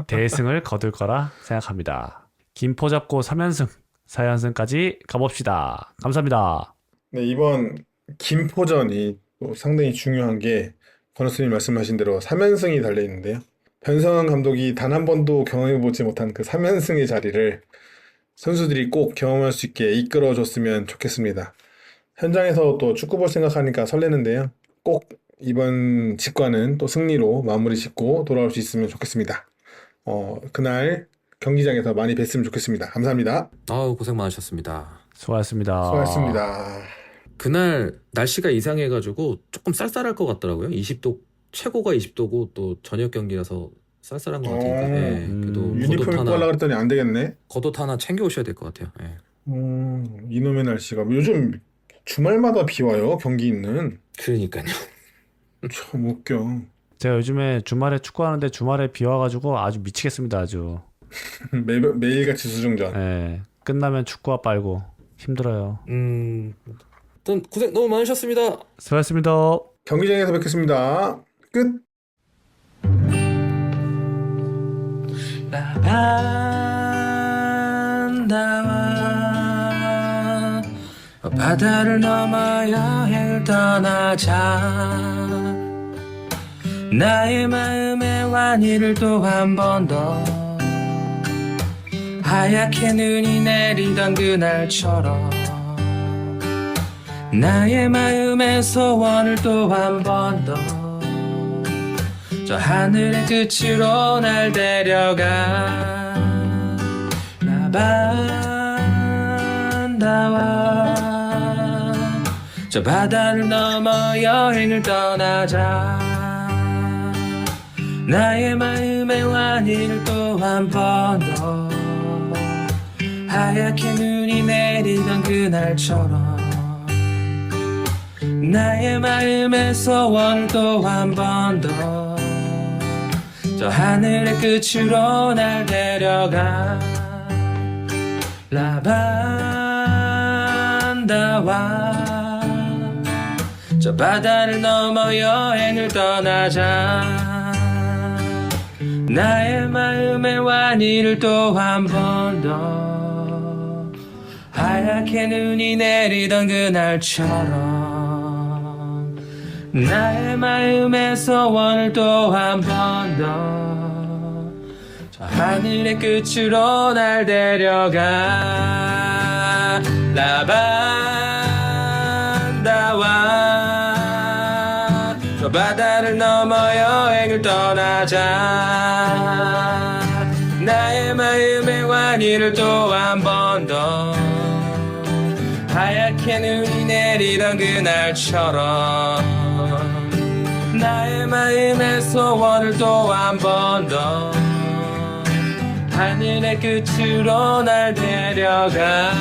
대승을 거둘 거라 생각합니다. 김포 잡고 3연승, 4연승까지 가봅시다. 감사합니다. 네, 이번 김포전이 또 상당히 중요한 게 권호수님 말씀하신 대로 3연승이 달려있는데요. 변성환 감독이 단 한 번도 경험해보지 못한 그 3연승의 자리를 선수들이 꼭 경험할 수 있게 이끌어줬으면 좋겠습니다. 현장에서 또 축구 볼 생각하니까 설레는데요. 꼭 이번 직관은 또 승리로 마무리 짓고 돌아올 수 있으면 좋겠습니다. 그날 경기장에서 많이 뵀으면 좋겠습니다. 감사합니다. 고생 많으셨습니다. 수고하셨습니다. 수고하셨습니다. 그날 날씨가 이상해가지고 조금 쌀쌀할 것 같더라고요. 20도, 최고가 20도고 또 저녁 경기라서 쌀쌀한 것 같으니까. 네, 그래도 유니폼 입고 하려고 그랬더니 안 되겠네. 겉옷 하나 챙겨 오셔야 될 것 같아요. 네. 이놈의 날씨가 요즘 주말마다 비 와요. 경기 있는. 그러니까요. 참 웃겨. 제가 요즘에 주말에 축구하는데 주말에 비 와가지고 아주 미치겠습니다. 아주. 매일같이 수중전. 네, 끝나면 축구화 빨고 힘들어요. 일단 고생 너무 많으셨습니다. 수고하셨습니다. 경기장에서 뵙겠습니다. 끝. 나와 바다를 넘어 여행을 떠나자. 나의 마음의 완이를 또 한 번 더 하얗게 눈이 내리던 그날처럼 나의 마음의 소원을 또 한 번 더 저 하늘의 끝으로 날 데려가. 나반다와 저 바다를 넘어 여행을 떠나자. 나의 마음의 완이를 또 한 번 더 하얗게 눈이 내리던 그날처럼 나의 마음의 소원을 또 한 번 더 저 하늘의 끝으로 날 데려가. 라반다와 저 바다를 넘어 여행을 떠나자. 나의 마음의 완이를 또 한 번 더 하얗게 눈이 내리던 그날처럼 나의 마음의 소원을 또 한 번 더 저 하늘의 끝으로 날 데려가. 라반다와 저 바다를 넘어 여행을 떠나자. 나의 마음의 완이를 또 한 번 더 하얗게 눈이 내리던 그날처럼 나의 마음의 소원을 또 한 번 더 하늘의 끝으로 날 데려가.